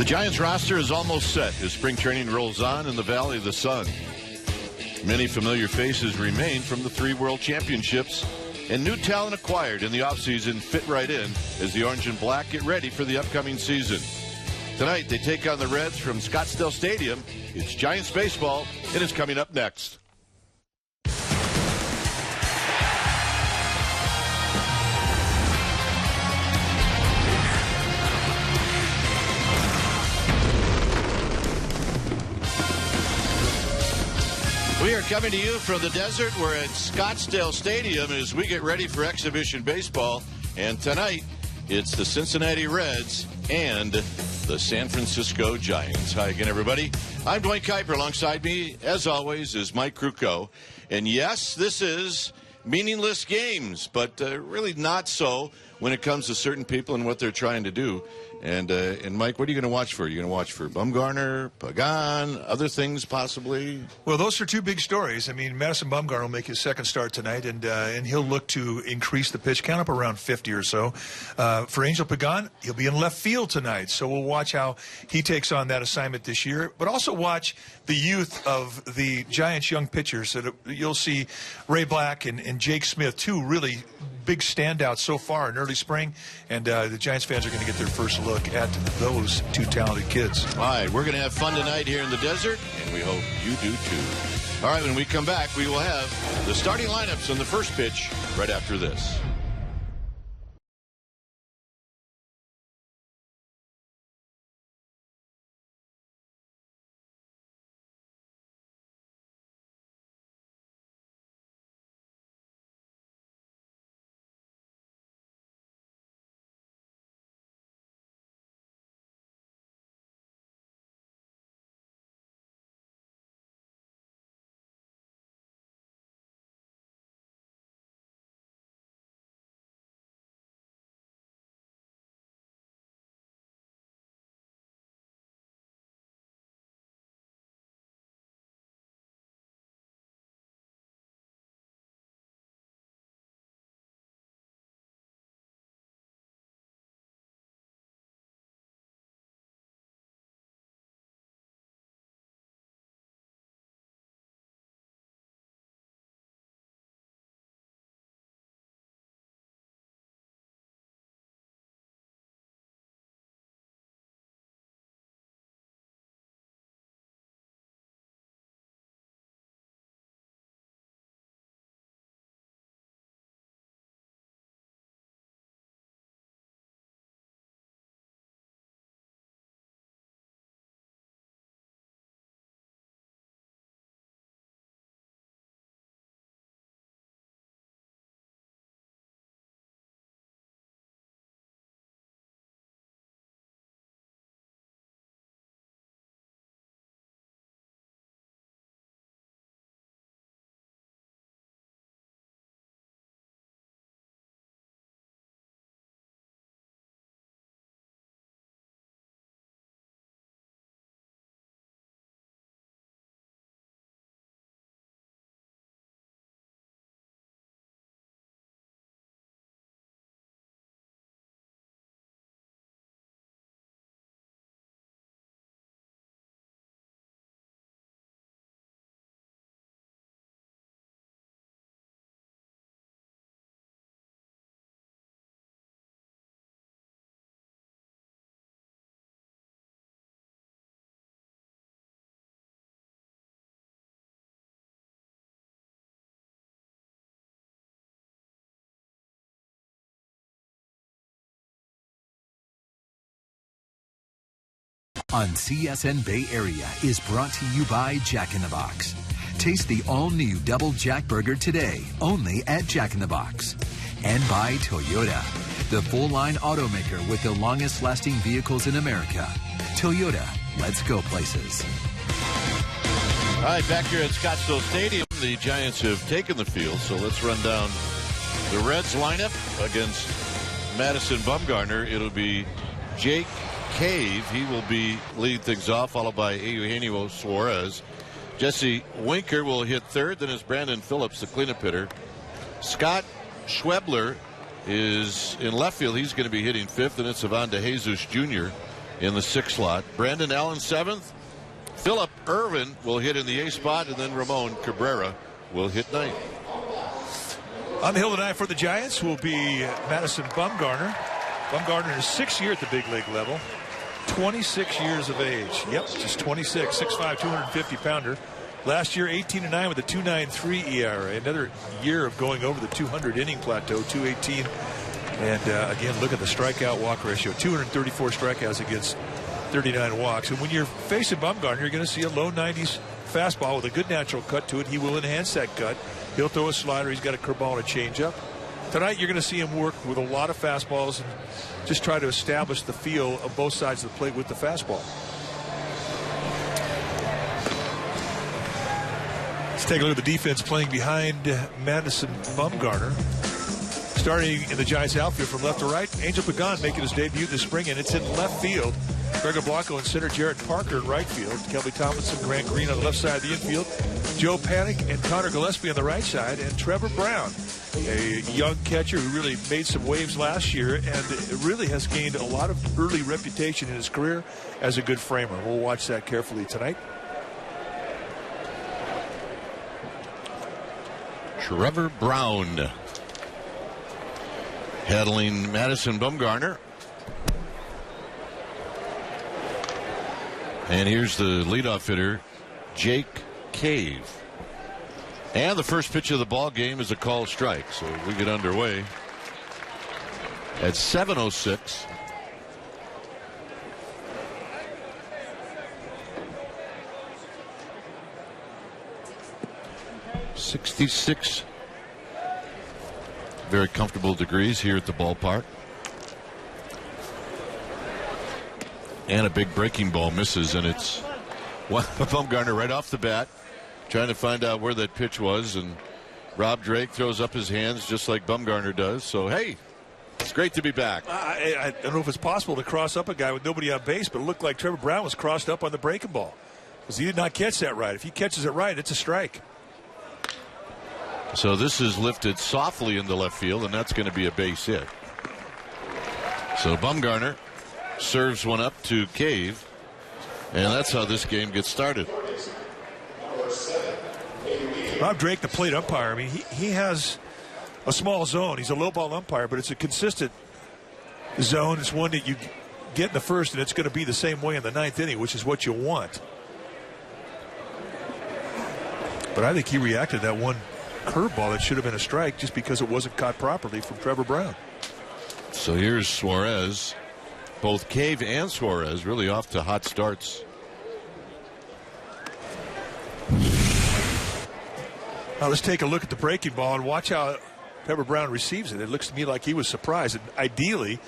Giants roster is almost set as spring training rolls on in the Valley of the Sun. Many familiar faces remain from the 3 World Championships, and new talent acquired in the offseason fit right in as the Orange and Black get ready for the upcoming season. Tonight, they take on the Reds from Scottsdale Stadium. It's Giants baseball, and it's coming up next. We are coming to you from the desert. We're at Scottsdale Stadium as we get ready for exhibition baseball. And tonight, it's the Cincinnati Reds and the San Francisco Giants. Hi again, everybody. I'm Dwayne Kuiper. Alongside me, as always, is Mike Krukow. And yes, this is meaningless games, but really not so when it comes to certain people and what they're trying to do. And Mike, what are you going to watch for? Are you going to watch for Bumgarner, Pagan, other things possibly? Well, those are two big stories. I mean, Madison Bumgarner will make his second start tonight, and he'll look to increase the pitch count up around 50 or so. For Angel Pagan, he'll be in left field tonight, so we'll watch how he takes on that assignment this year. But also watch the youth of the Giants' young pitchers. That you'll see Ray Black and Jake Smith, two really big standouts so far in early spring, and the Giants fans are going to get their first look at those two talented kids. All right, we're going to have fun tonight here in the desert, and we hope you do too. All right, when we come back, we will have the starting lineups on the first pitch right after this. On CSN Bay Area is brought to you by Jack in the Box. Taste the all-new Double Jack Burger today, only at Jack in the Box. And by Toyota, the full-line automaker with the longest-lasting vehicles in America. Toyota, let's go places. All right, back here at Scottsdale Stadium, the Giants have taken the field, so let's run down the Reds lineup against Madison Bumgarner. It'll be Jake Cave. He will be leading things off, followed by Eugenio Suarez. Jesse Winker will hit third. Then is Brandon Phillips, the cleanup hitter. Scott Schwebler is in left field. He's going to be hitting fifth. And it's Ivan DeJesus Jr. in the 6th slot. Brandon Allen 7th. Philip Irvin will hit in the 8th spot, and then Ramon Cabrera will hit 9th. On the hill tonight for the Giants will be Madison Bumgarner. Bumgarner is 6th year at the big league level. 26 years of age. Yep, just 26. 6'5", 250-pounder. Last year, 18-9 with a 2.93 ERA. Another year of going over the 200-inning plateau, 218. And again, look at the strikeout-walk ratio. 234 strikeouts against 39 walks. And when you're facing Bumgarner, you're going to see a low 90s fastball with a good natural cut to it. He will enhance that cut. He'll throw a slider. He's got a curveball and a changeup. Tonight, you're going to see him work with a lot of fastballs and just try to establish the feel of both sides of the plate with the fastball. Let's take a look at the defense playing behind Madison Bumgarner. Starting in the Giants outfield from left to right, Angel Pagan making his debut this spring, and it's in left field. Gregor Blanco in center, Jared Parker in right field, Kelby Tomlinson, Grant Green on the left side of the infield, Joe Panik and Connor Gillespie on the right side, and Trevor Brown, a young catcher who really made some waves last year and really has gained a lot of early reputation in his career as a good framer. We'll watch that carefully tonight. Trevor Brown handling Madison Bumgarner. And here's the leadoff hitter, Jake Cave. And the first pitch of the ball game is a called strike. So we get underway at 7:06. .66 very comfortable degrees here at the ballpark. And a big breaking ball misses, and it's Bumgarner right off the bat trying to find out where that pitch was, and Rob Drake throws up his hands just like Bumgarner does. So, hey, it's great to be back. I don't know if it's possible to cross up a guy with nobody on base, but it looked like Trevor Brown was crossed up on the breaking ball because he did not catch that right. If he catches it right, it's a strike. So this is lifted softly into left field, and that's going to be a base hit. So Bumgarner serves one up to Cave, and that's how this game gets started. Rob Drake, the plate umpire, I mean, he has a small zone. He's a low ball umpire, but it's a consistent zone. It's one that you get in the first, and it's going to be the same way in the 9th inning, which is what you want. But I think he reacted to that one curveball that should have been a strike just because it wasn't caught properly from Trevor Brown. So here's Suarez. Both Cave and Suarez really off to hot starts. Now let's take a look at the breaking ball and watch how Trevor Brown receives it. It looks to me like he was surprised. And ideally,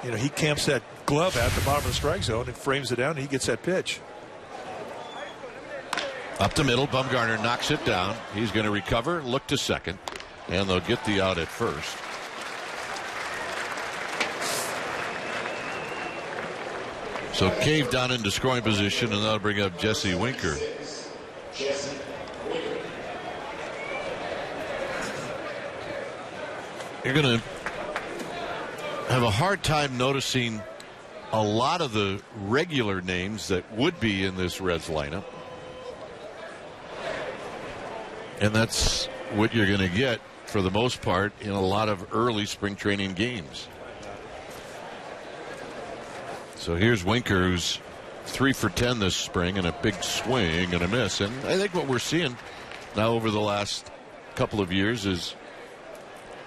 he camps that glove at the bottom of the strike zone and frames it down, and he gets that pitch. Up the middle, Bumgarner knocks it down. He's going to recover, look to second, and they'll get the out at first. So Cave down into scoring position, and that'll bring up Jesse Winker. You're going to have a hard time noticing a lot of the regular names that would be in this Reds lineup. And that's what you're going to get for the most part in a lot of early spring training games. So here's Winker, who's 3 for 10 this spring, and a big swing and a miss. And I think what we're seeing now over the last couple of years is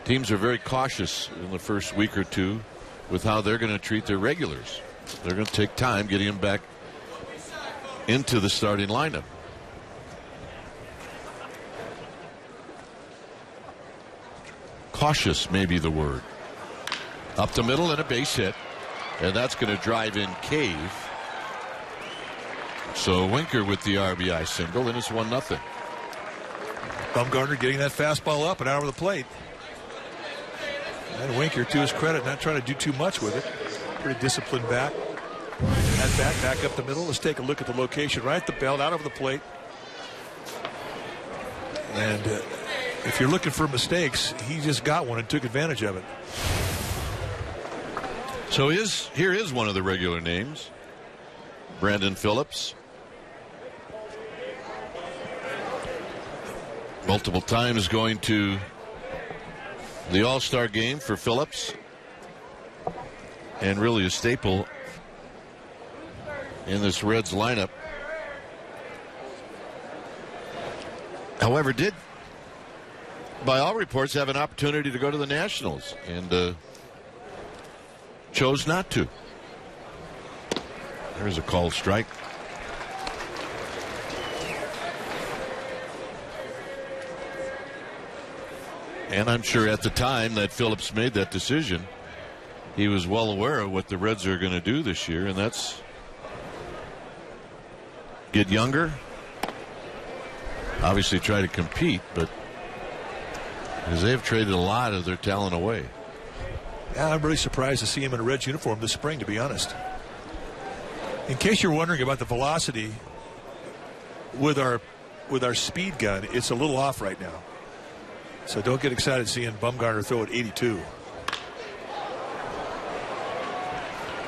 teams are very cautious in the first week or two with how they're going to treat their regulars. They're going to take time getting them back into the starting lineup. Cautious may be the word. Up the middle and a base hit. And that's going to drive in Cave. So Winker with the RBI single, and it's 1-0. Bumgarner getting that fastball up and out of the plate. And Winker, to his credit, not trying to do too much with it. Pretty disciplined bat. At back up the middle. Let's take a look at the location. Right at the belt, out of the plate. And if you're looking for mistakes, he just got one and took advantage of it. So here is one of the regular names, Brandon Phillips. Multiple times going to the All-Star game for Phillips. And really a staple in this Reds lineup. However, did, by all reports, have an opportunity to go to the Nationals and chose not to. There's a called strike. And I'm sure at the time that Phillips made that decision, he was well aware of what the Reds are going to do this year, and that's get younger, obviously try to compete, but because they have traded a lot of their talent away. Yeah, I'm really surprised to see him in a Reds uniform this spring, to be honest. In case you're wondering about the velocity with our speed gun, it's a little off right now. So don't get excited seeing Bumgarner throw at 82.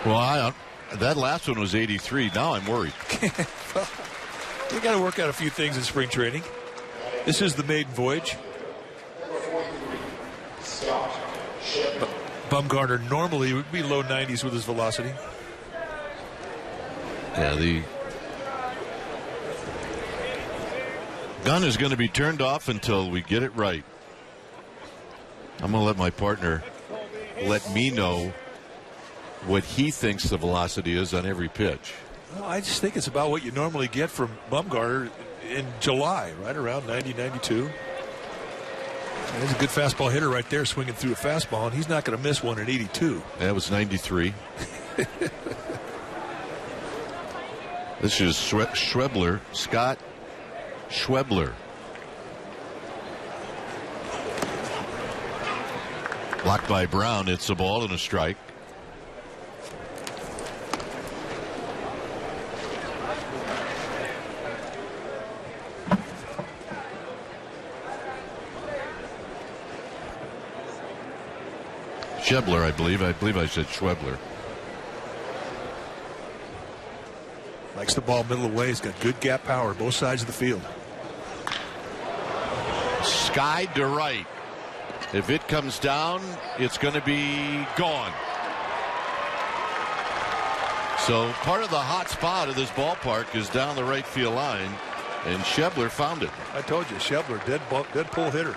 Well, that last one was 83. Now I'm worried. Well, you got to work out a few things in spring training. This is the maiden voyage. Bumgarner normally would be low 90s with his velocity. Yeah, the gun is going to be turned off until we get it right. I'm going to let my partner let me know what he thinks the velocity is on every pitch. Well, I just think it's about what you normally get from Bumgarner in July, right around 90, 92. There's a good fastball hitter right there swinging through a fastball, and he's not going to miss one at 82. That was 93. This is Schwebler, Scott Schwebler. Blocked by Brown. It's a ball and a strike. Schwebler, I believe. I believe I said Schwebler. Likes the ball middle of the way. He's got good gap power both sides of the field. Skied to right. If it comes down, it's going to be gone. So part of the hot spot of this ballpark is down the right field line, and Schwebler found it. I told you, Schwebler, dead pull hitter.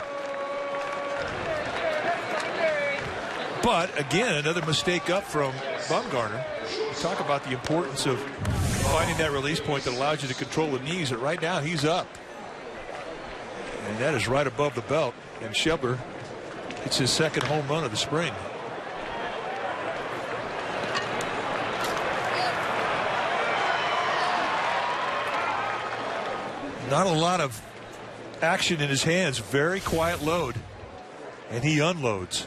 But again, another mistake up from Bumgarner. We talk about the importance of finding that release point that allows you to control the knees. And right now, he's up, and that is right above the belt. And Schwebler, it's his second home run of the spring. Not a lot of action in his hands. Very quiet load, and he unloads.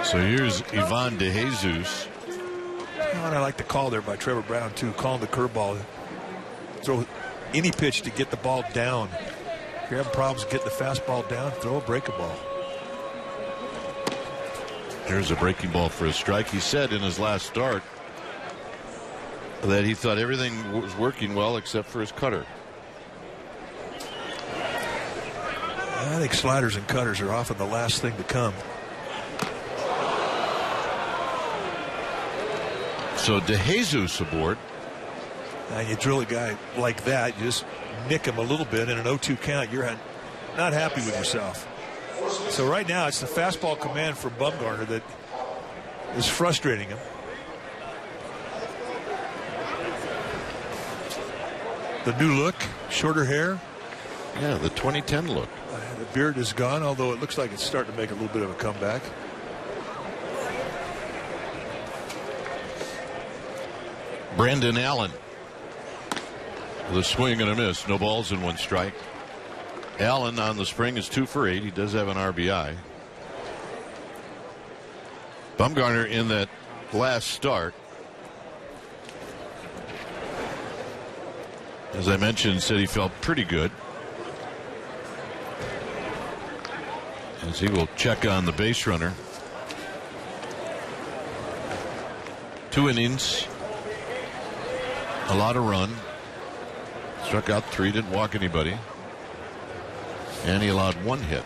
So here's Ivan DeJesus. And I like the call there by Trevor Brown, too, calling the curveball. Throw any pitch to get the ball down. If you're having problems getting the fastball down, throw a breaking ball. Here's a breaking ball for a strike. He said in his last start that he thought everything was working well except for his cutter. I think sliders and cutters are often the last thing to come. So DeJesus aboard. And you drill a guy like that, you just nick him a little bit in an 0-2 count. You're not happy with yourself. So right now it's the fastball command from Bumgarner that is frustrating him. The new look, shorter hair. Yeah, the 2010 look. The beard is gone, although it looks like it's starting to make a little bit of a comeback. Brandon Allen with a swing and a miss. No balls and one strike. Allen on the spring is 2 for 8. He does have an RBI. Bumgarner in that last start, as I mentioned, said he felt pretty good. as he will check on the base runner. 2 innings, a lot of run. Struck out 3, didn't walk anybody, and he allowed 1 hit.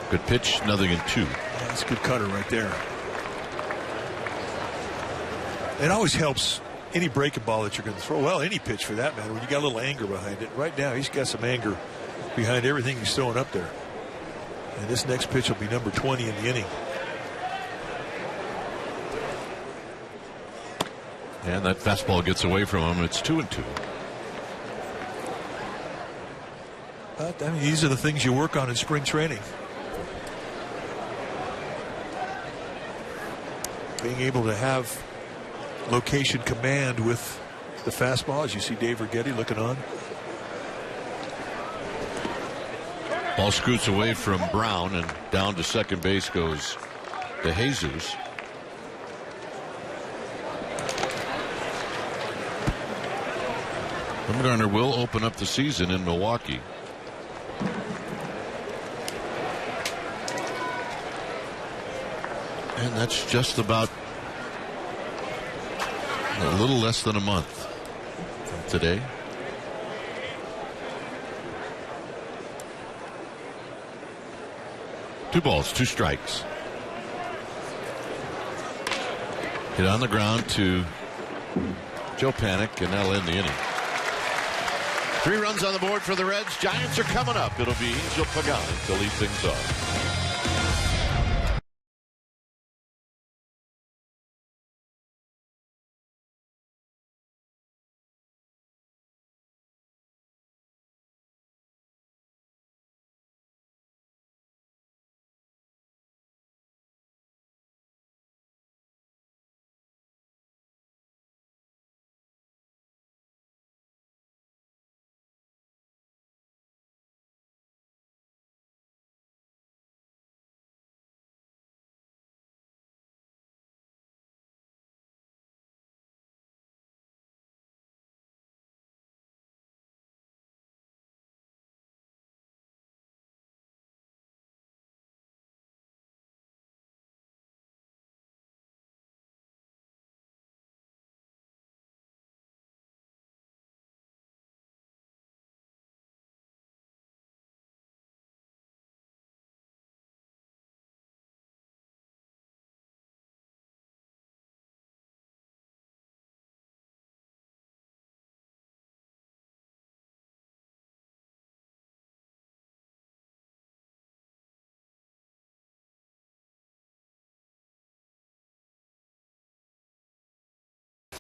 Good pitch, nothing in 2. Yeah, that's a good cutter right there. It always helps any breaking ball that you're going to throw. Well, any pitch for that matter, when you got a little anger behind it. Right now, he's got some anger behind everything he's throwing up there. And this next pitch will be number 20 in the inning. And that fastball gets away from him. It's 2-2. But, I mean, these are the things you work on in spring training. Being able to have location command with the fastball, as you see Dave Righetti looking on. Ball scoots away from Brown, and down to second base goes DeJesus. Bumgarner will open up the season in Milwaukee. And that's just about a little less than a month from today. Two balls, 2 strikes. Hit on the ground to Joe Panik, and that'll end the inning. 3 runs on the board for the Reds. Giants are coming up. It'll be Angel Pagan to lead things off.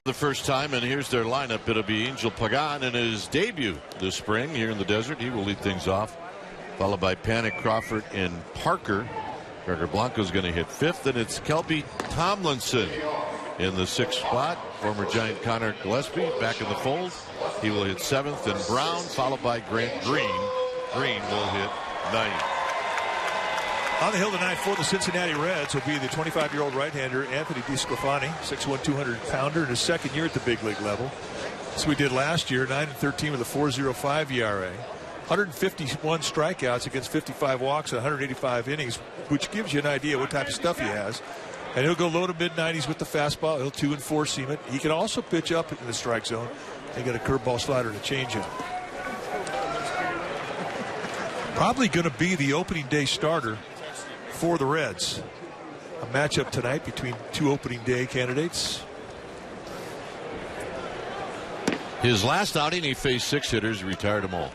The first time, and here's their lineup. It'll be Angel Pagan in his debut this spring here in the desert. He will lead things off, followed by Panik, Crawford, and Parker. Gregor Blanco's going to hit 5th, and it's Kelby Tomlinson in the 6th spot. Former Giant Connor Gillespie back in the fold. He will hit 7th, and Brown, followed by Grant Green. Green will hit 9th. On the hill tonight for the Cincinnati Reds will be the 25-year-old right-hander Anthony DeSclafani, 6'1", 200-pounder in his second year at the big league level. As we did last year, 9-13 with a 4.05 ERA. 151 strikeouts against 55 walks and 185 innings, which gives you an idea what type of stuff he has. And he'll go low to mid-90s with the fastball. He'll 2 and 4 seam it. He can also pitch up in the strike zone and get a curveball, slider, and a changeup. Probably going to be the opening day starter for the Reds. A matchup tonight between 2 opening day candidates. His last outing, he faced 6 hitters, retired them all.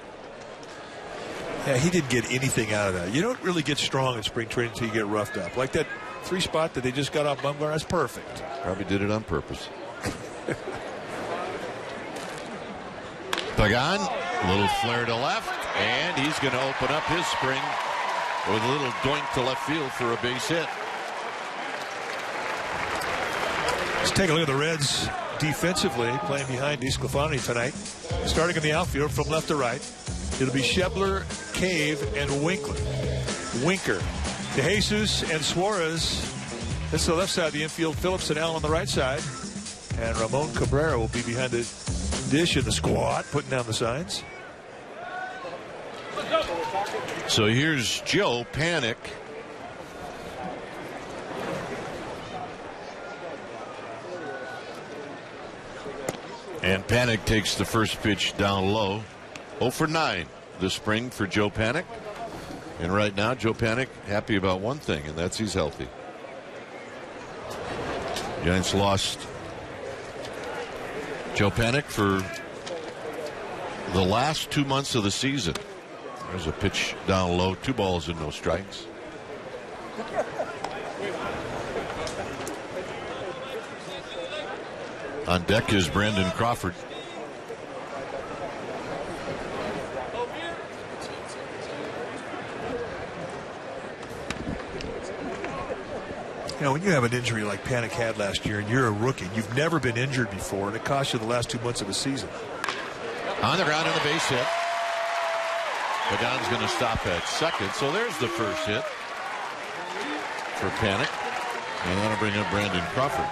Yeah, he didn't get anything out of that. You don't really get strong in spring training until you get roughed up. Like that 3 spot that they just got off Bumgarner, that's perfect. Probably did it on purpose. Pagan, a little flare to left, and he's going to open up his spring with a little doink to left field for a base hit. Let's take a look at the Reds defensively, playing behind DeSclafani tonight. Starting in the outfield from left to right, it'll be Schebler, Cave, and Winkler. Winker, DeJesus, and Suarez. That's the left side of the infield. Phillips and Allen on the right side. And Ramon Cabrera will be behind the dish in the squad, putting down the signs. So here's Joe Panik. And Panik takes the first pitch down low. 0 for 9 this spring for Joe Panik. And right now, Joe Panik happy about one thing, and that's he's healthy. Giants lost Joe Panik for the last 2 months of the season. There's a pitch down low, 2 balls and no strikes. On deck is Brandon Crawford. You know, when you have an injury like Panik had last year and you're a rookie, you've never been injured before, and it cost you the last 2 months of the season. On the ground and a base hit. Pagan's going to stop at second, so there's the first hit for Panik. And that'll bring up Brandon Crawford.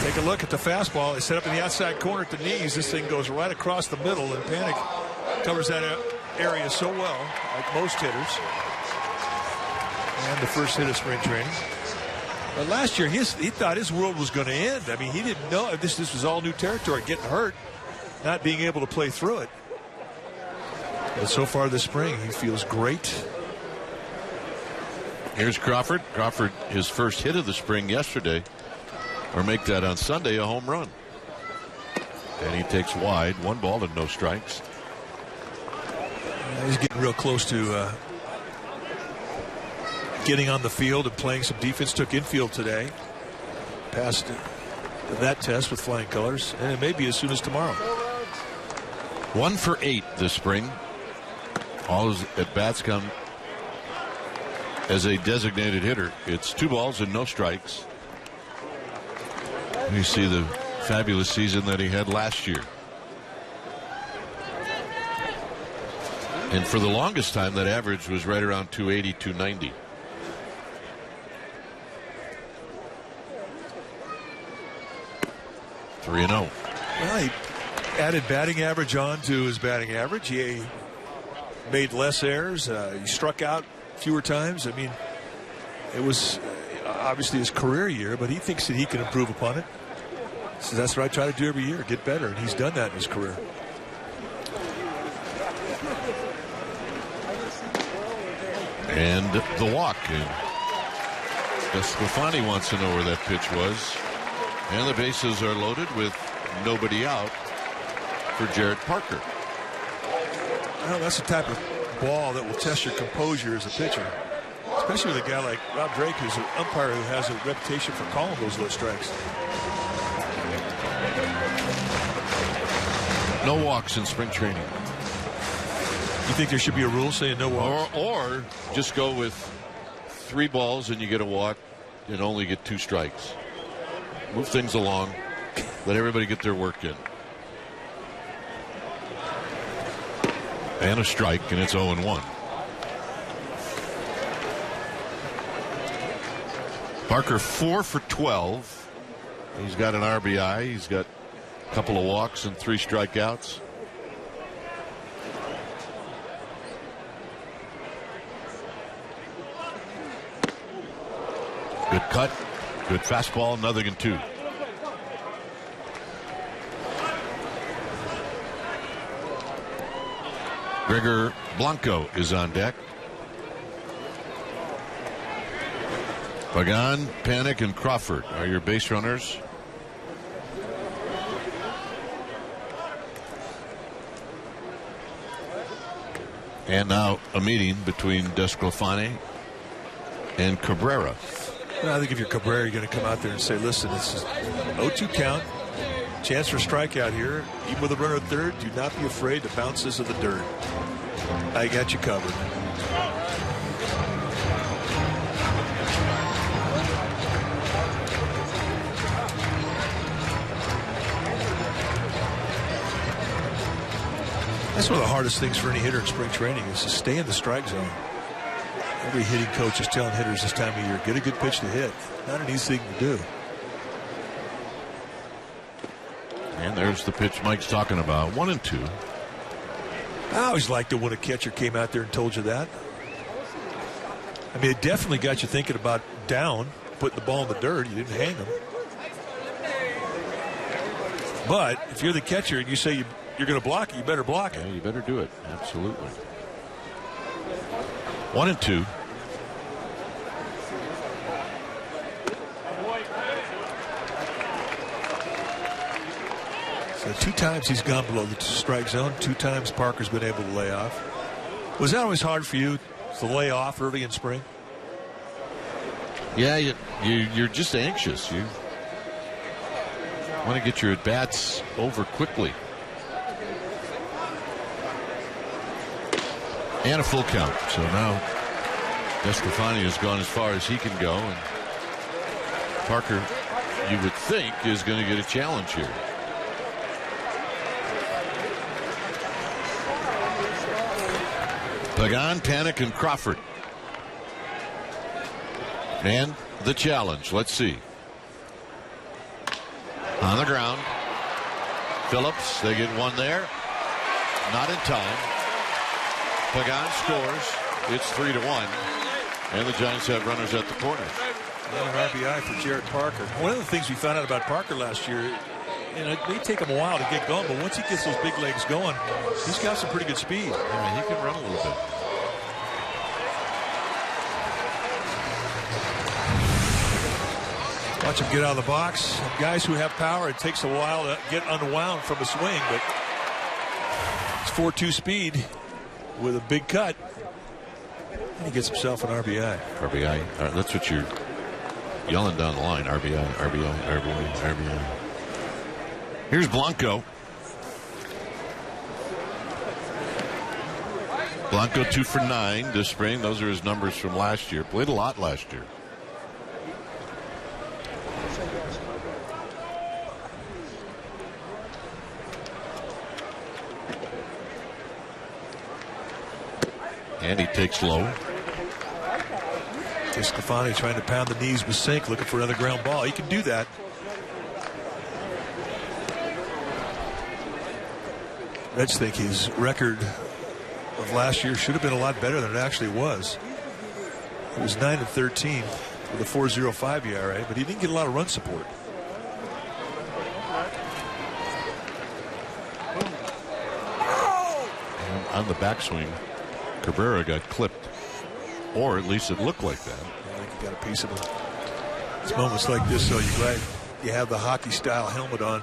Take a look at the fastball. It's set up in the outside corner at the knees. This thing goes right across the middle, and Panik covers that area so well, like most hitters. And the first hit of spring training. But last year, he thought his world was going to end. I mean, he didn't know this was all new territory, getting hurt, not being able to play through it. But so far this spring, he feels great. Here's Crawford. Crawford, his first hit of the spring yesterday, or make that on Sunday, a home run. And he takes wide, 1 ball and no strikes. He's getting real close to getting on the field and playing some defense. Took infield today. Passed that test with flying colors, and it may be as soon as tomorrow. 1 for 8 this spring. All his at-bats come as a designated hitter. It's 2 balls and no strikes. You see the fabulous season that he had last year. And for the longest time, that average was right around 280, 290. Three and 0. Well, he added batting average on to his batting average. He made less errors. He struck out fewer times. I mean, it was obviously his career year, but he thinks that he can improve upon it. So that's what I try to do every year, get better, and he's done that in his career. And the walk. And Desclafani wants to know where that pitch was. And the bases are loaded with nobody out for Jarrett Parker. Well, that's the type of ball that will test your composure as a pitcher, especially with a guy like Rob Drake, who's an umpire who has a reputation for calling those low strikes. No walks in spring training. You think there should be a rule saying no walks? Or just go with 3 balls and you get a walk and only get 2 strikes. Move things along. Let everybody get their work in. And a strike, and it's 0-1. Parker 4 for 12. He's got an RBI. He's got a couple of walks and 3 strikeouts. Good cut. Good fastball. 0-2. Gregor Blanco is on deck. Pagan, Panik, and Crawford are your base runners. And now a meeting between Desclafani and Cabrera. Well, I think if you're Cabrera, you're going to come out there and say, listen, this is 0-2 count. Chance for strikeout here. Even with a runner at third, do not be afraid to bounce this to the dirt. I got you covered. That's one of the hardest things for any hitter in spring training is to stay in the strike zone. Every hitting coach is telling hitters this time of year, get a good pitch to hit. Not an easy thing to do. And there's the pitch Mike's talking about. 1-2. I always liked it when a catcher came out there and told you that. I mean, it definitely got you thinking about down, putting the ball in the dirt. You didn't hang them. But if you're the catcher and you say you're going to block it, you better block it. Yeah, you better do it. Absolutely. 1-2. So 2 times he's gone below the strike zone. 2 times Parker's been able to lay off. Was that always hard for you to lay off early in spring? Yeah, you're just anxious. You want to get your at-bats over quickly. And a full count. So now DeSclafani has gone as far as he can go. And Parker, you would think, is going to get a challenge here. Pagan, Panik, and Crawford. And the challenge. Let's see. On the ground. Phillips, they get one there. Not in time. Pagan scores. It's 3-1. And the Giants have runners at the corner. An RBI for Jared Parker. One of the things we found out about Parker last year, and it may take him a while to get going, but once he gets those big legs going, he's got some pretty good speed. Yeah, he can run a little bit. Watch him get out of the box. Guys who have power, it takes a while to get unwound from a swing, but it's 4.2 speed with a big cut. And he gets himself an RBI. RBI. That's what you're yelling down the line. RBI, RBI, RBI, RBI. Here's Blanco. Blanco 2 for 9 this spring. Those are his numbers from last year. Played a lot last year. And he takes low. DeSclafani trying to pound the knees with Sink, looking for another ground ball. He can do that. Reds think his record of last year should have been a lot better than it actually was. It was 9-13 with a 4.05 ERA, but he didn't get a lot of run support. And on the backswing, Cabrera got clipped, or at least it looked like that. I think he got a piece of it. It's moments like this, so you're glad you have the hockey-style helmet on.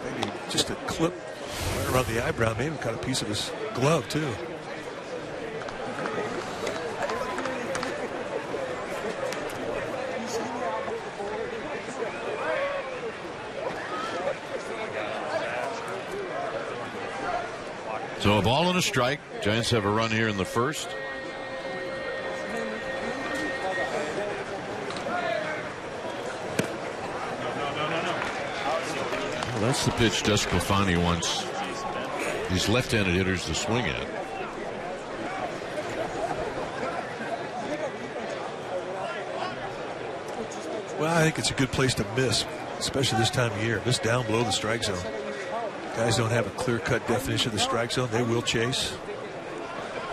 Maybe just a clip right around the eyebrow. Maybe got a piece of his glove, too. So a ball and a strike. Giants have a run here in the first. Well, that's the pitch DeSclafani wants these left-handed hitters to swing at. Well, I think it's a good place to miss, especially this time of year. Miss down below the strike zone. Guys don't have a clear-cut definition of the strike zone. They will chase.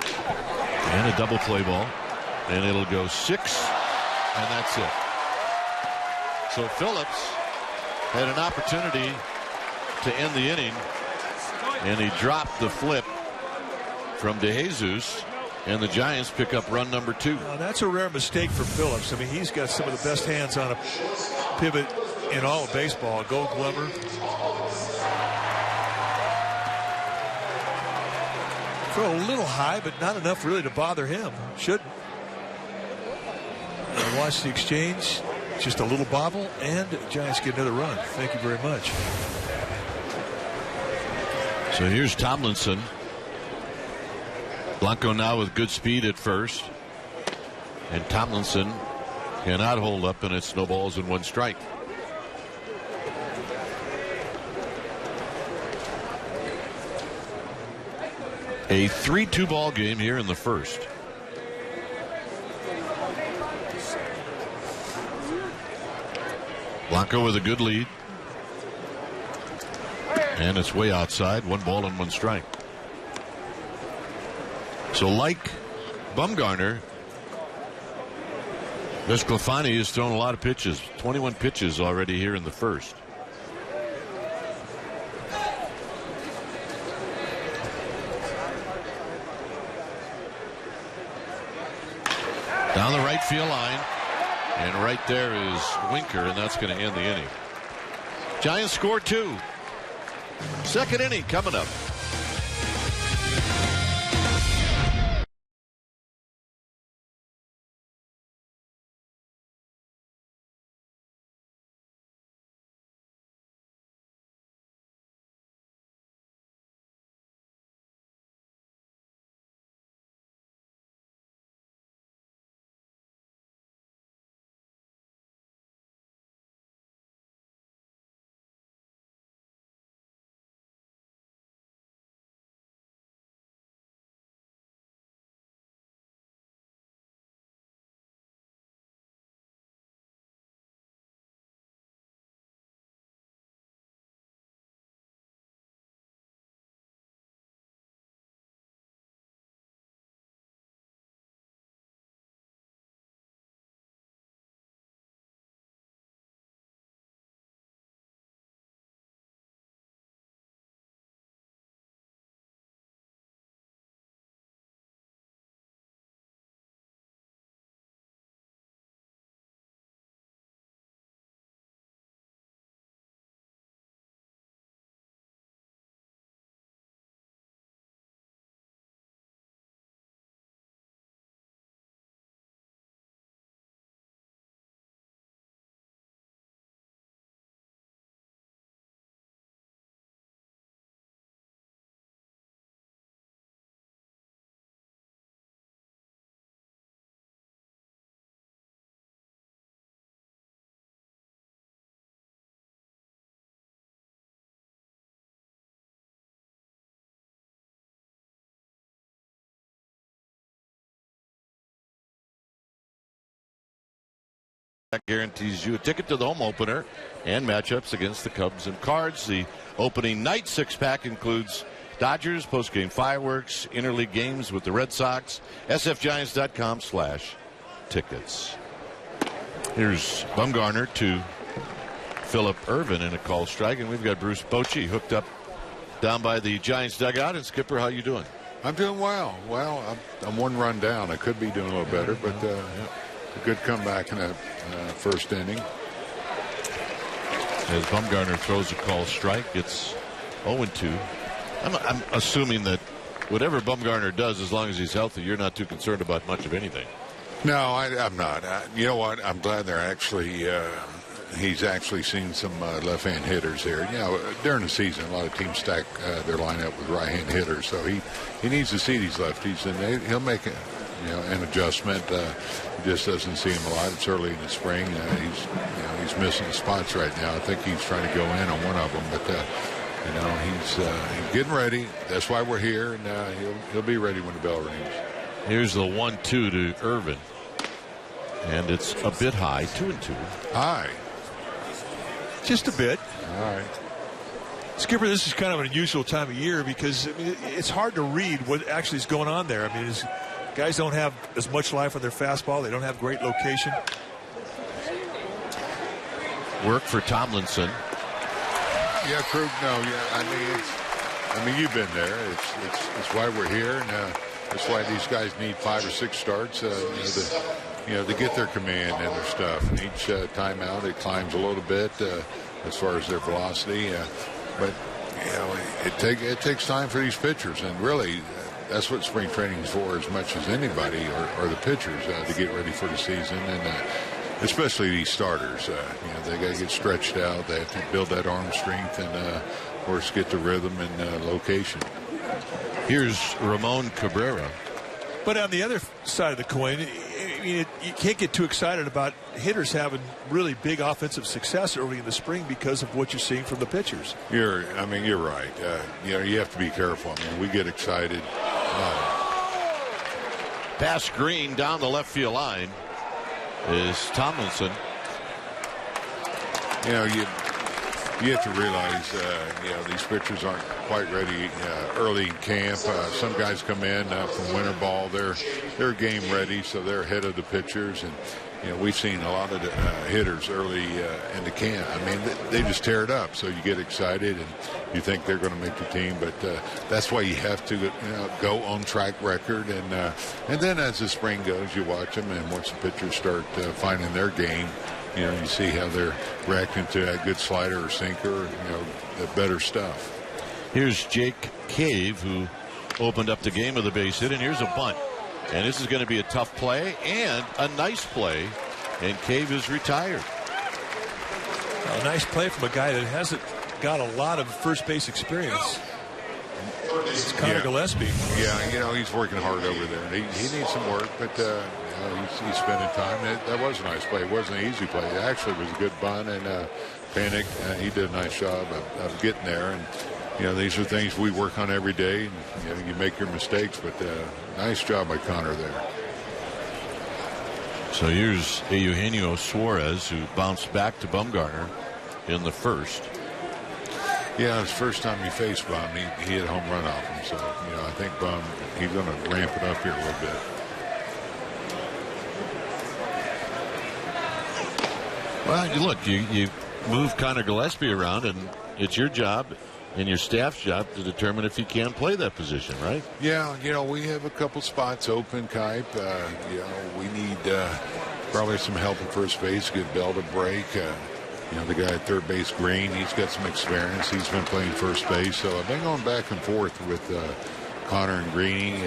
And a double play ball. And it'll go 6. And that's it. So Phillips had an opportunity to end the inning. And he dropped the flip from DeJesus. And the Giants pick up run number 2. That's a rare mistake for Phillips. I mean, he's got some of the best hands on a pivot in all of baseball. A Gold Glover. Throw a little high, but not enough really to bother him. Shouldn't. And watch the exchange. Just a little bobble, and Giants get another run. Thank you very much. So here's Tomlinson. Blanco now with good speed at first. And Tomlinson cannot hold up, and it's no balls and 1 strike. A 3-2 ball game here in the first. Blanco with a good lead. And it's way outside. 1 ball and 1 strike. So like Bumgarner, Vesclafani has thrown a lot of pitches. 21 pitches already here in the first. Down the right field line. And right there is Winker, and that's going to end the inning. Giants score 2. Second inning coming up. That guarantees you a ticket to the home opener and matchups against the Cubs and Cards. The opening night 6-pack includes Dodgers, postgame fireworks, interleague games with the Red Sox. sfgiants.com/tickets. Here's Bumgarner to Phillip Ervin in a call strike, and we've got Bruce Bochy hooked up down by the Giants dugout. And Skipper, how you doing? I'm doing well. Well, I'm 1 run down. I could be doing a little better, but a good comeback in that first inning. As Bumgarner throws a call strike, it's 0-2. I'm assuming that whatever Bumgarner does, as long as he's healthy, you're not too concerned about much of anything. No, I'm not. You know what? I'm glad they're actually. He's actually seen some left-hand hitters here. You know, during the season, a lot of teams stack their lineup with right-hand hitters, so he needs to see these lefties, and he'll make an adjustment. He just doesn't see him a lot. It's early in the spring. He's missing spots right now. I think he's trying to go in on one of them, but he's getting ready. That's why we're here, and he'll be ready when the bell rings. Here's the 1-2 to Ervin, and it's a bit high, 2-2. High. Just a bit. All right. Skipper, this is kind of an unusual time of year because it's hard to read what actually is going on there. I mean, guys don't have as much life on their fastball. They don't have great location. Work for Tomlinson. Yeah, Krug. No, yeah. I mean, you've been there. It's why we're here, and that's why these guys need 5 or 6 starts. To get their command and their stuff. And each timeout, it climbs a little bit as far as their velocity. But it takes time for these pitchers, and really, that's what spring training is for as much as anybody or the pitchers to get ready for the season, and especially these starters. They got to get stretched out. They have to build that arm strength and, of course, get the rhythm and location. Here's Ramon Cabrera. But on the other side of the coin, you can't get too excited about hitters having really big offensive success early in the spring because of what you're seeing from the pitchers. You're right. You have to be careful. I mean, we get excited. Past Green down the left field line is Tomlinson. you have to realize, these pitchers aren't quite ready early in camp. Some guys come in from winter ball. They're game ready, so they're ahead of the pitchers. And we've seen a lot of hitters early in the camp. I mean, they just tear it up. So you get excited and you think they're going to make the team. But that's why you have to go on track record. And then as the spring goes, you watch them. And once the pitchers start finding their game, you see how they're reacting to that good slider or sinker, the better stuff. Here's Jake Cave, who opened up the game with a base hit, and here's a bunt. And this is going to be a tough play and a nice play, and Cave is retired. A nice play from a guy that hasn't got a lot of first base experience. It's Connor Gillespie. Yeah, he's working hard over there. He needs some work, but he's spending time. That was a nice play. It wasn't an easy play. It actually was a good bunt, and Panic, he did a nice job of getting there. And these are things we work on every day. And, you make your mistakes, but nice job by Connor there. So here's Eugenio Suarez, who bounced back to Bumgarner in the first. Yeah, his first time he faced Bum, he hit a home run off him. So, I think Bum, he's going to ramp it up here a little bit. Well, look, you move Connor Gillespie around, and it's your job and your staff's job to determine if he can play that position, right? Yeah, we have a couple spots open, Kipe. We need probably some help at first base, get Bell to break. The guy at third base, Green, he's got some experience. He's been playing first base. So I've been going back and forth with Connor and Greeny.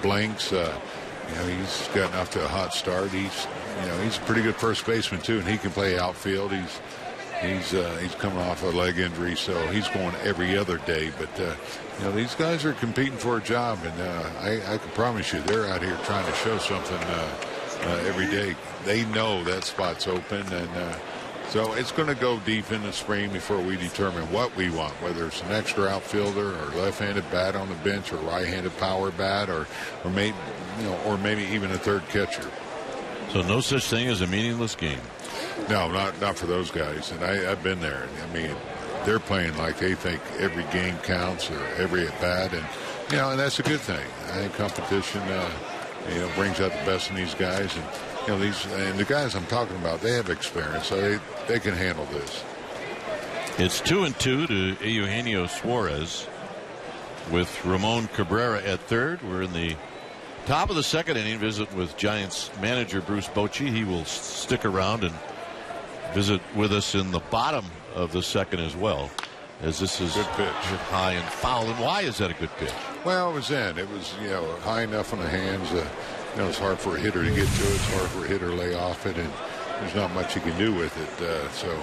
Blanks, he's gotten off to a hot start. He's a pretty good first baseman, too, and he can play outfield. He's coming off a leg injury, so he's going every other day. But, these guys are competing for a job, and I can promise you they're out here trying to show something every day. They know that spot's open, and so it's going to go deep in the spring before we determine what we want, whether it's an extra outfielder or left-handed bat on the bench or right-handed power bat or maybe even a third catcher. So no such thing as a meaningless game. No, not for those guys. And I've been there. I mean, they're playing like they think every game counts or every at bat, and and that's a good thing. I think competition, brings out the best in these guys, and and the guys I'm talking about, they have experience, so they can handle this. It's 2-2 to Eugenio Suarez with Ramon Cabrera at third. We're in the top of the second inning. Visit with Giants manager Bruce Bochy. He will stick around and visit with us in the bottom of the second as well, as this is good pitch, high and foul. And why is that a good pitch? Well, it was in. It was high enough on the hands. It's hard for a hitter to get to it. It's hard for a hitter to lay off it, and there's not much he can do with it. So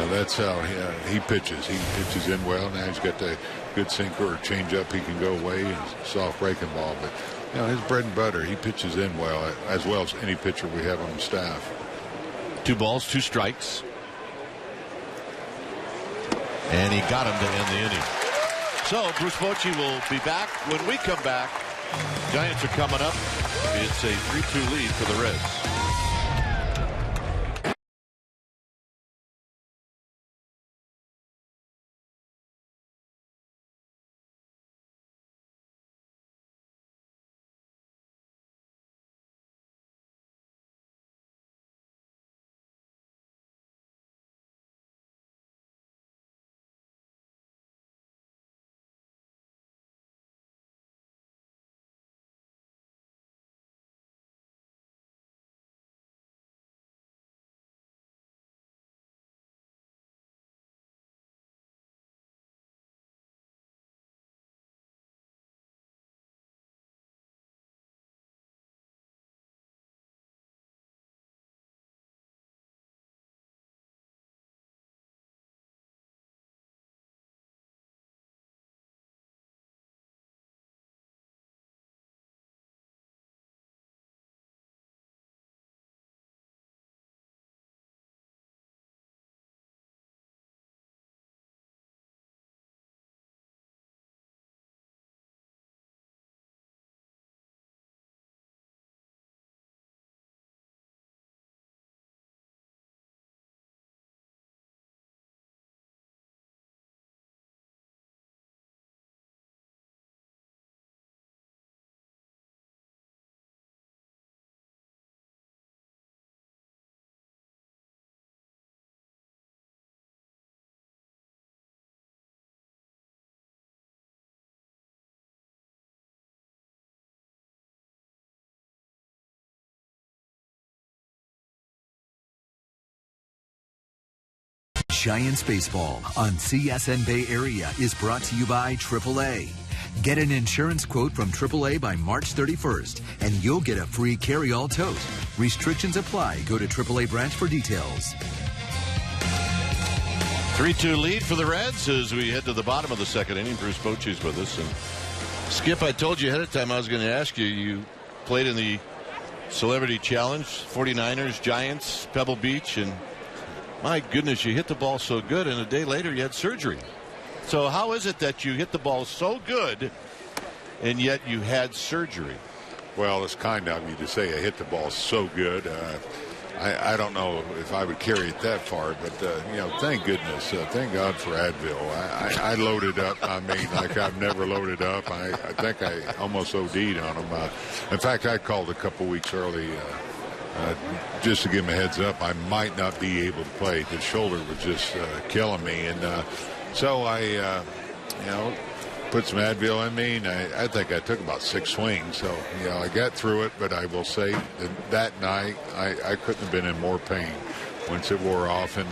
that's how he pitches. He pitches in well. Now he's got the good sinker or changeup. He can go away and soft breaking ball. But his bread and butter, he pitches in well as any pitcher we have on the staff. 2 balls, 2 strikes. And he got him to end the inning. So Bruce Bochy will be back when we come back. Giants are coming up. It's a 3-2 lead for the Reds. Giants baseball on CSN Bay Area is brought to you by AAA. Get an insurance quote from AAA by March 31st, and you'll get a free carry-all tote. Restrictions apply. Go to AAA branch for details. 3-2 lead for the Reds as we head to the bottom of the second inning. Bruce Bochy's with us. And Skip, I told you ahead of time I was going to ask you. You played in the Celebrity Challenge, 49ers, Giants, Pebble Beach, and my goodness, you hit the ball so good, and a day later you had surgery. So how is it that you hit the ball so good, and yet you had surgery? Well, it's kind of you to say I hit the ball so good. I don't know if I would carry it that far, but, thank goodness. Thank God for Advil. I loaded up. I mean, like I've never loaded up. I think I almost OD'd on them. In fact, I called a couple weeks early just to give him a heads up. I might not be able to play. The shoulder was just killing me. And so I, put some Advil in me, and I think I took about 6 swings. So, I got through it, but I will say that night I couldn't have been in more pain once it wore off. And,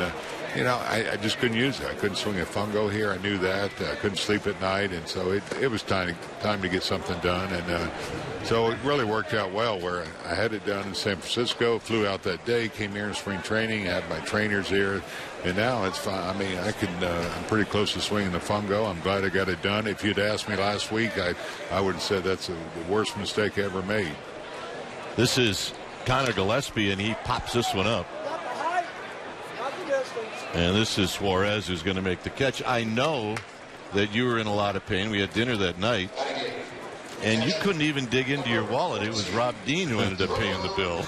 I just couldn't use it. I couldn't swing a fungo here. I knew that. I couldn't sleep at night, and so it was time to get something done. And so it really worked out well where I had it done in San Francisco, flew out that day, came here in spring training, had my trainers here, and now it's fine. I mean, I'm pretty close to swinging the fungo. I'm glad I got it done. If you'd asked me last week, I would have said that's the worst mistake I ever made. This is Connor Gillespie, and he pops this one up. And this is Suarez who's going to make the catch. I know that you were in a lot of pain. We had dinner that night, and you couldn't even dig into your wallet. It was Rob Dean who ended up paying the bill.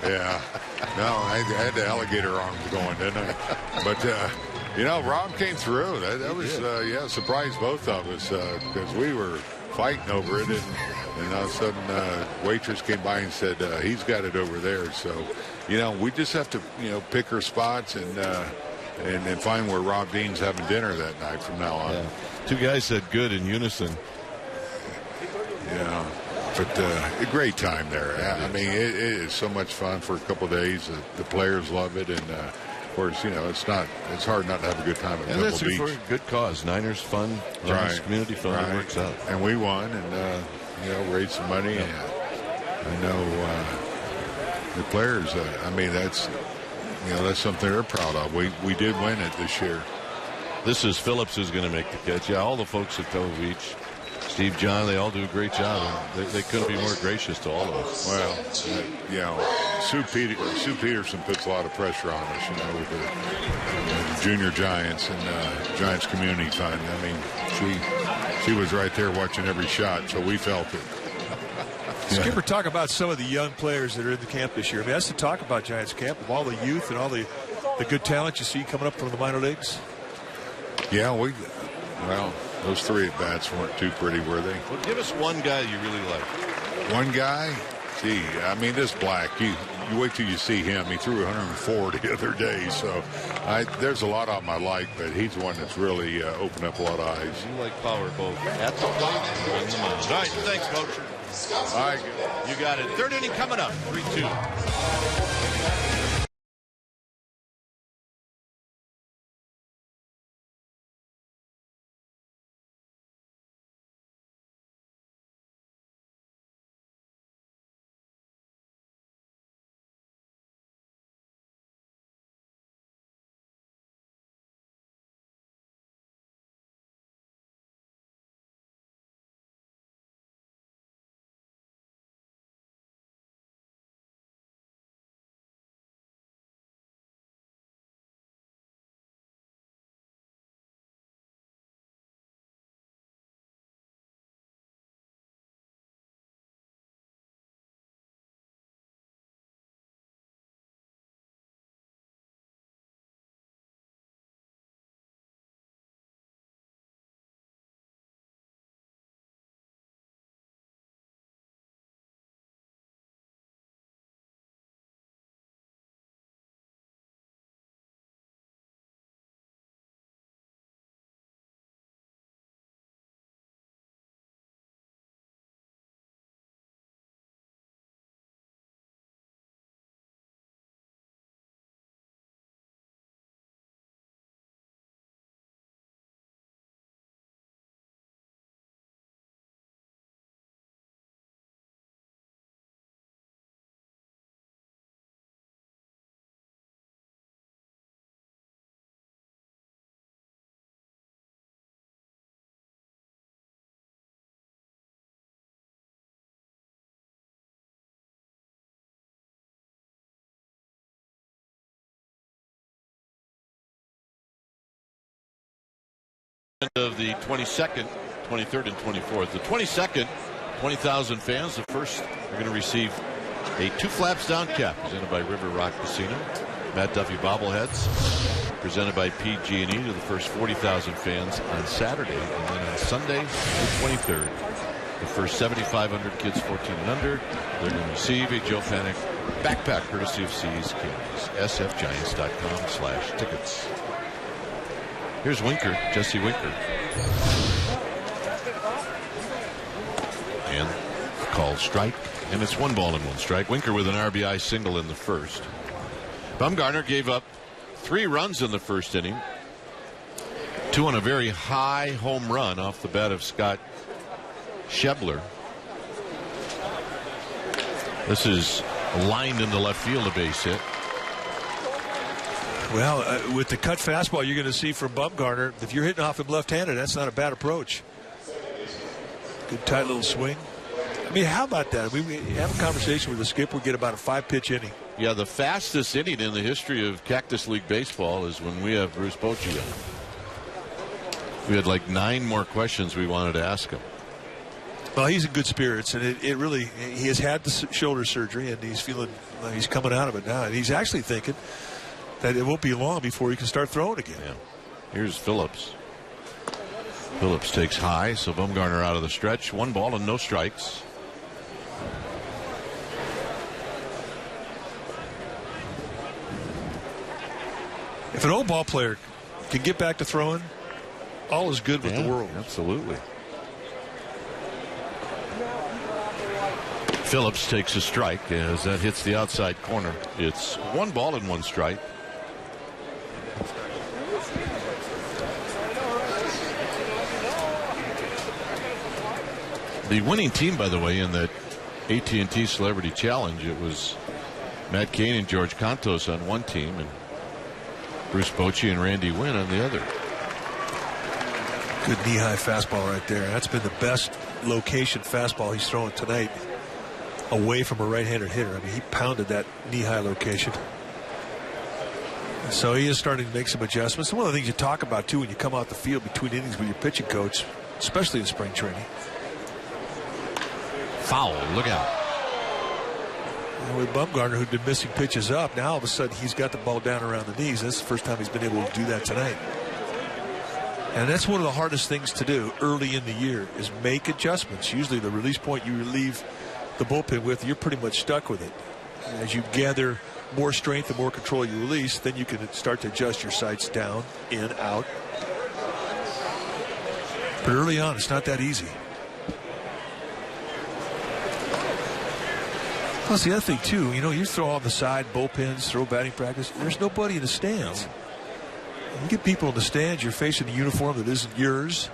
Yeah. No, I had the alligator arms going, didn't I? But, Rob came through. That was, surprised both of us because we were fighting over it. And all of a sudden, waitress came by and said, he's got it over there. So, we just have to, pick our spots and find where Rob Dean's having dinner that night from now on. Yeah. Two guys said good in unison. Yeah, but a great time there. I mean, it is so much fun for a couple of days. The players love it, and of course, it's hard not to have a good time at Pebble Beach. And that's for a good cause. Niners fun, Giants community fun. Right. It works out. And we won, and raised some money. Yeah. And I know the players. I mean, that's something they're proud of. We did win it this year. This is Phillips who's going to make the catch. Yeah, all the folks at Pebble Beach, Steve, John, they all do a great job. And they couldn't be more gracious to all of us. Well, Sue Peterson puts a lot of pressure on us, with the junior Giants and Giants Community Fund. I mean, she was right there watching every shot, so we felt it. Skipper, talk about some of the young players that are in the camp this year. I mean, that's to talk about Giants camp, of all the youth and all the good talent you see coming up from the minor leagues. Yeah, those 3 at-bats weren't too pretty, were they? Well, give us one guy you really like. One guy? Gee, I mean, this Black, you wait till you see him. He threw 104 the other day, so there's a lot of them I like, but he's one that's really opened up a lot of eyes. You like power both at the plate and on the mound. All right, thanks, Coach. All right. You got it. Third inning coming up, 3-2. Of the 22nd, 23rd, and 24th. The 22nd, 20,000 fans. The first are going to receive a 2 flaps down cap presented by River Rock Casino. Matt Duffy bobbleheads presented by PG&E to the first 40,000 fans on Saturday. And then on Sunday, the 23rd, the first 7,500 kids 14 and under, they're going to receive a Joe Panic backpack courtesy of C's Kids. sfgiants.com/tickets. Here's Winker, Jesse Winker. And called strike. And it's 1 ball and 1 strike. Winker with an RBI single in the first. Bumgarner gave up 3 runs in the first inning. 2 on a very high home run off the bat of Scott Schebler. This is lined into left field, a base hit. Well, with the cut fastball you're going to see from Bumgarner, if you're hitting off him left-handed, that's not a bad approach. Good tight little swing. I mean, how about that? We have a conversation with the skipper. We get about a 5-pitch inning. Yeah, the fastest inning in the history of Cactus League baseball is when we have Bruce Bochy on. We had like 9 more questions we wanted to ask him. Well, he's in good spirits, and it really, he has had the shoulder surgery, and he's feeling like he's coming out of it now. And he's actually thinking that it won't be long before he can start throwing again. Yeah. Here's Phillips. Phillips takes high, so Bumgarner out of the stretch. 1 ball and no strikes. If an old ball player can get back to throwing, all is good with the world. Absolutely. Phillips takes a strike as that hits the outside corner. It's 1 ball and 1 strike. The winning team, by the way, in that AT&T Celebrity Challenge, it was Matt Cain and George Contos on one team and Bruce Bochy and Randy Wynn on the other. Good knee-high fastball right there. That's been the best location fastball he's throwing tonight, away from a right-handed hitter. I mean, he pounded that knee-high location. So he is starting to make some adjustments. One of the things you talk about, too, when you come out the field between innings with your pitching coach, especially in spring training. Foul, look out. And with Bumgarner, who'd been missing pitches up, now all of a sudden he's got the ball down around the knees. That's the first time he's been able to do that tonight. And that's one of the hardest things to do early in the year, is make adjustments. Usually the release point you relieve the bullpen with, you're pretty much stuck with it. As you gather more strength and more control you release, then you can start to adjust your sights down, in, out. But early on, it's not that easy. Plus, the other thing, too, you know, you throw on the side, bullpens, throw batting practice, there's nobody in the stands. You get people in the stands, you're facing a uniform that isn't yours,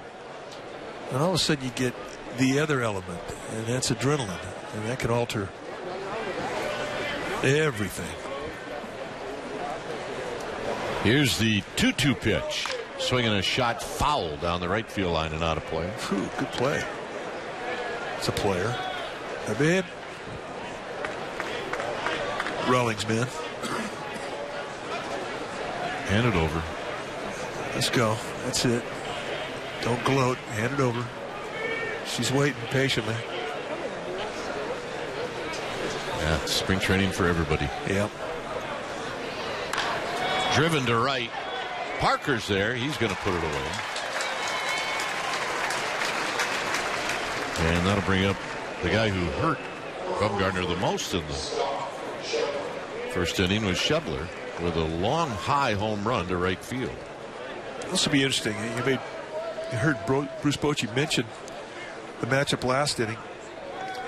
and all of a sudden you get the other element, and that's adrenaline, and that can alter everything. Here's the 2-2 pitch. Swinging a shot foul down the right field line and out of play. Whew, good play. It's a player. Hey, babe. Rawlings, man. Hand it over. Let's go. That's it. Don't gloat. Hand it over. She's waiting patiently. Yeah, it's spring training for everybody. Yep. Driven to right. Parker's there. He's going to put it away. And that'll bring up the guy who hurt Bumgarner the most in the first inning was Schebler with a long, high home run to right field. This will be interesting. You heard Bruce Bochy mention the matchup last inning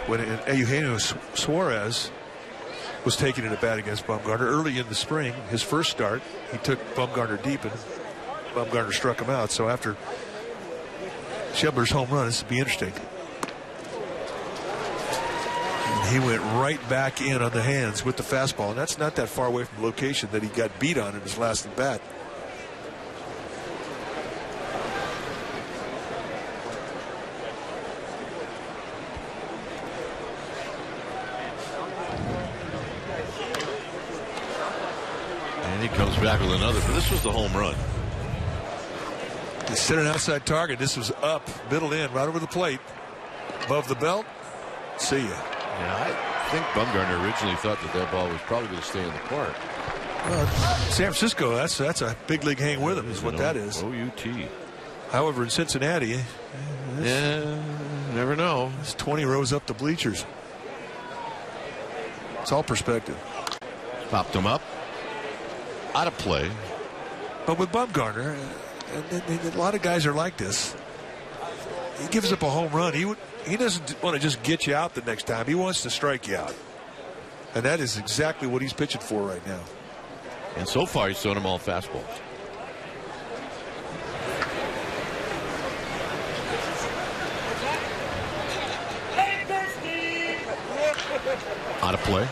when Eugenio Suarez was taking it at bat against Bumgarner early in the spring. His first start, he took Bumgarner deep, and Bumgarner struck him out. So after Schebler's home run, this will be interesting. And he went right back in on the hands with the fastball, and that's not that far away from the location that he got beat on in his last at bat. And he comes back with another, but this was the home run. Set an outside target. This was up, middle in, right over the plate. Above the belt. See ya. Yeah, I think Bumgarner originally thought that ball was probably going to stay in the park. San Francisco, that's a big league hang with him, is what that is. OUT. However, in Cincinnati, never know. It's 20 rows up the bleachers. It's all perspective. Popped him up. Out of play. But with Bumgarner, and a lot of guys are like this. He gives up a home run. He doesn't want to just get you out the next time. He wants to strike you out. And that is exactly what he's pitching for right now. And so far, he's thrown them all fastballs. Out of play.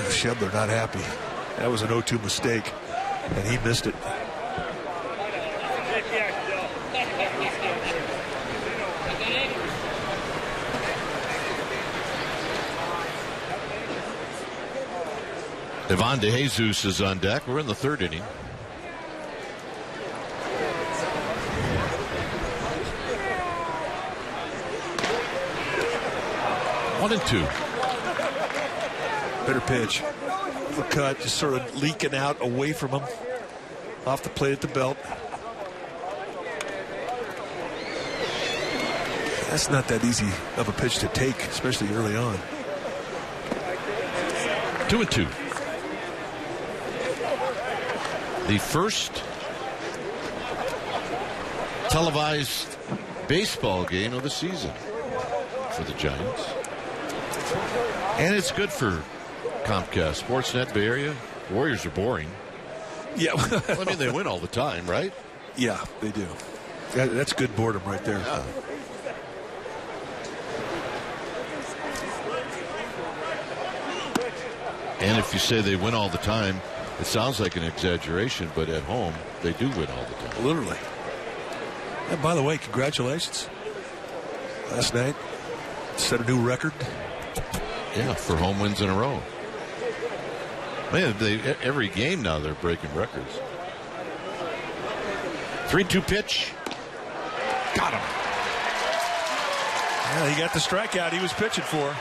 Schebler not happy. That was an 0-2 mistake, and he missed it. Ivan DeJesus is on deck. We're in the third inning. One and two. Better pitch. The cut just sort of leaking out away from him. Off the plate at the belt. That's not that easy of a pitch to take, especially early on. 2-2. The first televised baseball game of the season for the Giants. And it's good for Comcast Sportsnet Bay Area. Warriors are boring. Yeah. Well, I mean, they win all the time, right? Yeah, they do. That's good boredom right there. Yeah. And if you say they win all the time, it sounds like an exaggeration, but at home, they do win all the time. Literally. And by the way, congratulations. Last night, set a new record. Yeah, for home wins in a row. Man, every game now they're breaking records. 3-2 pitch. Got him. Yeah, he got the strikeout he was pitching for.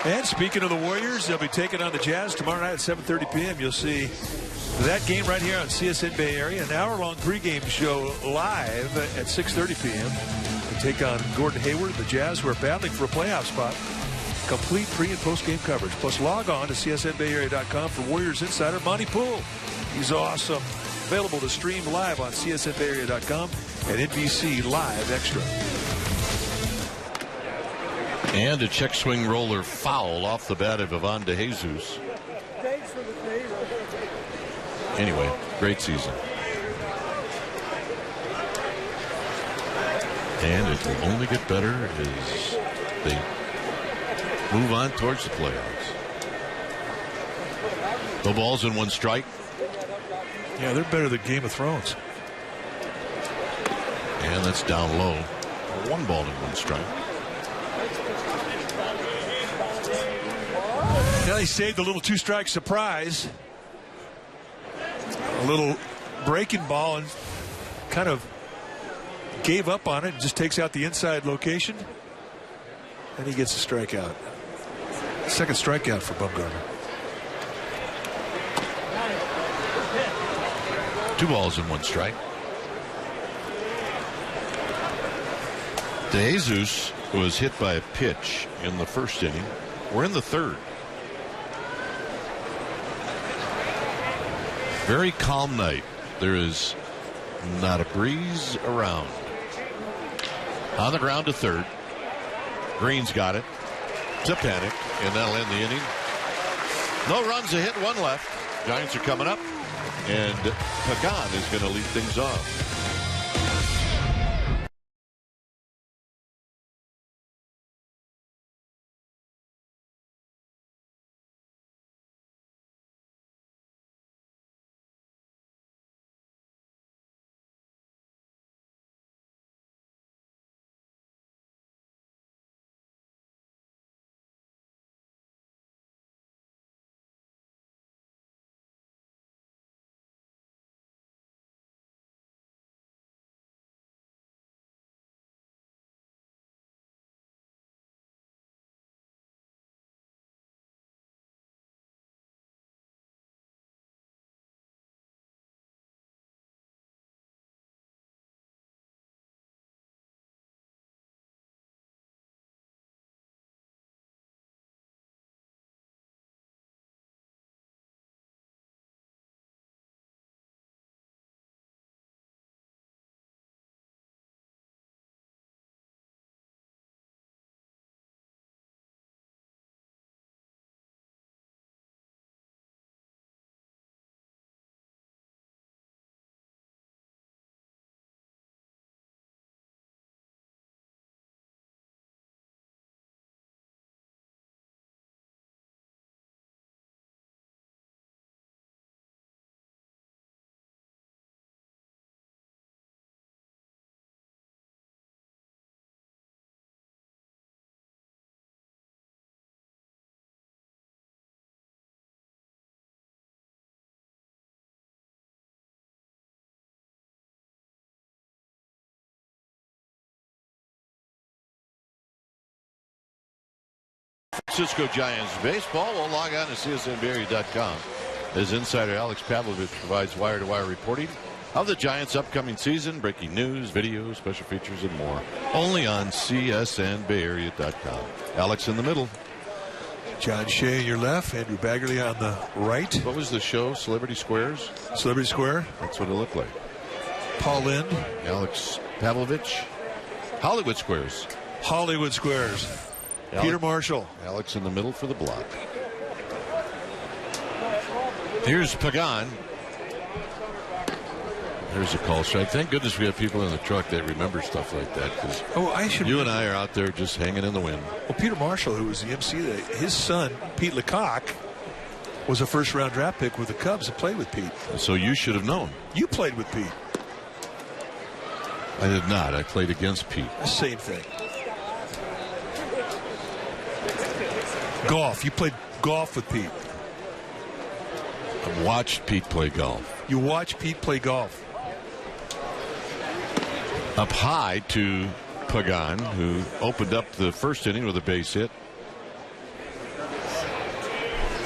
And speaking of the Warriors, they'll be taking on the Jazz tomorrow night at 7:30 p.m. You'll see that game right here on CSN Bay Area. An hour-long pregame show live at 6:30 p.m. They take on Gordon Hayward, the Jazz, who are battling for a playoff spot. Complete pre- and post-game coverage. Plus, log on to csnbayarea.com for Warriors insider Monty Poole. He's awesome. Available to stream live on csnbayarea.com and NBC Live Extra. And a check swing roller foul off the bat of Ivan DeJesus. Anyway, great season. And it will only get better as they move on towards the playoffs. No balls and one strike. Yeah, they're better than Game of Thrones. And that's down low. 1 ball and 1 strike. Now they saved a little 2-strike surprise. A little breaking ball and kind of gave up on it and just takes out the inside location. And he gets a strikeout. Second strikeout for Bumgarner. 2 balls and 1 strike. DeJesus was hit by a pitch in the first inning. We're in the third. Very calm night. There is not a breeze around. On the ground to third. Green's got it. To Panic, and that'll end the inning. No runs, a hit, 1 left. Giants are coming up, and Pagan is going to lead things off. Francisco Giants baseball. We'll log on to csnbarea.com as insider Alex Pavlovich provides wire-to-wire reporting of the Giants' upcoming season, breaking news, videos, special features, and more. Only on csnbarea.com. Alex in the middle. John Shea on your left, Andrew Baggerly on the right. What was the show? Celebrity Squares? Celebrity Square. That's what it looked like. Paul Lynde. Alex Pavlovich. Hollywood Squares. Hollywood Squares. Peter Marshall. Alex in the middle for the block. Here's Pagan. There's a call strike. Thank goodness we have people in the truck that remember stuff like that. Because you and I are out there just hanging in the wind. Well, Peter Marshall, who was the MC, his son, Pete Lecoq, was a first-round draft pick with the Cubs and played with Pete. So you should have known. You played with Pete. I did not. I played against Pete. Same thing. Golf. You played golf with Pete. I watched Pete play golf. You watched Pete play golf. Up high to Pagan, who opened up the first inning with a base hit.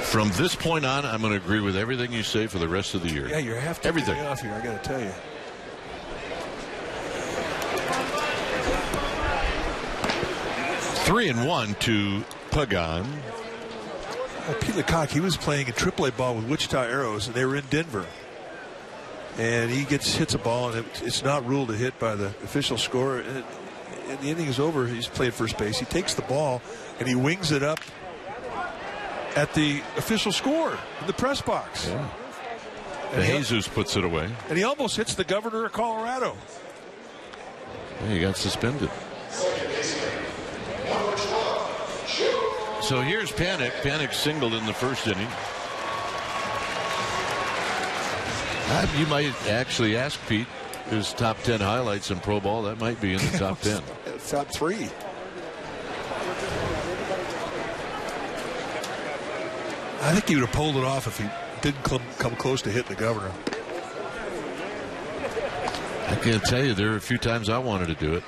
From this point on, I'm going to agree with everything you say for the rest of the year. Yeah, you have to everything off here, I got to tell you. Three and one to Pagan. Well, Pete Lecoq, he was playing a AAA ball with Wichita Arrows, and they were in Denver. And he hits a ball, and it's not ruled a hit by the official score. And the inning is over. He's played first base. He takes the ball, and he wings it up at the official score in the press box. Yeah. And Jesus puts it away. And he almost hits the governor of Colorado. Yeah, he got suspended. So here's Panik. Panik singled in the first inning. You might actually ask Pete his top 10 highlights in pro ball. That might be in the top 10. Top 3. I think he would have pulled it off if he didn't come close to hitting the governor. I can't tell you, there are a few times I wanted to do it.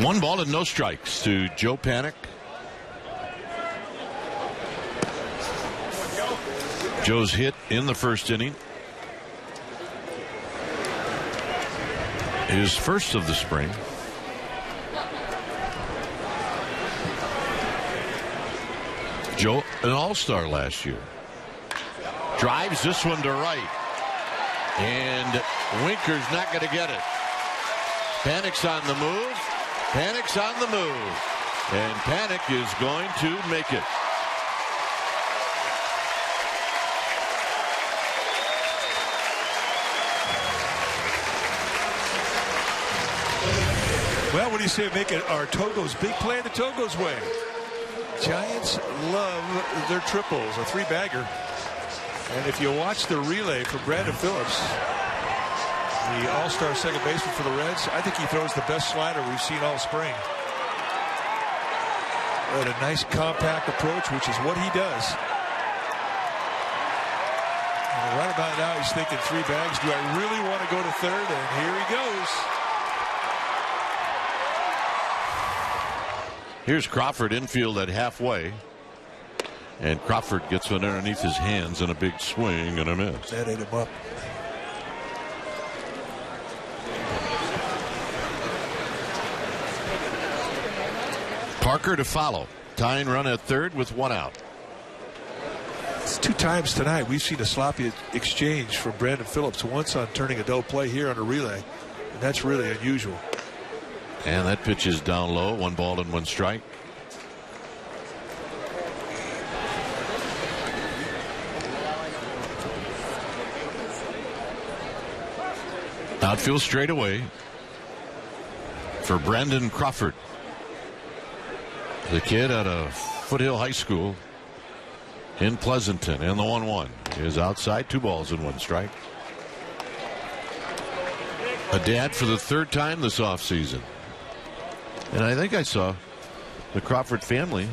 One ball and no strikes to Joe Panik. Joe's hit in the first inning. His first of the spring. Joe, an all-star last year. Drives this one to right. And Winker's not going to get it. Panik's on the move. Panik's on the move. And Panik is going to make it. Well, what do you say make it our Togo's big play the Togo's way? Giants love their triples, a three-bagger. And if you watch the relay from Brandon Phillips, the all-star second baseman for the Reds, I think he throws the best slider we've seen all spring. But a nice compact approach, which is what he does. And right about now, he's thinking 3 bags. Do I really want to go to third? And here he goes. Here's Crawford infield at halfway. And Crawford gets one underneath his hands and a big swing and a miss. That ate him up. Parker to follow. Tying run at third with 1 out. It's 2 times tonight we've seen a sloppy exchange from Brandon Phillips. Once on turning a double play here on a relay. And that's really unusual. And that pitch is down low. 1 ball and 1 strike. Outfield straightaway for Brandon Crawford. The kid out of Foothill High School in Pleasanton. And the 1-1 is outside. 2 balls and 1 strike. A dad for the 3rd time this offseason. And I think I saw the Crawford family.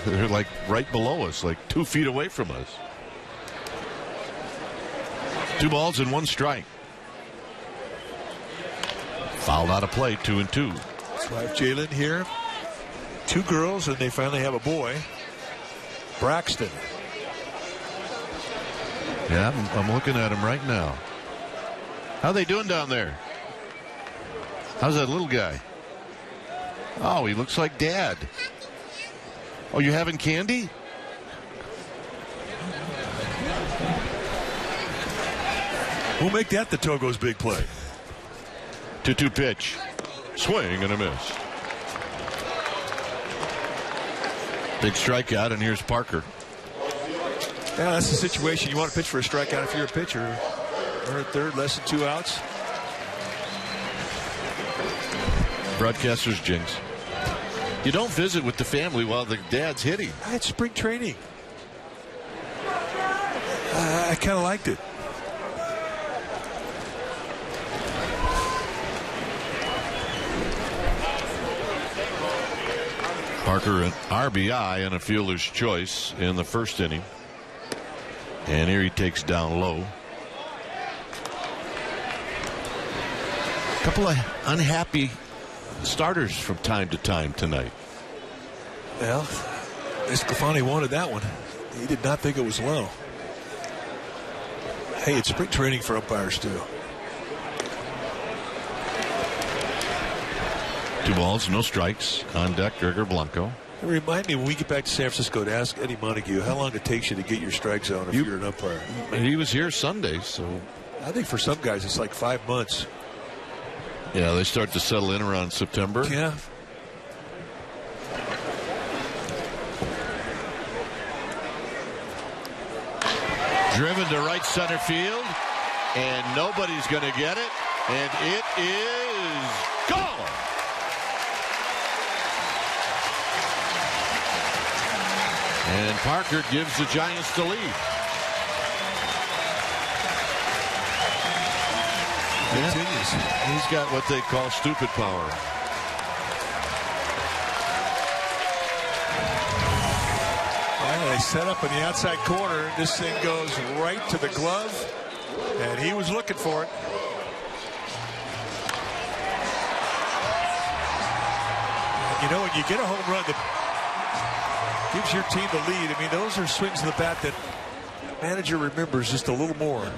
They're like right below us, like 2 feet away from us. 2 balls and 1 strike. Fouled out of play, 2-2. That's why Jalen here. 2 girls, and they finally have a boy. Braxton. Yeah, I'm looking at him right now. How they doing down there? How's that little guy? Oh, he looks like Dad. Oh, you having candy? We'll make that the Togo's big play. 2-2 pitch. Swing and a miss. Big strikeout, and here's Parker. Yeah, that's the situation. You want to pitch for a strikeout if you're a pitcher. Or at third, less than 2 outs. Broadcaster's jinx. You don't visit with the family while the dad's hitting. It's spring training. I kind of liked it. Parker, an RBI and a fielder's choice in the first inning. And here he takes down low. A couple of unhappy starters from time to time tonight. Well, Esclafani wanted that one. He did not think it was low. Hey, it's spring training for umpires, too. 2 balls, no strikes. On deck, Gregor Blanco. Remind me when we get back to San Francisco to ask Eddie Montague how long it takes you to get your strike zone if you're an umpire. He was here Sunday, so. I think for some guys it's like 5 months. Yeah, they start to settle in around September. Yeah. Driven to right center field, and nobody's going to get it, and it is gone. And Parker gives the Giants the lead. Continues. He's got what they call stupid power. Well, they set up in the outside corner. This thing goes right to the glove, and he was looking for it. And you know, when you get a home run that gives your team the lead, I mean, those are swings of the bat that the manager remembers just a little more.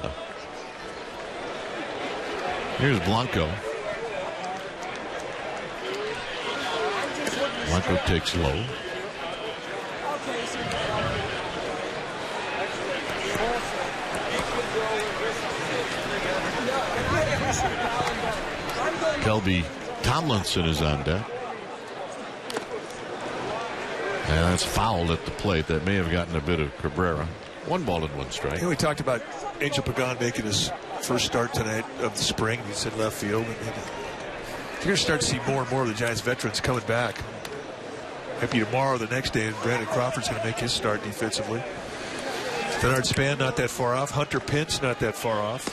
Here's Blanco. Blanco takes low. Kelby Tomlinson is on deck. And that's fouled at the plate. That may have gotten a bit of Cabrera. 1 ball and 1 strike. You know, we talked about Angel Pagan making his first start tonight of the spring. He said left field. And you're going to start to see more and more of the Giants veterans coming back. Maybe tomorrow or the next day, and Brandon Crawford's going to make his start defensively. Bernard Span not that far off. Hunter Pence not that far off.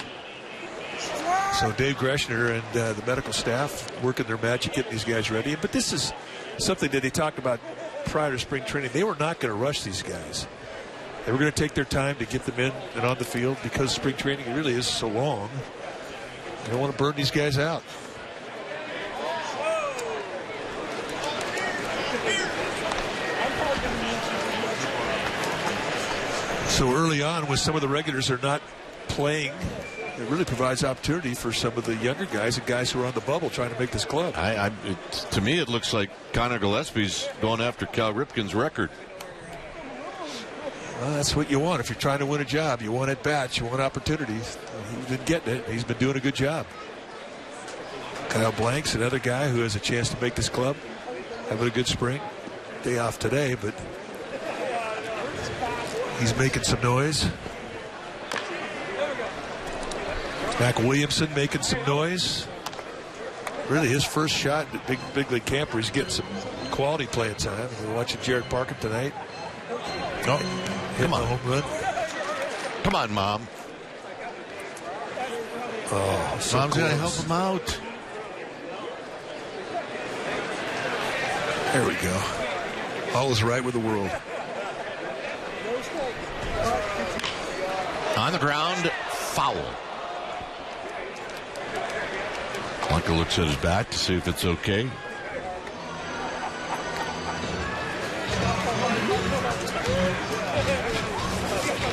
So Dave Greshner and the medical staff working their magic, getting these guys ready. But this is something that they talked about prior to spring training. They were not going to rush these guys. They were going to take their time to get them in and on the field because spring training really is so long. They don't want to burn these guys out. So early on, when some of the regulars are not playing, it really provides opportunity for some of the younger guys and guys who are on the bubble trying to make this club. To me, it looks like Connor Gillespie's going after Cal Ripken's record. Well, that's what you want if you're trying to win a job. You want at-bats, you want opportunities. He's been getting it. He's been doing a good job. Kyle Blanks, another guy who has a chance to make this club, having a good spring. Day off today, but he's making some noise. Mac Williamson making some noise. Really his first shot at big league camp where he's getting some quality playing time. We're watching Jared Parker tonight. Oh, come on. Home run. Come on, Mom. Oh, so Mom's going to close. help him out. There we go. All is right with the world. On the ground, foul. Blanco looks at his bat to see if it's okay.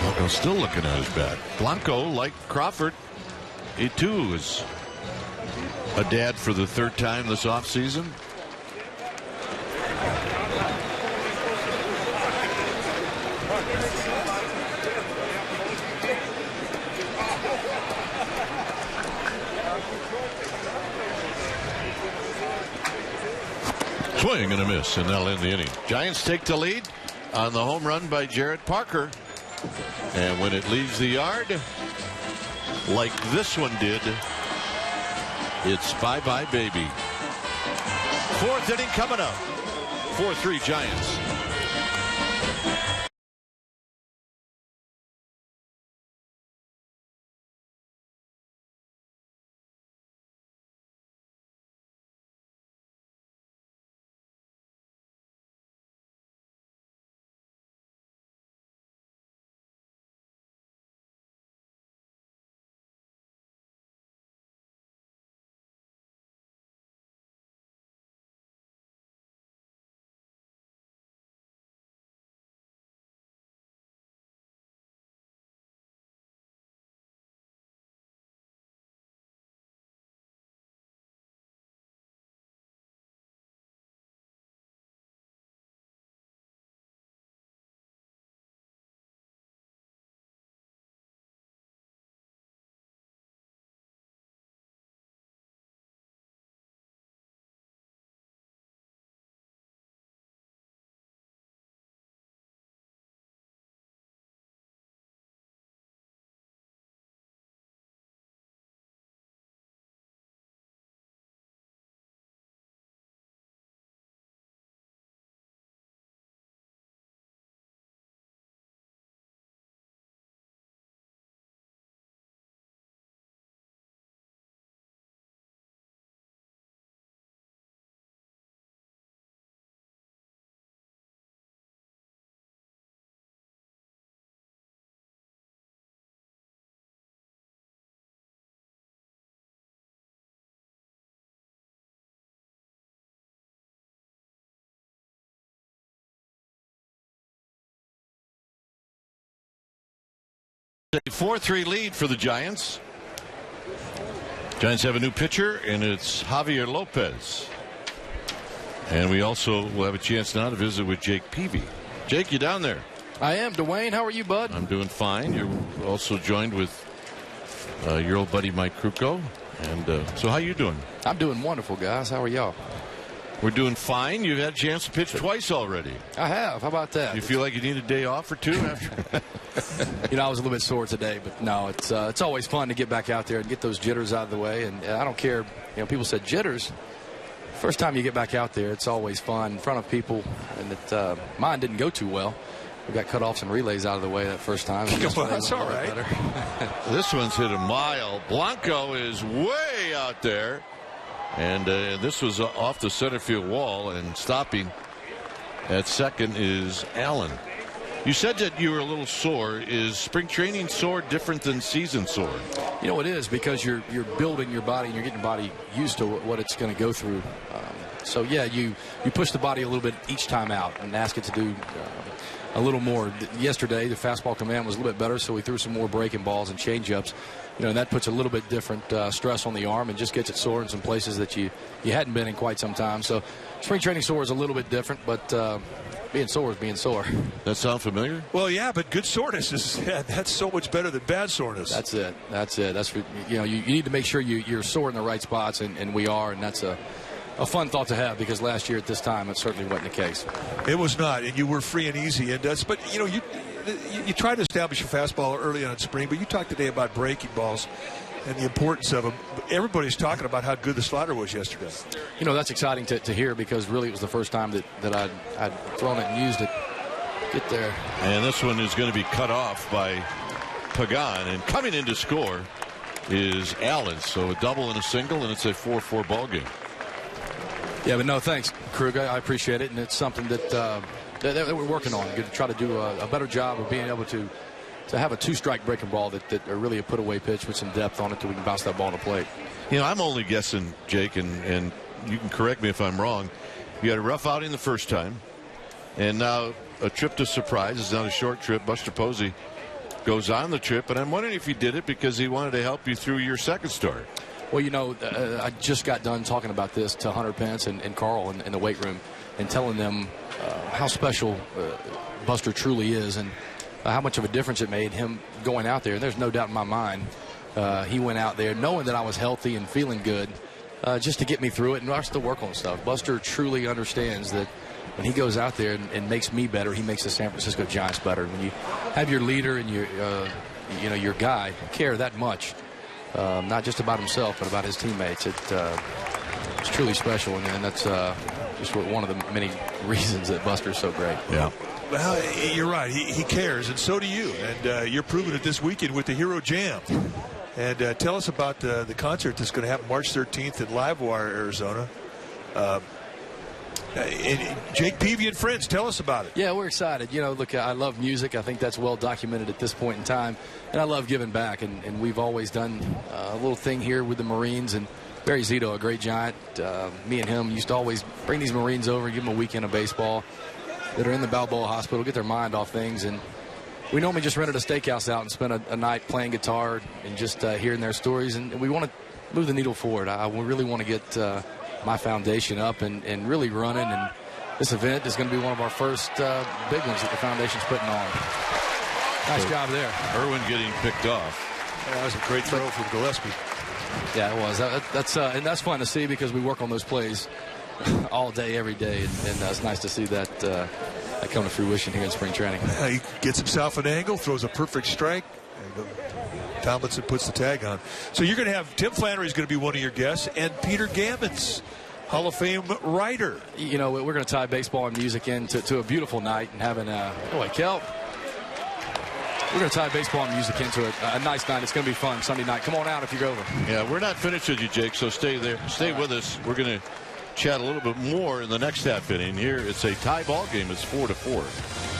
Blanco's still looking at his bat. Blanco, like Crawford, he too is a dad for the third time this offseason. Swing and a miss, and that'll end the inning. Giants take the lead on the home run by Jarrett Parker. And when it leaves the yard, like this one did, it's bye-bye, baby. Fourth inning coming up. 4-3 Giants. A 4-3 lead for the Giants. Giants have a new pitcher, and it's Javier Lopez. And we also will have a chance now to visit with Jake Peavy. Jake, you down there? I am. Dwayne, how are you, bud? I'm doing fine. You're also joined with your old buddy Mike Krukow. And so how you doing? I'm doing wonderful, guys. How are y'all? We're doing fine. You've had a chance to pitch twice already. I have. How about that? You feel like you need a day off or two after? I was a little bit sore today, but no, it's always fun to get back out there and get those jitters out of the way. And I don't care. People said jitters. First time you get back out there, it's always fun in front of people. And mine didn't go too well. We got cutoffs and relays out of the way that first time. Well, that's all right. This one's hit a mile. Blanco is way out there. And this was off the center field wall, and stopping at second is Allen. You said that you were a little sore. Is spring training sore different than season sore? It is, because you're building your body and you're getting your body used to what it's going to go through. So yeah, you push the body a little bit each time out and ask it to do a little more. Yesterday, the fastball command was a little bit better, so we threw some more breaking balls and changeups. And that puts a little bit different stress on the arm and just gets it sore in some places that you hadn't been in quite some time. So spring training sore is a little bit different, but being sore is being sore. That sound familiar? Well, yeah, but good soreness that's so much better than bad soreness. That's it. That's you need to make sure you're sore in the right spots, and we are, and that's a fun thought to have, because last year at this time it certainly wasn't the case. It was not, and you were free and easy. And but you try to establish your fastball early on in spring, but you talked today about breaking balls and the importance of them. Everybody's talking about how good the slider was yesterday. That's exciting to hear, because really it was the first time that I'd thrown it and used it. Get there. And this one is going to be cut off by Pagan, and coming in to score is Allen. So a double and a single, and it's a 4-4 ball game. Yeah, but no, thanks, Krug. I appreciate it, and it's something that we're working on. Going to try to do a better job of being able to to have a 2-strike breaking ball that are really a put-away pitch with some depth on it so we can bounce that ball to plate. You know, I'm only guessing, Jake, and you can correct me if I'm wrong. You had a rough outing the first time, and now a trip to Surprise. It's not a short trip. Buster Posey goes on the trip, and I'm wondering if he did it because he wanted to help you through your second start. Well, you know, I just got done talking about this to Hunter Pence and Carl in the weight room and telling them how special Buster truly is and how much of a difference it made him going out there. And there's no doubt in my mind he went out there knowing that I was healthy and feeling good just to get me through it and us to work on stuff. Buster truly understands that when he goes out there and makes me better, he makes the San Francisco Giants better. When you have your leader and your guy care that much, not just about himself but about his teammates, it's truly special, and that's just one of the many reasons that Buster's so great. Yeah. Well, you're right. He cares, and so do you. And you're proving it this weekend with the Hero Jam. And tell us about the concert that's going to happen March 13th in Livewire, Arizona. And Jake Peavy and friends, tell us about it. Yeah, we're excited. You know, look, I love music. I think that's well documented at this point in time. And I love giving back. And we've always done a little thing here with the Marines. And Barry Zito, a great Giant, me and him used to always bring these Marines over and give them a weekend of baseball that are in the Balboa Hospital, get their mind off things. And we normally just rented a steakhouse out and spent a night playing guitar and just hearing their stories. And we want to move the needle forward. I really want to get my foundation up and really running. And this event is going to be one of our first big ones that the foundation's putting on. Nice job there. Irwin getting picked off. That was a great throw from Gillespie. Yeah, it was. And that's fun to see because we work on those plays all day, every day, and it's nice to see that come to fruition here in spring training. He gets himself an angle, throws a perfect strike. Tomlinson puts the tag on. So you're going to have Tim Flannery is going to be one of your guests, and Peter Gammons, Hall of Fame writer. You know, we're going to tie baseball and music into a beautiful night and having Kel. We're going to tie baseball and music into a nice night. It's going to be fun Sunday night. Come on out if you're over. Yeah, we're not finished with you, Jake, so stay there. Stay with us. We're going to chat a little bit more in the next half inning. Here, it's a tie ball game. It's 4-4.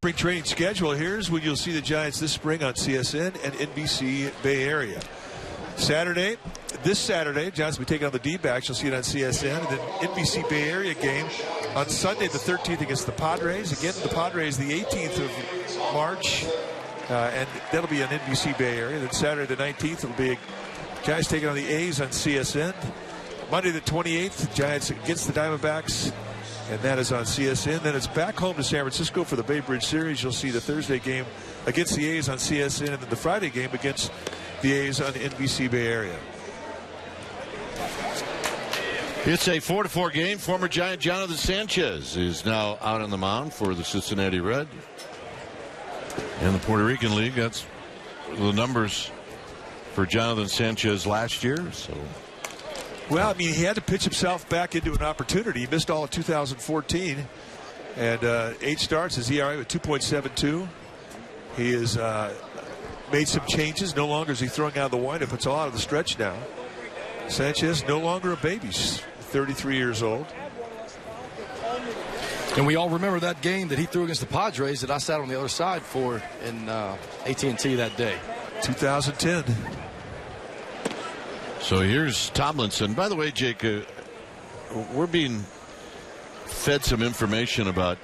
Spring training schedule. Here's when you'll see the Giants this spring on CSN and NBC Bay Area. This Saturday, Giants will be taking on the D-backs. You'll see it on CSN. And then NBC Bay Area game on Sunday the 13th against the Padres. Again, the Padres the 18th of March. And that'll be on NBC Bay Area. Then Saturday the 19th, it'll be Giants taking on the A's on CSN. Monday the 28th, the Giants against the Diamondbacks. And that is on CSN. Then it's back home to San Francisco for the Bay Bridge Series. You'll see the Thursday game against the A's on CSN, and then the Friday game against the A's on NBC Bay Area. It's a 4-4 game. Former Giant Jonathan Sanchez is now out on the mound for the Cincinnati Red. In the Puerto Rican League, that's the numbers for Jonathan Sanchez last year. So. Well, I mean, he had to pitch himself back into an opportunity. He missed all of 2014. And 8 starts, his ERA with 2.72. He has made some changes. No longer is he throwing out of the windup. It's all out of the stretch now. Sanchez no longer a baby. He's 33 years old. And we all remember that game that he threw against the Padres that I sat on the other side for in AT&T that day. 2010. So here's Tomlinson. By the way, Jake, we're being fed some information about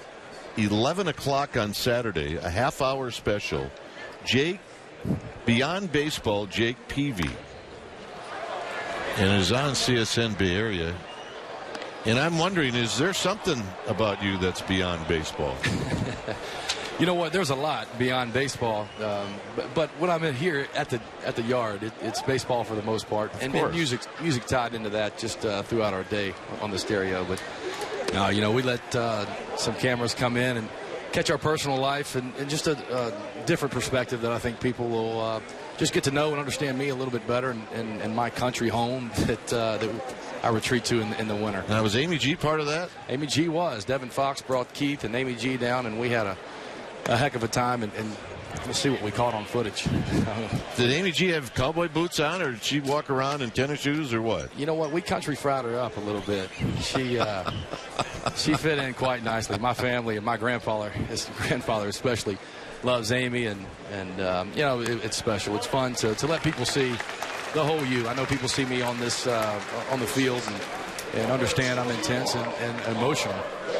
11 o'clock on Saturday, a half-hour special. Jake, Beyond Baseball, Jake Peavy. And is on CSN Bay Area. And I'm wondering, is there something about you that's beyond baseball? You know what? There's a lot beyond baseball, but when I'm in here at the yard, it's baseball for the most part, and music tied into that just throughout our day on the stereo. But you know, we let some cameras come in and catch our personal life and just a different perspective that I think people will just get to know and understand me a little bit better and my country home that I retreat to in the winter. Now, was Amy G part of that? Amy G was. Devin Fox brought Keith and Amy G down, and we had a heck of a time, and we'll see what we caught on footage. Did Amy G have cowboy boots on, or did she walk around in tennis shoes, or what? You know what? We country fried her up a little bit. She fit in quite nicely. My family and my grandfather especially, loves Amy, and you know, it's special. It's fun to let people see the whole you. I know people see me on this on the field and understand I'm intense and emotional.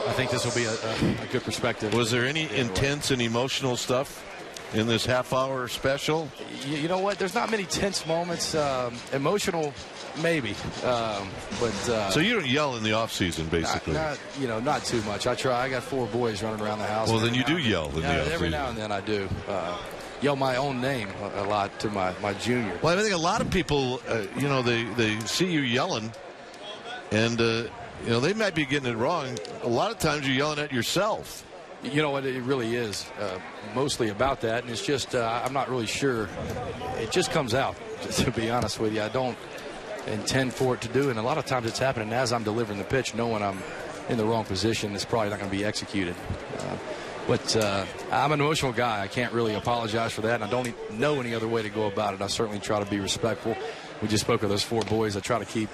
I think this will be a good perspective. Was there any intense and emotional stuff in this half-hour special? You know what? There's not many tense moments. Emotional, maybe. So you don't yell in the off-season, basically? Not too much. I try. I got 4 boys running around the house. Well, then you do yell in the off-season. Every now and then I do. Yell my own name a lot to my junior. Well, I think a lot of people, they see you yelling, and they might be getting it wrong. A lot of times you're yelling at yourself. You know what? It really is mostly about that, and it's just I'm not really sure. It just comes out, to be honest with you. I don't intend for it to do, and a lot of times it's happening as I'm delivering the pitch, knowing I'm in the wrong position. It's probably not going to be executed. But I'm an emotional guy. I can't really apologize for that, and I don't know any other way to go about it. I certainly try to be respectful. We just spoke of those 4 boys. I try to keep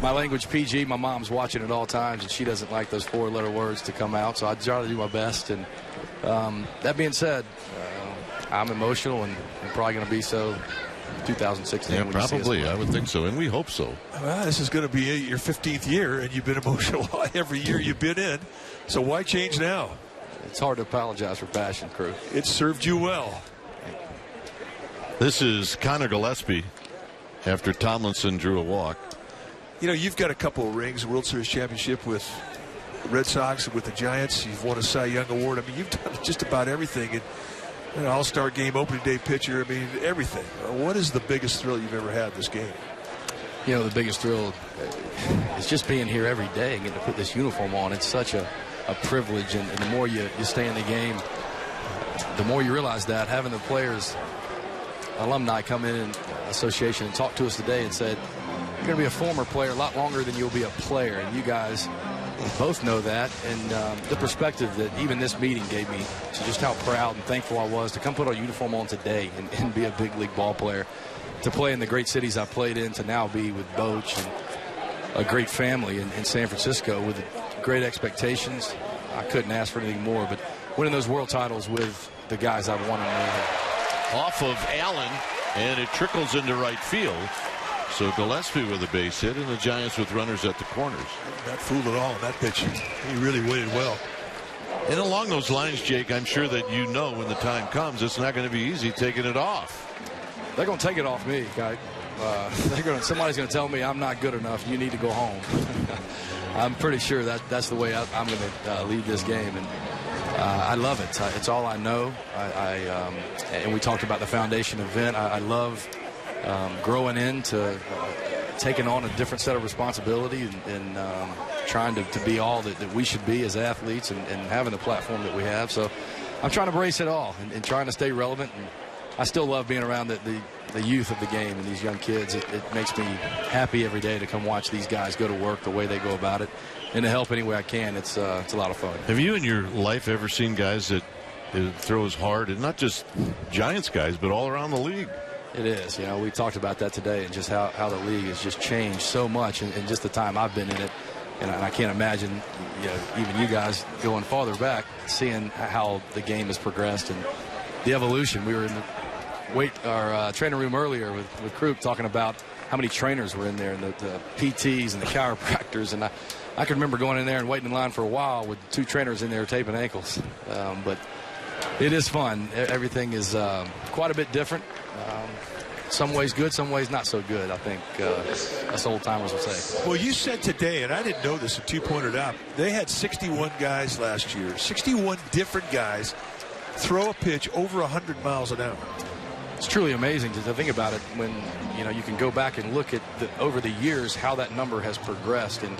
my language PG. My mom's watching at all times, and she doesn't like those 4-letter words to come out, so I try to do my best. And that being said, I'm emotional and probably going to be so 2016. Yeah, probably. I would think so, and we hope so. Well, this is going to be your 15th year, and you've been emotional every year you've been in. So why change now? It's hard to apologize for passion, crew. It served you well. This is Connor Gillespie after Tomlinson drew a walk. You know, you've got a couple of rings, World Series championship with the Red Sox, with the Giants. You've won a Cy Young Award. I mean, you've done just about everything. And an All-Star game, opening day pitcher. I mean, everything. What is the biggest thrill you've ever had this game? You know, the biggest thrill is just being here every day and getting to put this uniform on. It's such a privilege, and the more you stay in the game, the more you realize that. Having the players, alumni come in association and talk to us today and said, you're going to be a former player a lot longer than you'll be a player, and you guys both know that. And the perspective that even this meeting gave me to just how proud and thankful I was to come put our uniform on today and be a big league ball player, to play in the great cities I played in, to now be with Boch and a great family in San Francisco with great expectations. I couldn't ask for anything more, but winning those world titles with the guys I've won them with. Off of Allen, and it trickles into right field. So Gillespie with a base hit, and the Giants with runners at the corners. Not fooled at all in that pitch. He really waited well. And along those lines, Jake, I'm sure that you know when the time comes, it's not going to be easy taking it off. They're going to take it off me, guy. Somebody's going to tell me I'm not good enough. You need to go home. I'm pretty sure that's the way I'm going to lead this game, and I love it. It's all I know. And we talked about the foundation event. I love growing into taking on a different set of responsibility and trying to be all that we should be as athletes and having the platform that we have. So I'm trying to embrace it all and trying to stay relevant and I still love being around the youth of the game and these young kids. It makes me happy every day to come watch these guys go to work the way they go about it, and to help any way I can. It's a lot of fun. Have you in your life ever seen guys that throw as hard, and not just Giants guys, but all around the league? It is. We talked about that today, and just how the league has just changed so much in just the time I've been in it. And I can't imagine, even you guys going farther back, seeing how the game has progressed and the evolution. We were in our training room earlier with Krupp talking about how many trainers were in there, and the PTs and the chiropractors. And I can remember going in there and waiting in line for a while with 2 trainers in there taping ankles. But it is fun. Everything is quite a bit different. Some ways good, some ways not so good, I think us old timers would say. Well, you said today, and I didn't know this until you pointed out, they had 61 guys last year, 61 different guys throw a pitch over 100 miles an hour. It's truly amazing to think about it when you can go back and look at over the years how that number has progressed, and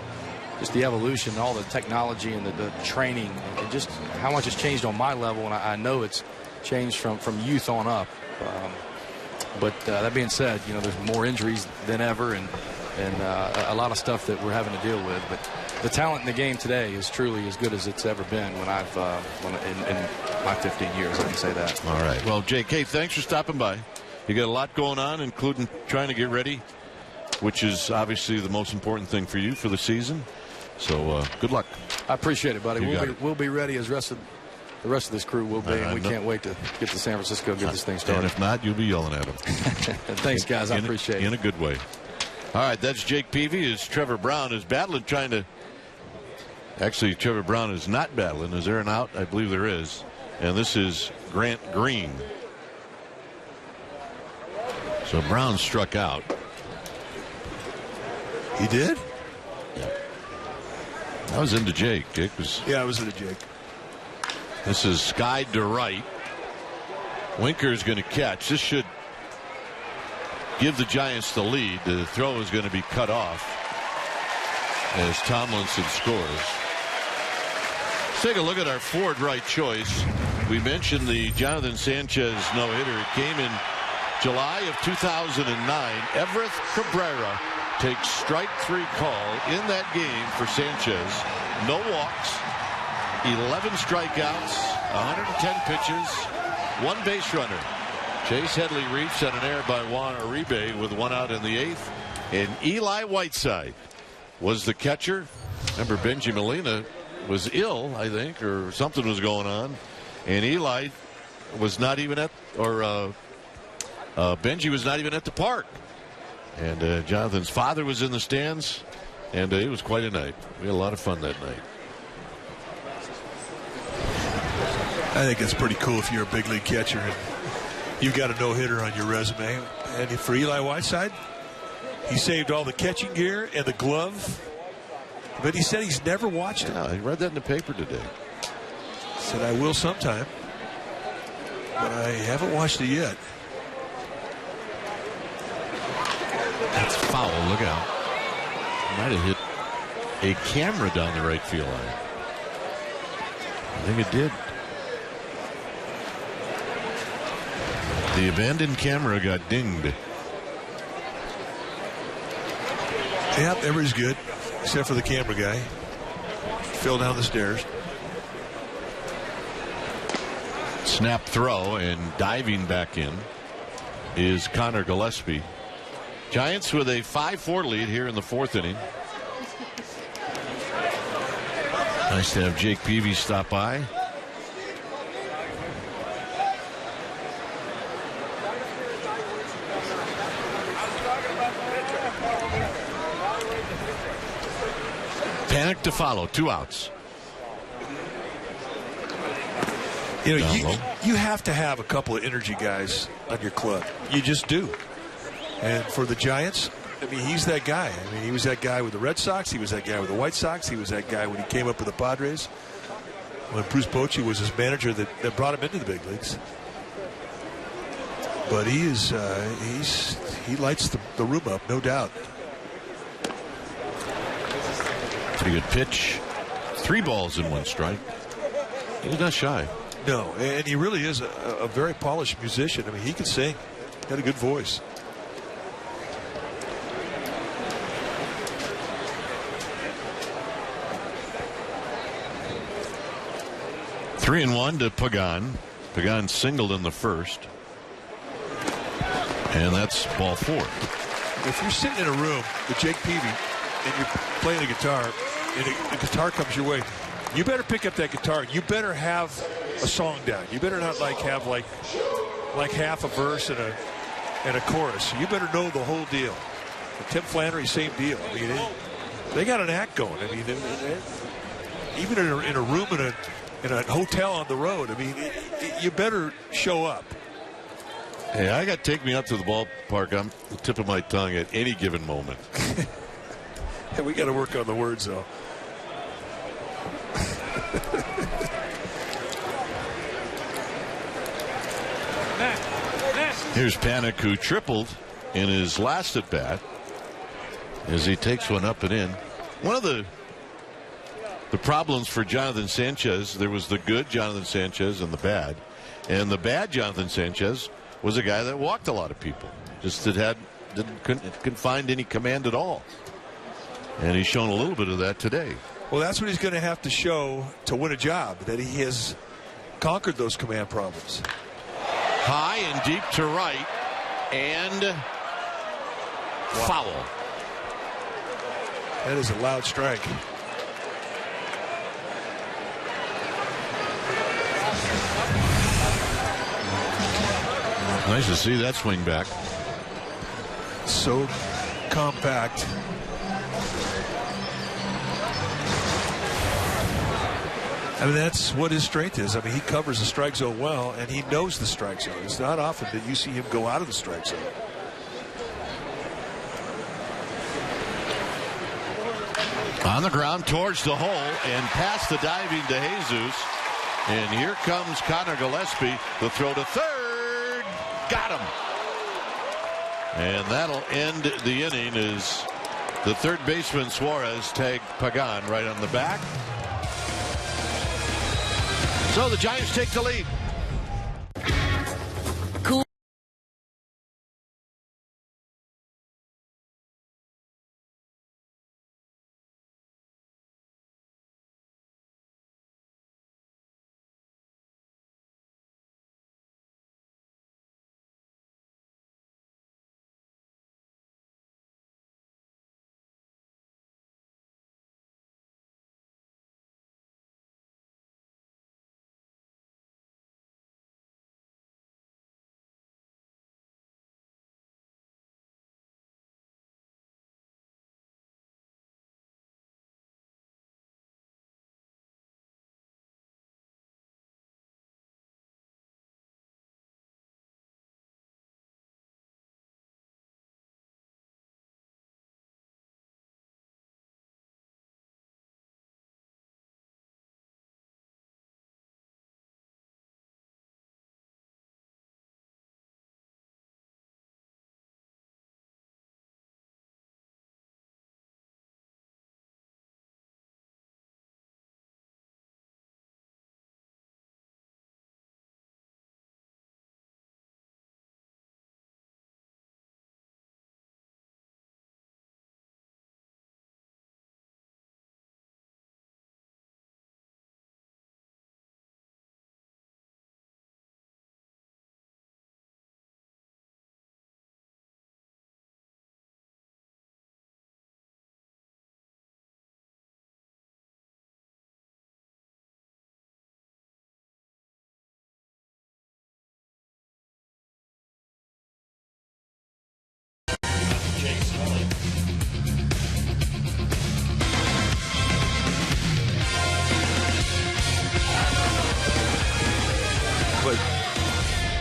just the evolution, all the technology and the training, and just how much it's changed on my level. And I know it's changed from youth on up. But that being said, there's more injuries than ever, and a lot of stuff that we're having to deal with. But the talent in the game today is truly as good as it's ever been in my 15 years. I can say that. All right. Well, J.K., thanks for stopping by. You got a lot going on, including trying to get ready, which is obviously the most important thing for you for the season. So good luck. I appreciate it, buddy. We'll be ready as the rest of this crew will be, and we can't wait to get to San Francisco and get this thing started. And if not, you'll be yelling at them. Thanks, guys. I appreciate it. In a good way. All right, that's Jake Peavy. As Trevor Brown is battling, Actually, Trevor Brown is not battling. Is there an out? I believe there is. And this is Grant Green. So Brown struck out. He did? Yeah. I was into Jake. Yeah, I was into Jake. This is skied to right. Winker's going to catch. This should give the Giants the lead. The throw is going to be cut off as Tomlinson scores. Let's take a look at our Ford right choice. We mentioned the Jonathan Sanchez no-hitter. It came in July of 2009. Everett Cabrera takes strike 3 call in that game for Sanchez. No walks, 11 strikeouts, 110 pitches, 1 base runner. Chase Headley reached on an error by Juan Uribe with 1 out in the 8th. And Eli Whiteside was the catcher. Remember, Benji Molina was ill, I think, or something was going on. And Eli was not even Benji was not even at the park. And Jonathan's father was in the stands. And it was quite a night. We had a lot of fun that night. I think it's pretty cool if you're a big league catcher and you've got a no-hitter on your resume. And for Eli Whiteside, he saved all the catching gear and the glove. But he said he's never watched it. Yeah, I read that in the paper today. Said I will sometime, but I haven't watched it yet. That's foul. Look out. Might have hit a camera down the right field line. I think it did. The abandoned camera got dinged. Yep, everybody's good, except for the camera guy. Fell down the stairs. Snap throw, and diving back in is Connor Gillespie. Giants with a 5-4 lead here in the 4th inning. Nice to have Jake Peavy stop by. Panic to follow, 2 outs. You know, you have to have a couple of energy guys on your club. You just do. And for the Giants, I mean, he's that guy. I mean, he was that guy with the Red Sox. He was that guy with the White Sox. He was that guy when he came up with the Padres. When Bruce Bochy was his manager that brought him into the big leagues. But he lights the room up, no doubt. Pretty good pitch. 3 balls and 1 strike. He's not shy. No, and he really is a very polished musician. I mean, he can sing. He had a good voice. Three and one to Pagan. Pagan singled in the first. And that's ball 4. If you're sitting in a room with Jake Peavy and you're playing a guitar and a guitar comes your way, you better pick up that guitar. You better have a song down. You better not have half a verse and a chorus. You better know the whole deal. And Tim Flannery, same deal. I mean, they got an act going. I mean, even in a room in a hotel on the road, I mean, you better show up. Hey, I got to take me out to the ballpark. I'm the tip of my tongue at any given moment. And we got to work on the words, though. Here's Panik, who tripled in his last at bat, as he takes one up and in. One of the problems for Jonathan Sanchez, there was the good Jonathan Sanchez and the bad. And the bad Jonathan Sanchez was a guy that walked a lot of people. Just couldn't find any command at all. And he's shown a little bit of that today. Well, that's what he's going to have to show to win a job, that he has conquered those command problems. High and deep to right, and foul. That is a loud strike. Nice to see that swing back. So compact. I mean, that's what his strength is. I mean, he covers the strike zone well, and he knows the strike zone. It's not often that you see him go out of the strike zone. On the ground towards the hole and past the diving DeJesus. And here comes Connor Gillespie. The throw to third. Got him. And that'll end the inning as the third baseman Suarez tagged Pagan right on the back. So the Giants take the lead. Cool.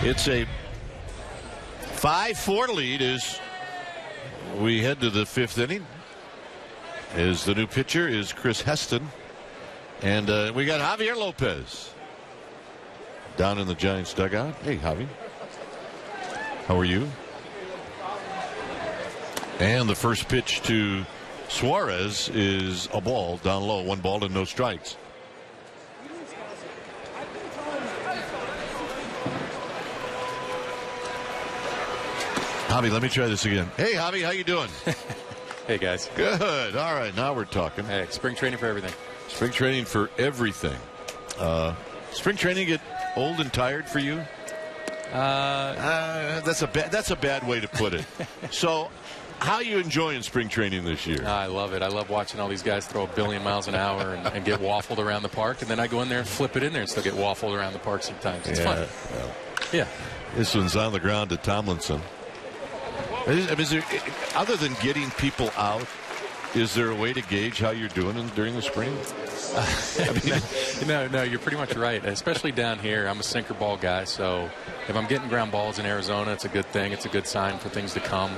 It's a 5-4 lead as we head to the fifth inning. As the new pitcher is Chris Heston. And we got Javier Lopez down in the Giants dugout. Hey, Javi. How are you? And the first pitch to Suarez is a ball down low. 1 ball and no strikes. Javi, let me try this again. Hey, Javi, how you doing? Hey, guys. Good. All right, now we're talking. Hey, spring training for everything. Spring training for everything. Spring training get old and tired for you? That's a bad way to put it. So, how are you enjoying spring training this year? I love it. I love watching all these guys throw a billion miles an hour and get waffled around the park, and then I go in there and flip it in there and still get waffled around the park sometimes. It's fun. Well, Yeah. this one's on the ground to Tomlinson. Is there, other than getting people out, is there a way to gauge how you're doing during the spring? No, you're pretty much right. Especially down here, I'm a sinker ball guy, so if I'm getting ground balls in Arizona, it's a good thing. It's a good sign for things to come.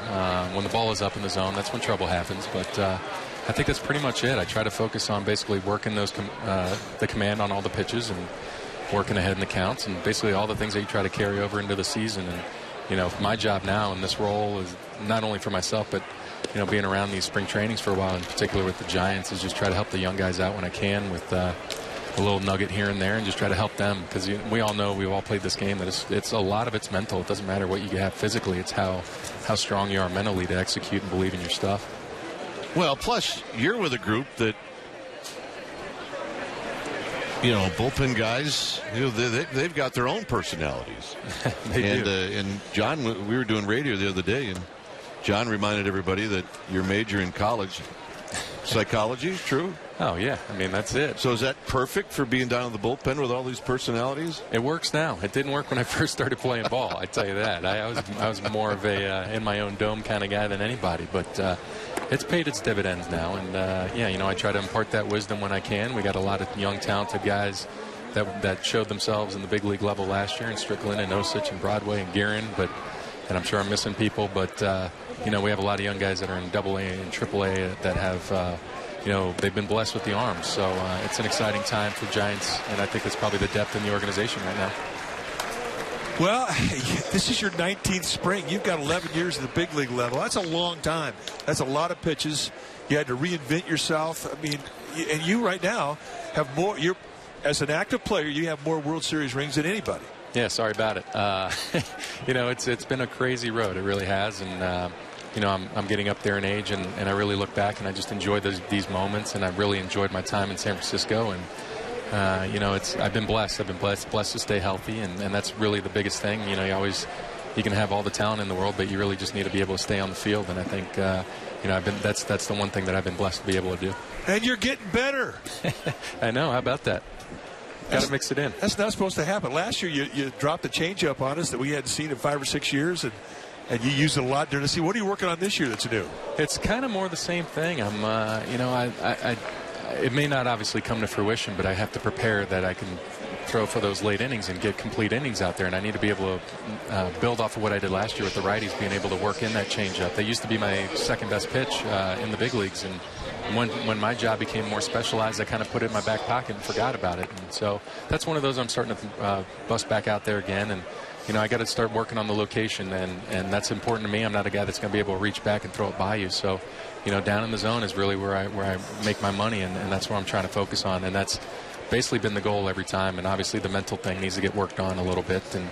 When the ball is up in the zone, that's when trouble happens. But I think that's pretty much it. I try to focus on basically working those the command on all the pitches and working ahead in the counts and basically all the things that you try to carry over into the season. And my job now in this role is not only for myself, but being around these spring trainings for a while, in particular with the Giants, is just try to help the young guys out when I can with a little nugget here and there, and just try to help them, because we all know, we've all played this game, that it's a lot of it's mental. It doesn't matter what you have physically. It's how strong you are mentally to execute and believe in your stuff. Well, plus you're with a group that, bullpen guys, they've got their own personalities. They do. And John, we were doing radio the other day, and John reminded everybody that your major in college, psychology, true? Oh, yeah. I mean, that's it. So is that perfect for being down in the bullpen with all these personalities? It works now. It didn't work when I first started playing ball, I tell you that. I was more of a in my own dome kind of guy than anybody, but it's paid its dividends now. And, I try to impart that wisdom when I can. We got a lot of young, talented guys that showed themselves in the big league level last year, in Strickland and Osich and Broadway and Guerin, and I'm sure I'm missing people, but we have a lot of young guys that are in AA and AAA that have, they've been blessed with the arms. So it's an exciting time for Giants, and I think it's probably the depth in the organization right now. Well, this is your 19th spring. You've got 11 years at the big league level. That's a long time. That's a lot of pitches. You had to reinvent yourself. I mean, and you right now have more. As an active player, you have more World Series rings than anybody. Yeah, sorry about it. It's been a crazy road. It really has, and I'm getting up there in age, and I really look back and I just enjoy these moments, and I really enjoyed my time in San Francisco, and I've been blessed. I've been blessed to stay healthy, and that's really the biggest thing. You can have all the talent in the world, but you really just need to be able to stay on the field, and I think that's the one thing that I've been blessed to be able to do. And you're getting better. I know. How about that? Got to mix it in. That's not supposed to happen. Last year, you dropped the changeup on us that we hadn't seen in 5 or 6 years, and you used it a lot during the season. What are you working on this year that's new? It's kind of more the same thing. I'm, it may not obviously come to fruition, but I have to prepare that I can throw for those late innings and get complete innings out there, and I need to be able to build off of what I did last year with the righties, being able to work in that changeup. They used to be my second best pitch in the big leagues, and when my job became more specialized, I kind of put it in my back pocket and forgot about it. And so that's one of those I'm starting to bust back out there again. And, I got to start working on the location, and that's important to me. I'm not a guy that's going to be able to reach back and throw it by you. So, down in the zone is really where I make my money, and that's where I'm trying to focus on. And that's basically been the goal every time. And obviously the mental thing needs to get worked on a little bit. And,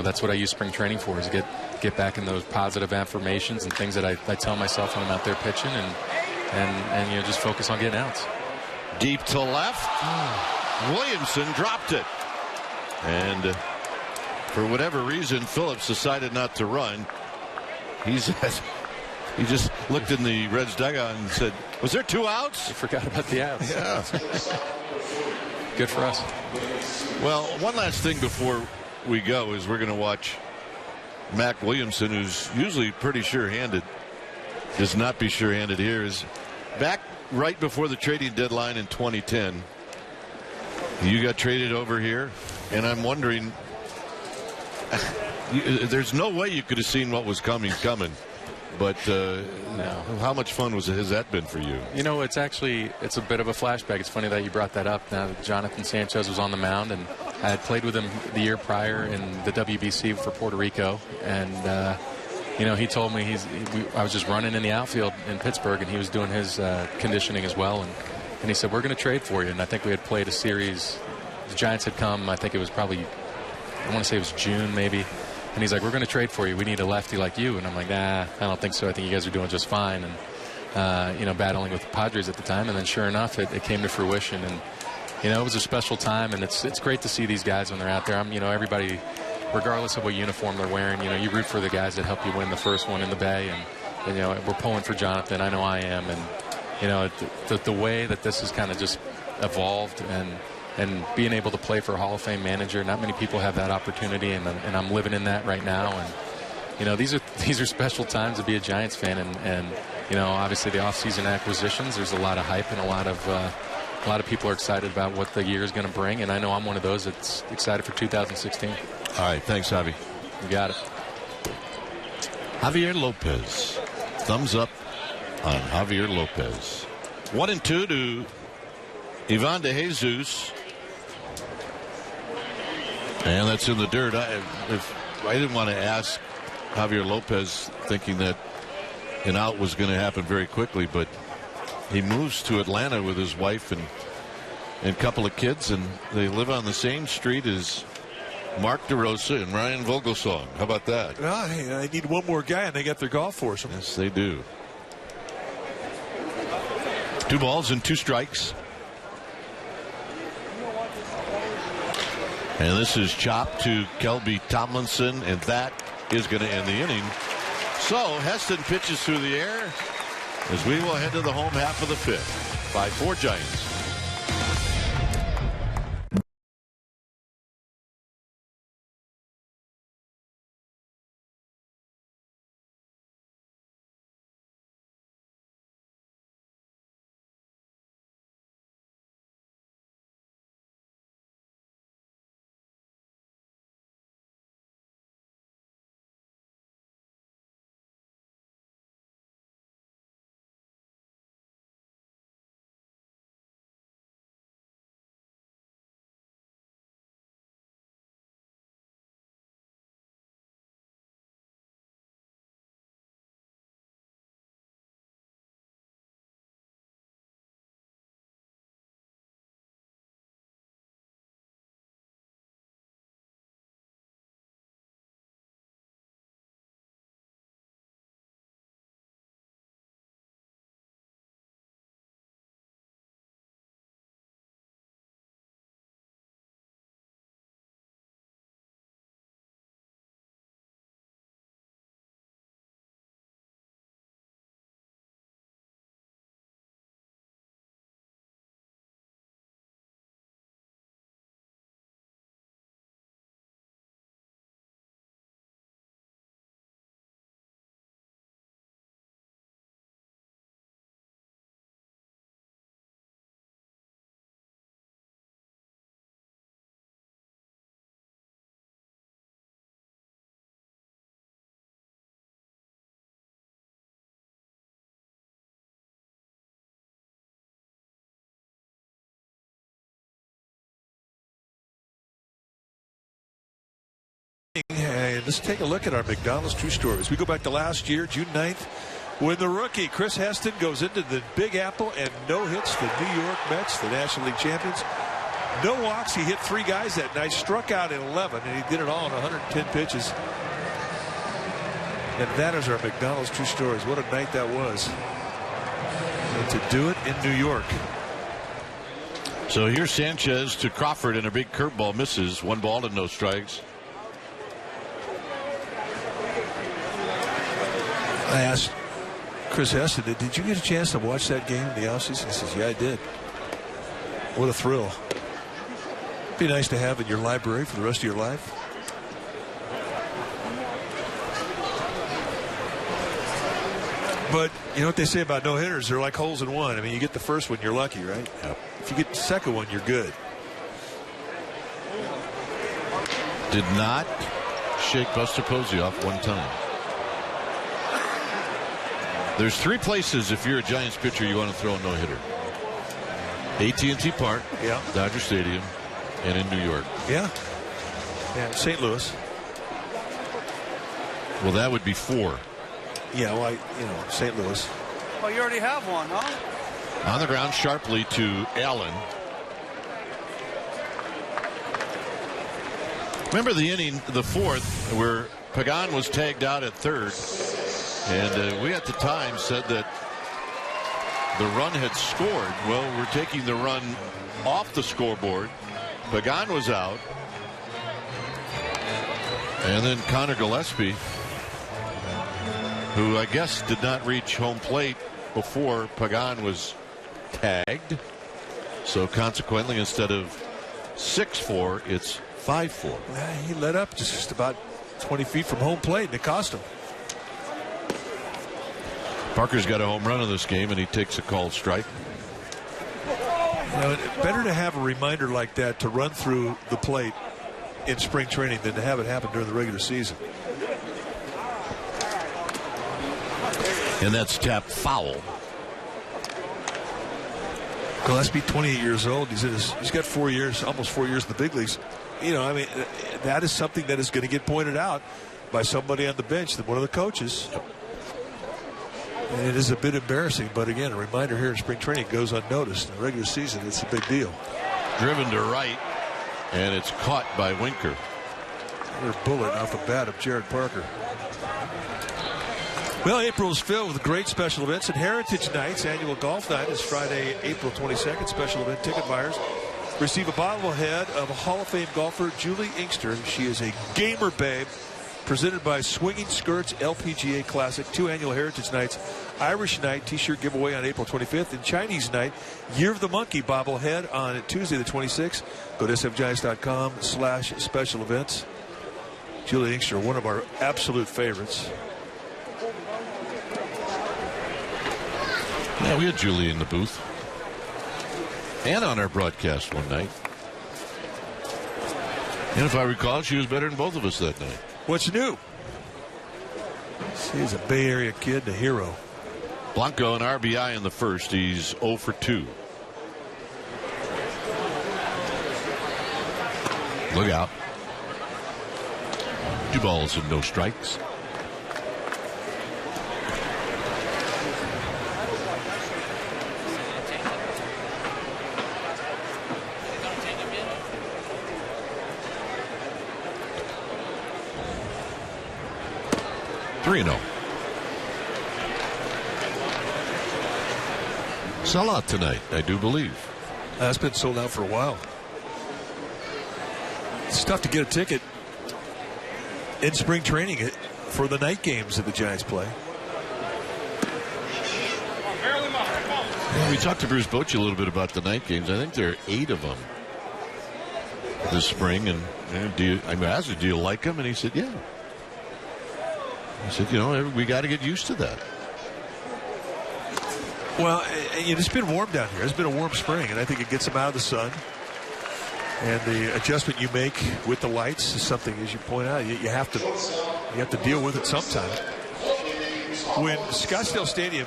that's what I use spring training for, is get back in those positive affirmations and things that I tell myself when I'm out there pitching, and just focus on getting outs. Deep to left. Williamson dropped it. And for whatever reason, Phillips decided not to run. He just looked in the Reds dugout and said, was there 2 outs? I forgot about the outs. Yeah. Good for us. Well, one last thing before we go is we're going to watch Mac Williamson, who's usually pretty sure-handed, does not be sure-handed here, is back right before the trading deadline in 2010. You got traded over here, and I'm wondering, there's no way you could have seen what was coming. But no. How much fun has that been for you? It's a bit of a flashback. It's funny that you brought that up. Now, Jonathan Sanchez was on the mound, and I had played with him the year prior in the WBC for Puerto Rico, and he told me I was just running in the outfield in Pittsburgh, and he was doing his conditioning as well, and he said, we're going to trade for you. And I think we had played a series. The Giants had come, I think it was probably, I want to say it was June maybe, And he's like, we're going to trade for you. We need a lefty like you. And I'm like, nah, I don't think so. I think you guys are doing just fine. And, you know, battling with the Padres at the time. And then sure enough, it came to fruition. And, you know, it was a special time. And it's great to see these guys when they're out there. You know, everybody, regardless of what uniform they're wearing, you know, you root for the guys that help you win the first one in the Bay. And you know, we're pulling for Jonathan. I know I am. And, you know, the way that this has kind of just evolved and being able to play for a Hall of Fame manager, not many people have that opportunity, and I'm living in that right now. And you know, these are special times to be a Giants fan, and you know, obviously the offseason acquisitions, there's a lot of hype and a lot of people are excited about what the year is going to bring, and I know I'm one of those that's excited for 2016. All right, thanks, Javi. You got it. Javier Lopez, thumbs up on Javier Lopez. 1-2 to Ivan De Jesus. And that's in the dirt. I didn't want to ask Javier Lopez, thinking that an out was going to happen very quickly, but he moves to Atlanta with his wife and a couple of kids, and they live on the same street as Mark DeRosa and Ryan Vogelsong. How about that? Well, hey, they need one more guy, and they got their golf foursome. Yes, they do. 2 balls and 2 strikes. And this is chopped to Kelby Tomlinson, and that is going to end the inning. So Heston pitches through the air as we will head to the home half of the 5th. 5-4 Giants. Hey, let's take a look at our McDonald's True Stories. We go back to last year, June 9th, when the rookie Chris Heston goes into the Big Apple and no hits the New York Mets, the National League champions. No walks. He hit 3 guys that night, struck out in 11, and he did it all in 110 pitches. And that is our McDonald's True Stories. What a night that was. And to do it in New York. So here's Sanchez to Crawford, and a big curveball misses. 1 ball and no strikes. I asked Chris Heston, did you get a chance to watch that game in the offseason? He says, yeah, I did. What a thrill. Be nice to have in your library for the rest of your life. But you know what they say about no-hitters? They're like holes in one. I mean, you get the first one, you're lucky, right? Yep. If you get the second one, you're good. Did not shake Buster Posey off 1 time. There's 3 places if you're a Giants pitcher you want to throw a no-hitter. AT&T Park, yeah. Dodger Stadium, and in New York. Yeah. And St. Louis. Well, that would be 4. Yeah, well, St. Louis. Well, you already have one, huh? On the ground sharply to Allen. Remember the inning, the 4th, where Pagan was tagged out at third, and we at the time said that the run had scored. Well, we're taking the run off the scoreboard. Pagan was out, and then Connor Gillespie, who I guess did not reach home plate before Pagan was tagged. So consequently, instead of 6-4, it's 5-4. He let up just about 20 feet from home plate, and it cost him. Parker's got a home run in this game, and he takes a called strike. Better to have a reminder like that to run through the plate in spring training than to have it happen during the regular season. And that's tapped foul. Gillespie, 28 years old. He's got 4 years, almost 4 years in the big leagues. That is something that is going to get pointed out by somebody on the bench, one of the coaches. And it is a bit embarrassing, but again, a reminder here in spring training goes unnoticed. In the regular season, it's a big deal. Driven to right, and it's caught by Winker. Another bullet off the bat of Jared Parker. Well, April is filled with great special events at Heritage Nights. Annual golf night is Friday, April 22nd. Special event ticket buyers receive a bobblehead of Hall of Fame golfer Julie Inkster. She is a gamer babe. Presented by Swinging Skirts LPGA Classic. 2 annual Heritage Nights. Irish Night t-shirt giveaway on April 25th. And Chinese Night Year of the Monkey bobblehead on Tuesday the 26th. Go to sfgiants.com/special events. Julie Inkster, one of our absolute favorites. Yeah, we had Julie in the booth and on our broadcast one night. And if I recall, she was better than both of us that night. What's new? She's a Bay Area kid and a hero. Blanco an RBI in the first. He's 0 for 2. Look out. 2 balls and no strikes. Sell out tonight, I do believe. That's been sold out for a while. It's tough to get a ticket in spring training for the night games that the Giants play. Yeah, we talked to Bruce Bochy a little bit about the night games. I think there are 8 of them this spring. And I asked him, do you like them? And he said, yeah. He said, we got to get used to that. Well, it's been warm down here. It's been a warm spring, and I think it gets them out of the sun. And the adjustment you make with the lights is something, as you point out, you have to deal with it sometime. When Scottsdale Stadium,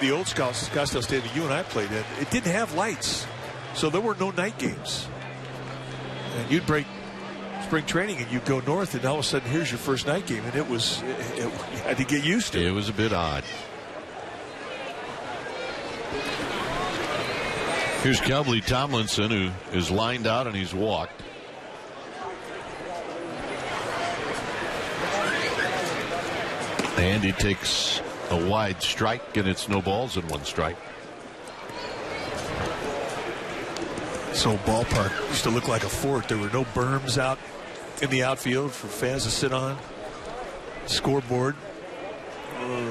the old Scottsdale Stadium you and I played in, it didn't have lights, so there were no night games. And you'd break spring training and you'd go north, and all of a sudden here's your first night game, and you had to get used to it. It was a bit odd. Here's Kelby Tomlinson, who is lined out and he's walked. And he takes a wide strike, and it's no balls and 1 strike. This old ballpark used to look like a fort. There were no berms out in the outfield for fans to sit on. Scoreboard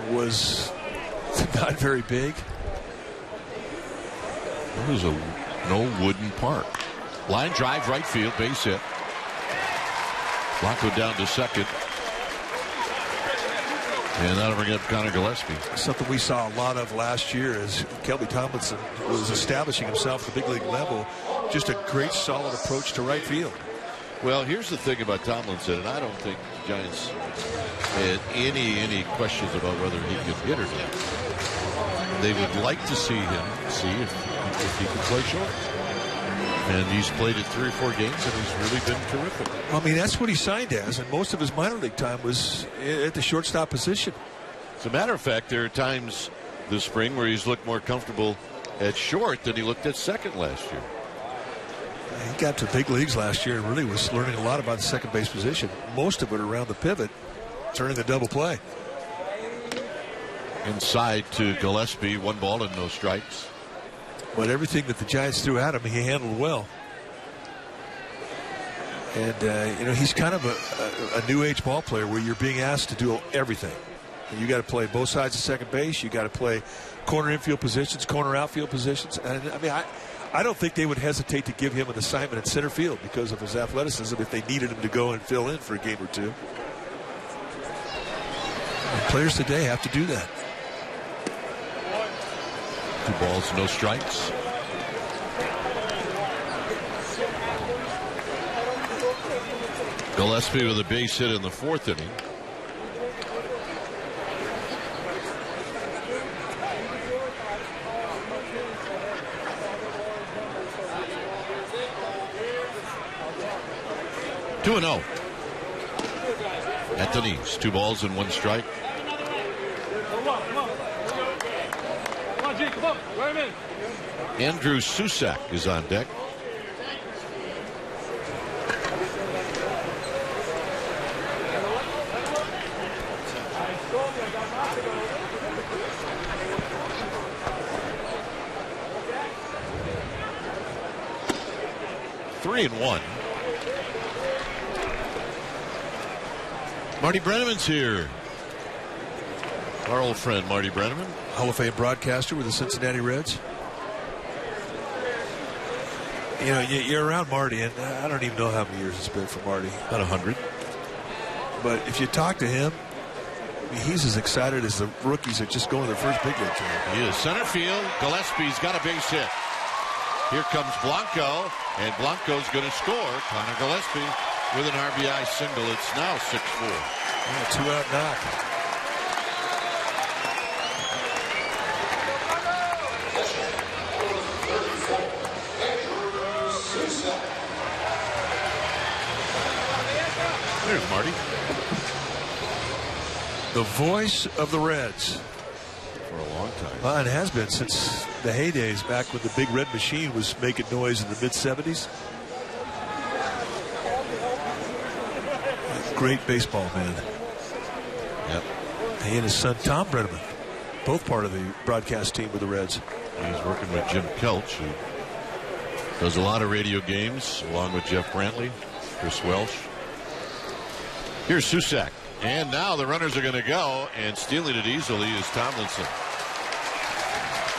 was not very big. It was no wooden park. Line drive, right field, base hit. Blanco down to second. And that'll bring up Connor Gillespie. Something we saw a lot of last year as Kelby Tomlinson was establishing himself at the big league level. Just a great, solid approach to right field. Well, here's the thing about Tomlinson, and I don't think the Giants had any questions about whether he could hit or not. They would like to see him, if he could play short. And he's played it 3 or 4 games, and he's really been terrific. I mean, that's what he signed as, and most of his minor league time was at the shortstop position. As a matter of fact, there are times this spring where he's looked more comfortable at short than he looked at second last year. He got to the big leagues last year and really was learning a lot about the second base position. Most of it around the pivot, turning the double play. Inside to Gillespie, 1 ball and no strikes. But everything that the Giants threw at him, he handled well. And, he's kind of a new age ball player where you're being asked to do everything. You got to play both sides of second base. You got to play corner infield positions, corner outfield positions. And I don't think they would hesitate to give him an assignment at center field because of his athleticism if they needed him to go and fill in for a game or two. And players today have to do that. 2 balls, no strikes. Gillespie with a base hit in the 4th inning. Two and 0 at the knees. 2 balls and 1 strike. Andrew Susac is on deck. Three and 1. Marty Brenneman's here. Our old friend Marty Brenneman, Hall of Fame broadcaster with the Cincinnati Reds. You're around Marty, and I don't even know how many years it's been for Marty. About 100. But if you talk to him, he's as excited as the rookies that just go to their first big league game. He is. Center field. Gillespie's got a base hit. Here comes Blanco, and Blanco's going to score. Connor Gillespie with an RBI single. It's now 6-4. Yeah, 2-out knock. There's Marty. The voice of the Reds. For a long time. Well, it has been since the heydays, back when the Big Red Machine was making noise in the mid-'70s. Great baseball man. Yep. He and his son Tom Brenneman, both part of the broadcast team with the Reds. He's working with Jim Kelch, who does a lot of radio games, along with Jeff Brantley, Chris Welsh. Here's Susac. And now the runners are going to go, and stealing it easily is Tomlinson.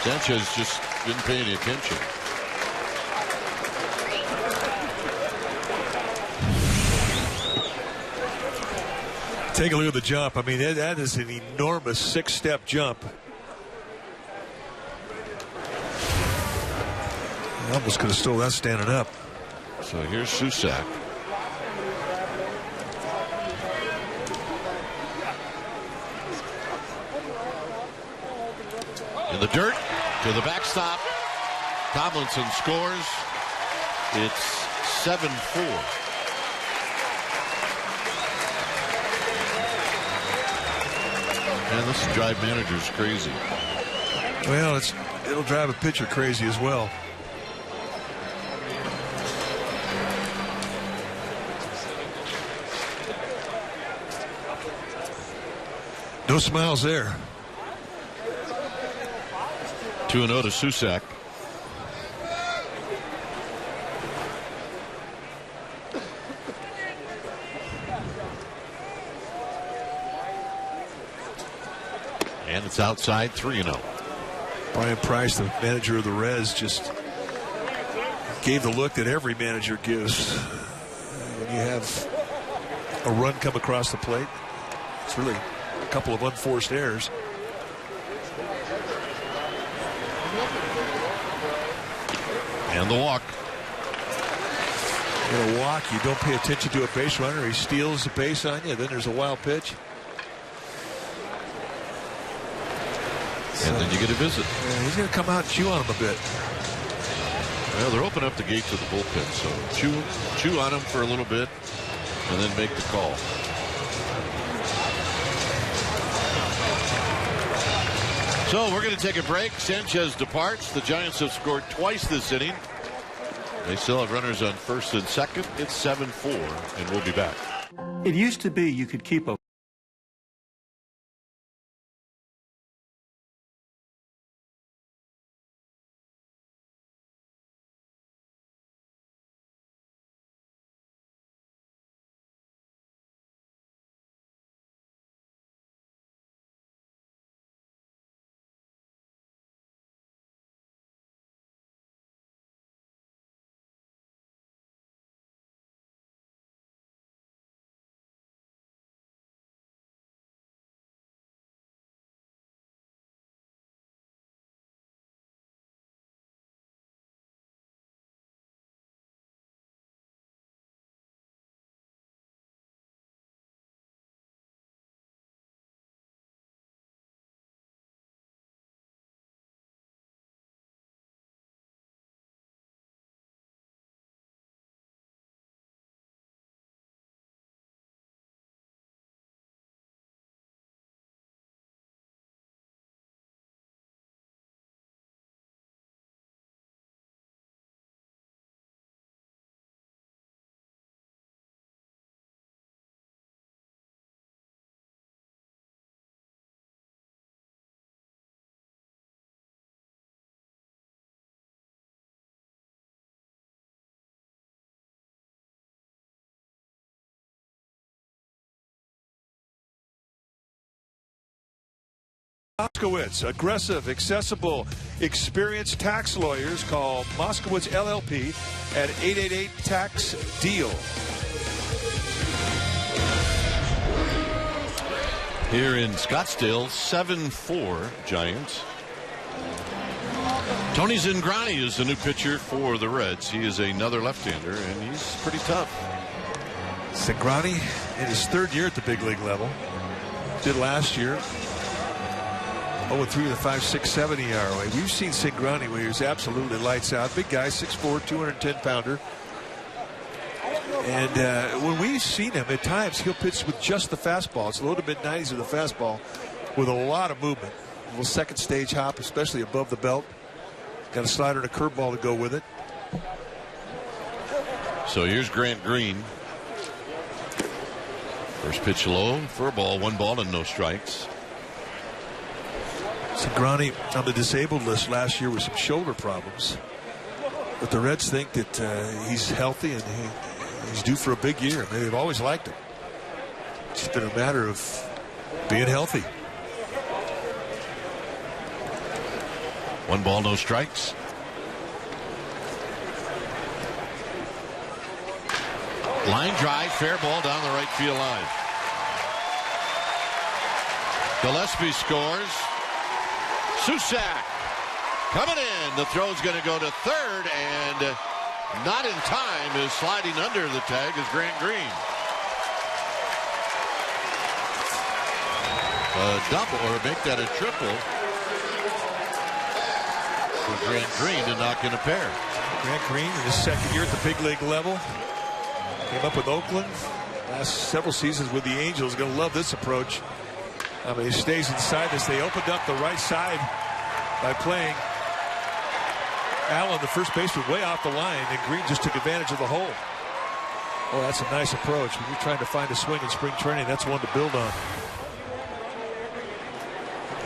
Sanchez just didn't pay any attention. Take a look at the jump. I mean, that is an enormous 6-step jump. I almost could have stole that standing up. So here's Susac. In the dirt to the backstop. Tomlinson scores. It's 7-4. Man, this drive manager's crazy. Well, it'll drive a pitcher crazy as well. No smiles there. 2-0 to Susac. And it's outside, 3-0. Brian Price, the manager of the Reds, just gave the look that every manager gives when you have a run come across the plate. It's really a couple of unforced errors. And the walk. In a walk, you don't pay attention to a base runner. He steals the base on you. Then there's a wild pitch. And then you get a visit. Yeah, he's going to come out and chew on him a bit. Well, they're opening up the gate to the bullpen, so chew on him for a little bit and then make the call. So we're going to take a break. Sanchez departs. The Giants have scored twice this inning. They still have runners on first and second. It's 7-4, and we'll be back. It used to be you could keep a Moskowitz, aggressive, accessible, experienced tax lawyers. Call Moskowitz LLP at 888-TAX-DEAL. Here in Scottsdale, 7-4 Giants. Tony Zingrani is the new pitcher for the Reds. He is another left-hander, and he's pretty tough. Zingrani in his third year at the big league level. Did last year. 0-3 with a 5.67 ERA. We've seen Zingrani where he was absolutely lights out. Big guy, 6'4", 210-pounder. And when we've seen him, at times he'll pitch with just the fastball. It's low to mid-90s with the fastball with a lot of movement. A little second stage hop, especially above the belt. Got a slider and a curveball to go with it. So here's Grant Green. First pitch low for a ball, 1 ball and no strikes. Zingrani on the disabled list last year with some shoulder problems. But the Reds think that he's healthy and he's due for a big year. I mean, they've always liked him. It's just been a matter of being healthy. 1 ball, no strikes. Line drive, fair ball down the right field line. Gillespie scores. Susak coming in. The throw's going to go to third, and not in time is sliding under the tag is Grant Green. A double, or make that a triple for Grant Green to knock in a pair. Grant Green in his second year at the big league level. Came up with Oakland. Last several seasons with the Angels. Going to love this approach. I mean, he stays inside this. They opened up the right side by playing Allen, the first baseman, way off the line, and Green just took advantage of the hole. Oh, that's a nice approach. When you're trying to find a swing in spring training, that's one to build on.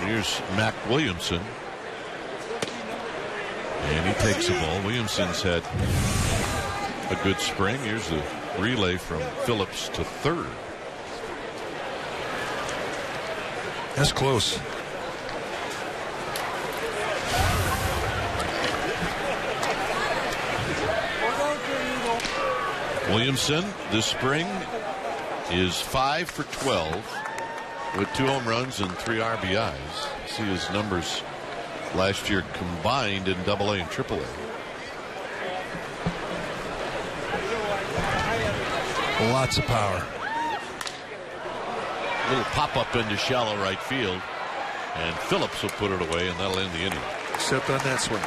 Here's Mac Williamson. And he takes the ball. Williamson's had a good spring. Here's the relay from Phillips to third. That's close. Williamson this spring is 5 for 12 with 2 home runs and 3 RBIs. See his numbers last year combined in AA and AAA. Lots of power. Little pop-up into shallow right field, and Phillips will put it away, and that'll end the inning. Except on that swing.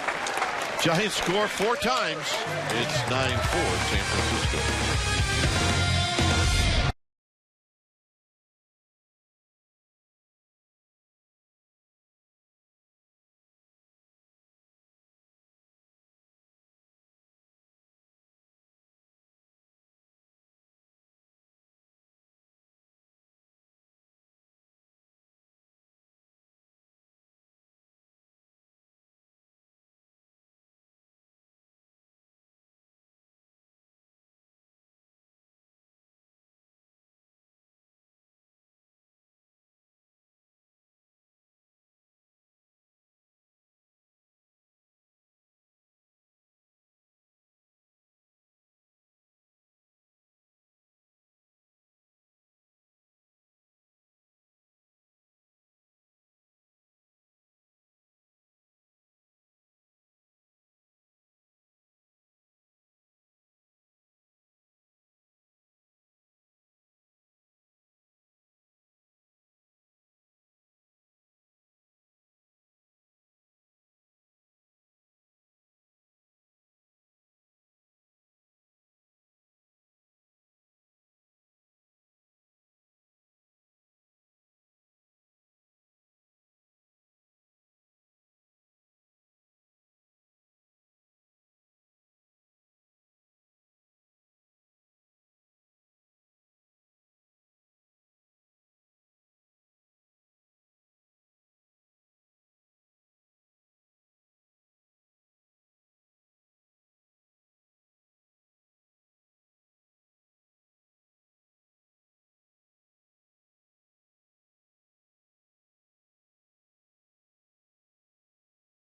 Giants score 4 times. It's 9-4 San Francisco.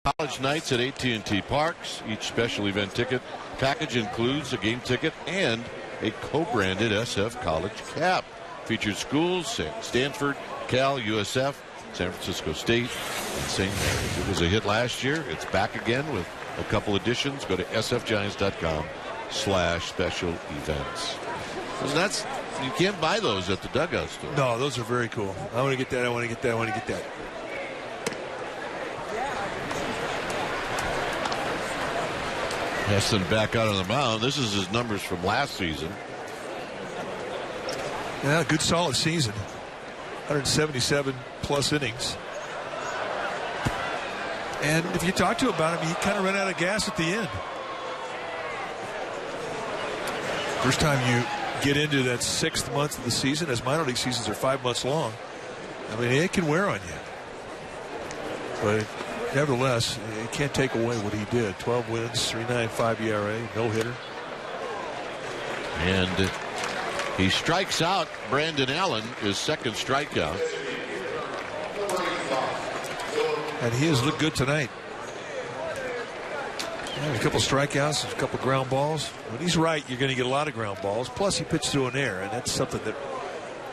College nights at AT&T Parks. Each special event ticket package includes a game ticket and a co-branded SF College cap. Featured schools: Stanford, Cal, USF, San Francisco State, and St. Mary's. It was a hit last year. It's back again with a couple additions. Go to sfgiants.com/special events. That's, you can't buy those at the dugout store. No, those are very cool. I want to get that. I want to get that. I want to get that. Heston back out on the mound. This is his numbers from last season. Yeah, good solid season. 177 plus innings. And if you talk to him about him, he kind of ran out of gas at the end. First time you get into that 6th month of the season, as minor league seasons are 5 months long, I mean, it can wear on you. But nevertheless, you can't take away what he did. 12 wins, 3.95 ERA, no hitter. And he strikes out Brandon Allen, his second strikeout. And he has looked good tonight. Yeah, a couple strikeouts, a couple ground balls. When he's right, you're going to get a lot of ground balls. Plus, he pitched through an air, and that's something that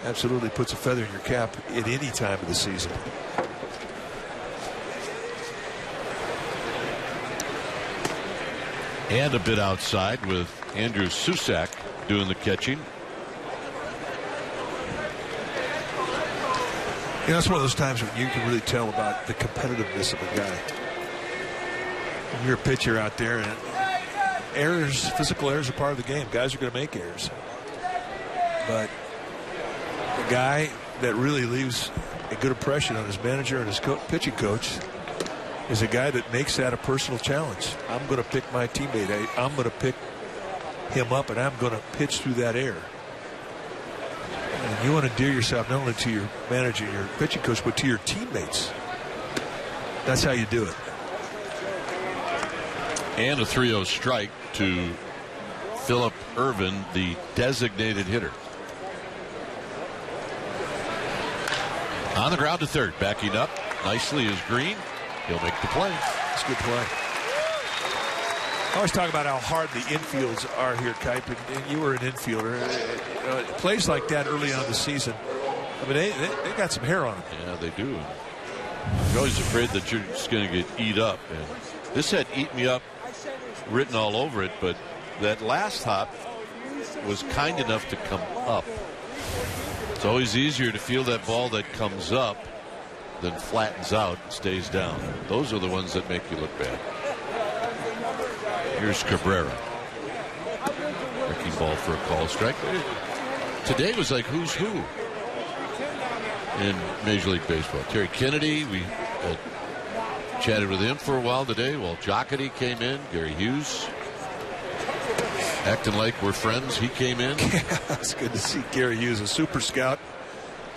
absolutely puts a feather in your cap at any time of the season. And a bit outside with Andrew Susac doing the catching. You know, it's one of those times when you can really tell about the competitiveness of a guy. When you're a pitcher out there, and errors, physical errors are part of the game. Guys are going to make errors. But the guy that really leaves a good impression on his manager and his pitching coach is a guy that makes that a personal challenge. I'm going to pick my teammate. I'm going to pick him up, and I'm going to pitch through that air. And you want to endear yourself not only to your manager, your pitching coach, but to your teammates. That's how you do it. And a 3-0 strike to Phillip Ervin, the designated hitter. On the ground to third, backing up nicely is Green. He'll make the play. It's a good play. I always talk about how hard the infields are here, Kipe, and you were an infielder. Plays like that early on in the season, I mean, they got some hair on them. Yeah, they do. You're always afraid that you're just going to get eat up. And this had "eat me up" written all over it, but that last hop was kind enough to come up. It's always easier to feel that ball that comes up than flattens out and stays down. Those are the ones that make you look bad. Here's Cabrera. Breaking ball for a call strike. Today was like who's who in Major League Baseball. Terry Kennedy, we chatted with him for a while today. Well, Jocketty came in. Gary Hughes, acting like we're friends. He came in. Yeah, it's good to see Gary Hughes, a super scout,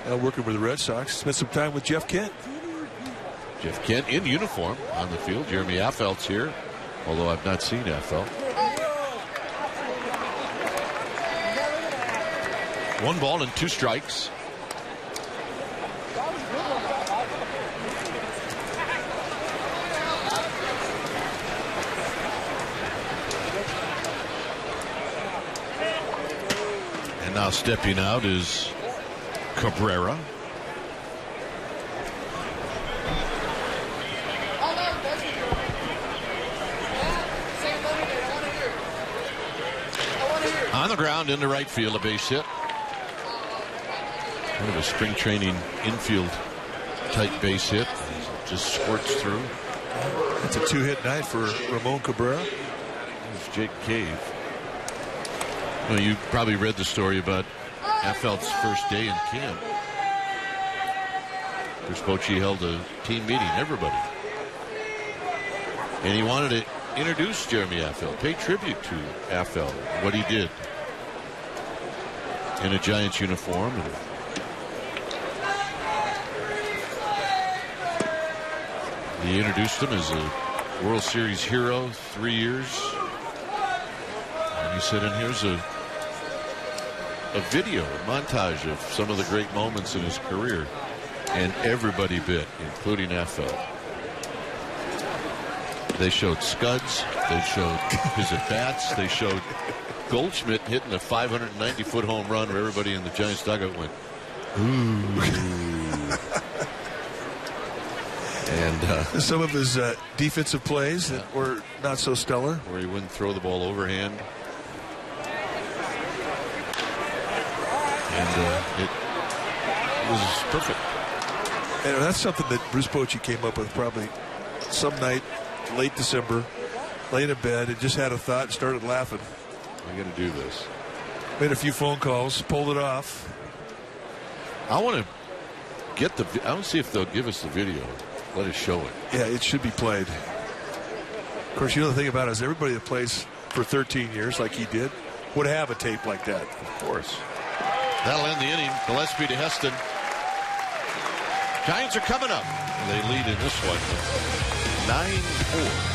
working with the Red Sox. Spent some time with Jeff Kent. Jeff Kent in uniform on the field. Jeremy Affeld's here, although I've not seen Affeld. 1 ball and 2 strikes. And now stepping out is Cabrera. On the ground into right field, a base hit. Kind of a spring training infield type base hit. Just squirts through. It's a 2-hit night for Ramon Cabrera. There's Jake Cave. Well, you probably read the story about Affeld's first day in camp. Chris Bochy held a team meeting, everybody. And he wanted to introduce Jeremy Affeld, pay tribute to Affeld, what he did in a Giants uniform. And he introduced him as a World Series hero, 3 years. And he said, and here's a video, a montage of some of the great moments in his career. And everybody bit, including Affeld. They showed Scuds. They showed his at-bats. They showed Goldschmidt hitting a 590-foot home run where everybody in the Giants dugout went, ooh. And some of his defensive plays that were not so stellar. Where he wouldn't throw the ball overhand. And it was perfect. And that's something that Bruce Bochy came up with probably some night, late December, laying in bed, and just had a thought and started laughing. I got to do this. Made a few phone calls, pulled it off. I want to get I want to see if they'll give us the video. Let us show it. Yeah, it should be played. Of course, you know the thing about it is everybody that plays for 13 years like he did would have a tape like that. Of course. That'll end the inning. Gillespie to Heston. Giants are coming up. They lead in this one 9-4.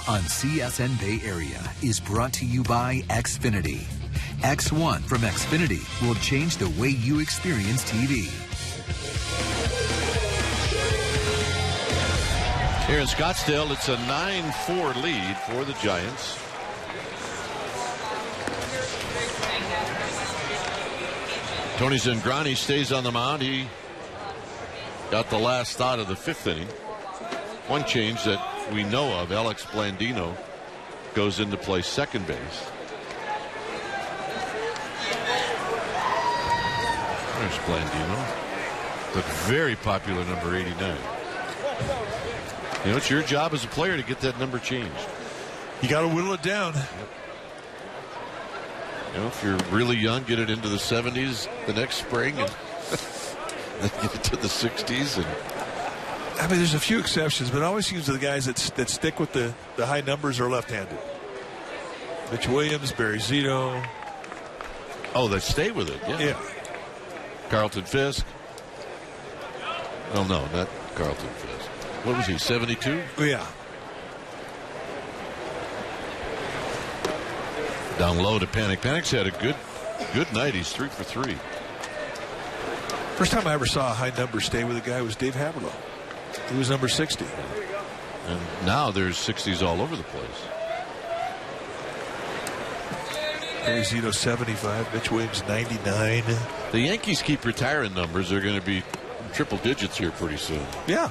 On CSN Bay Area is brought to you by Xfinity. X1 from Xfinity will change the way you experience TV. Here in Scottsdale, it's a 9-4 lead for the Giants. Tony Zangrani stays on the mound. He got the last out of the 5th inning. One change that we know of, Alex Blandino goes into play second base. There's Blandino, the very popular number 89. You know, it's your job as a player to get that number changed. You got to whittle it down. Yep. You know, if you're really young, get it into the 70s the next spring, and then get it to the 60s. And I mean, there's a few exceptions, but it always seems to the guys that stick with the high numbers are left-handed. Mitch Williams, Barry Zito. Oh, they stay with it. Yeah. Carlton Fisk. Oh, no, not Carlton Fisk. What was he, 72? Yeah. Down low to Panic. Panic's had a good night. He's 3 for 3. First time I ever saw a high number stay with a guy was Dave Haberlo. He was number 60. And now there's 60s all over the place. Barry Zito 75, Mitch Williams 99. The Yankees keep retiring numbers. They're going to be triple digits here pretty soon. Yeah.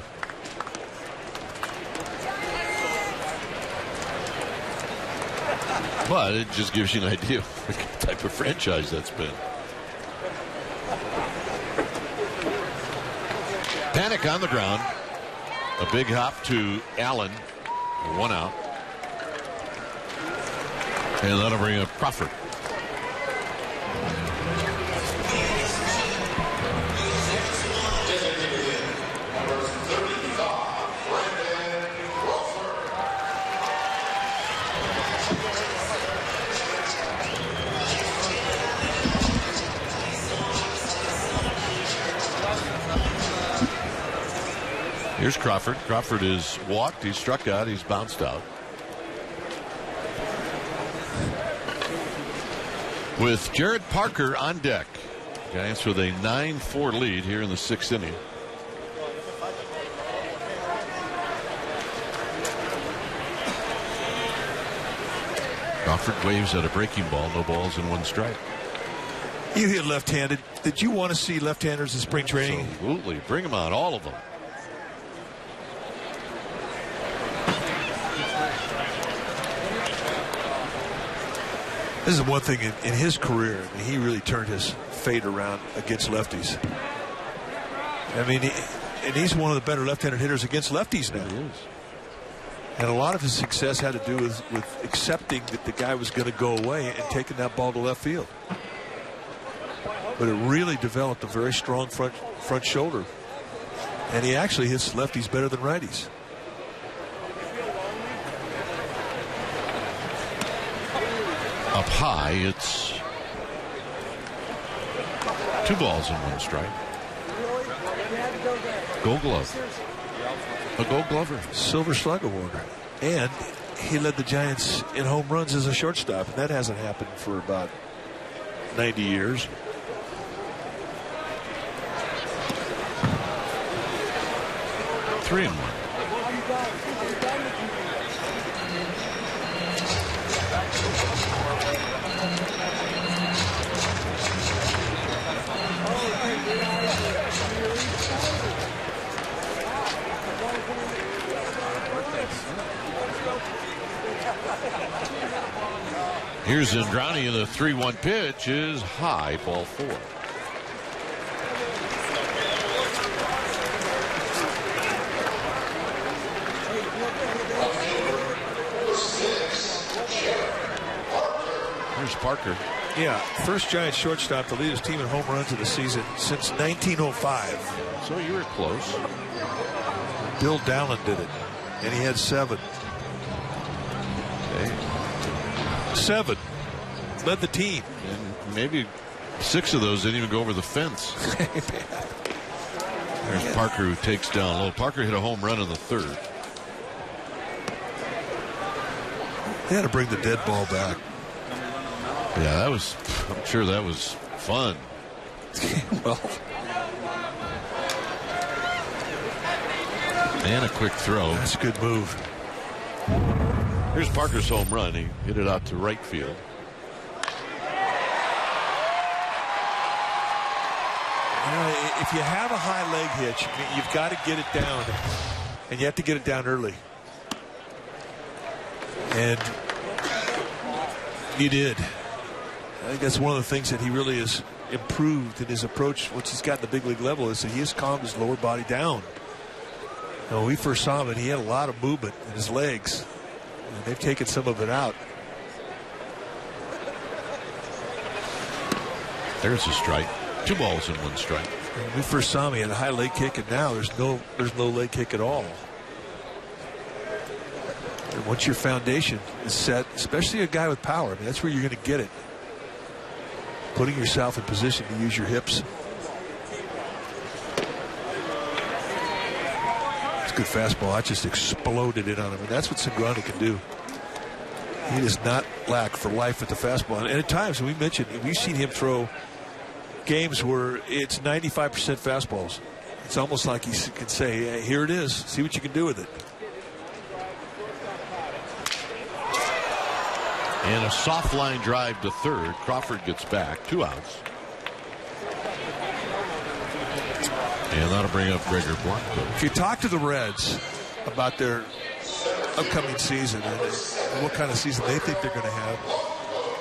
But it just gives you an idea of what type of franchise that's been. Panic on the ground. A big hop to Allen. 1 out. And that'll bring up Crawford. Here's Crawford. Crawford is walked. He's struck out. He's bounced out. With Jared Parker on deck. Giants with a 9-4 lead here in the 6th inning. Crawford waves at a breaking ball. No balls and 1 strike. You hit left-handed. Did you want to see left-handers in spring training? Absolutely. Bring them on, all of them. This is one thing in his career. I mean, he really turned his fate around against lefties. I mean, and he's one of the better left-handed hitters against lefties now. He is. And a lot of his success had to do with accepting that the guy was going to go away and taking that ball to left field. But it really developed a very strong front shoulder. And he actually hits lefties better than righties. Up high, it's 2 balls and 1 strike. Gold Glove. A Gold Glover. Silver Slug Award. And he led the Giants in home runs as a shortstop. And that hasn't happened for about 90 years. Three and 1. Here's Zingrani, and the 3-1 pitch is high, ball 4. Here's Parker. Yeah, first Giants shortstop to lead his team in home runs of the season since 1905. So you were close. Bill Dallin did it, and he had 7. Okay. 7. Led the team. And maybe 6 of those didn't even go over the fence. There's Parker, who takes down low. Parker hit a home run in the 3rd. They had to bring the dead ball back. Yeah, I'm sure that was fun. Well. And a quick throw. That's a good move. Here's Parker's home run. He hit it out to right field. If you have a high leg hitch, you've got to get it down. And you have to get it down early. And he did. I think that's one of the things that he really has improved in his approach once he's got the big league level, is that he has calmed his lower body down. When we first saw him, and he had a lot of movement in his legs. And they've taken some of it out. There's a strike. 2 balls and 1 strike. When we first saw him, he had a high leg kick, and now there's no leg kick at all. And once your foundation is set, especially a guy with power, I mean, that's where you're going to get it. Putting yourself in position to use your hips. It's a good fastball. I just exploded it on him, and that's what Zingrani can do. He does not lack for life at the fastball. And at times, we mentioned, we've seen him throw games where it's 95% fastballs. It's almost like he can say, hey, here it is. See what you can do with it. And a soft line drive to 3rd. Crawford gets back. 2 outs. And that'll bring up Gregor Blanco. If you talk to the Reds about their upcoming season and what kind of season they think they're going to have,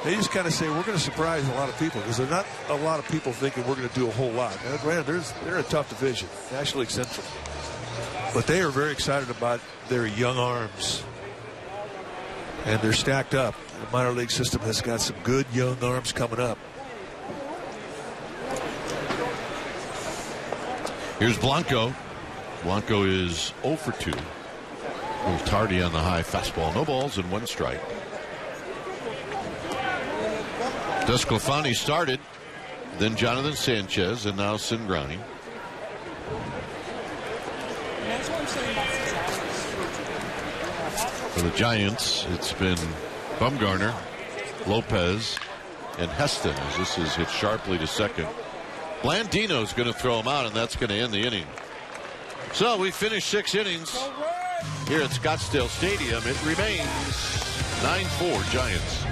they just kind of say, we're going to surprise a lot of people, because there's not a lot of people thinking we're going to do a whole lot. Now, granted, they're a tough division, National League Central. But they are very excited about their young arms. And they're stacked up. The minor league system has got some good young arms coming up. Here's Blanco. Blanco is 0 for 2. A little tardy on the high fastball. No balls and 1 strike. Desclafani started, then Jonathan Sanchez, and now Zingrani. For the Giants, it's been Bumgarner, Lopez, and Heston as this is hit sharply to second. Blandino's going to throw him out, and that's going to end the inning. So we finished 6 innings here at Scottsdale Stadium. It remains 9-4 Giants.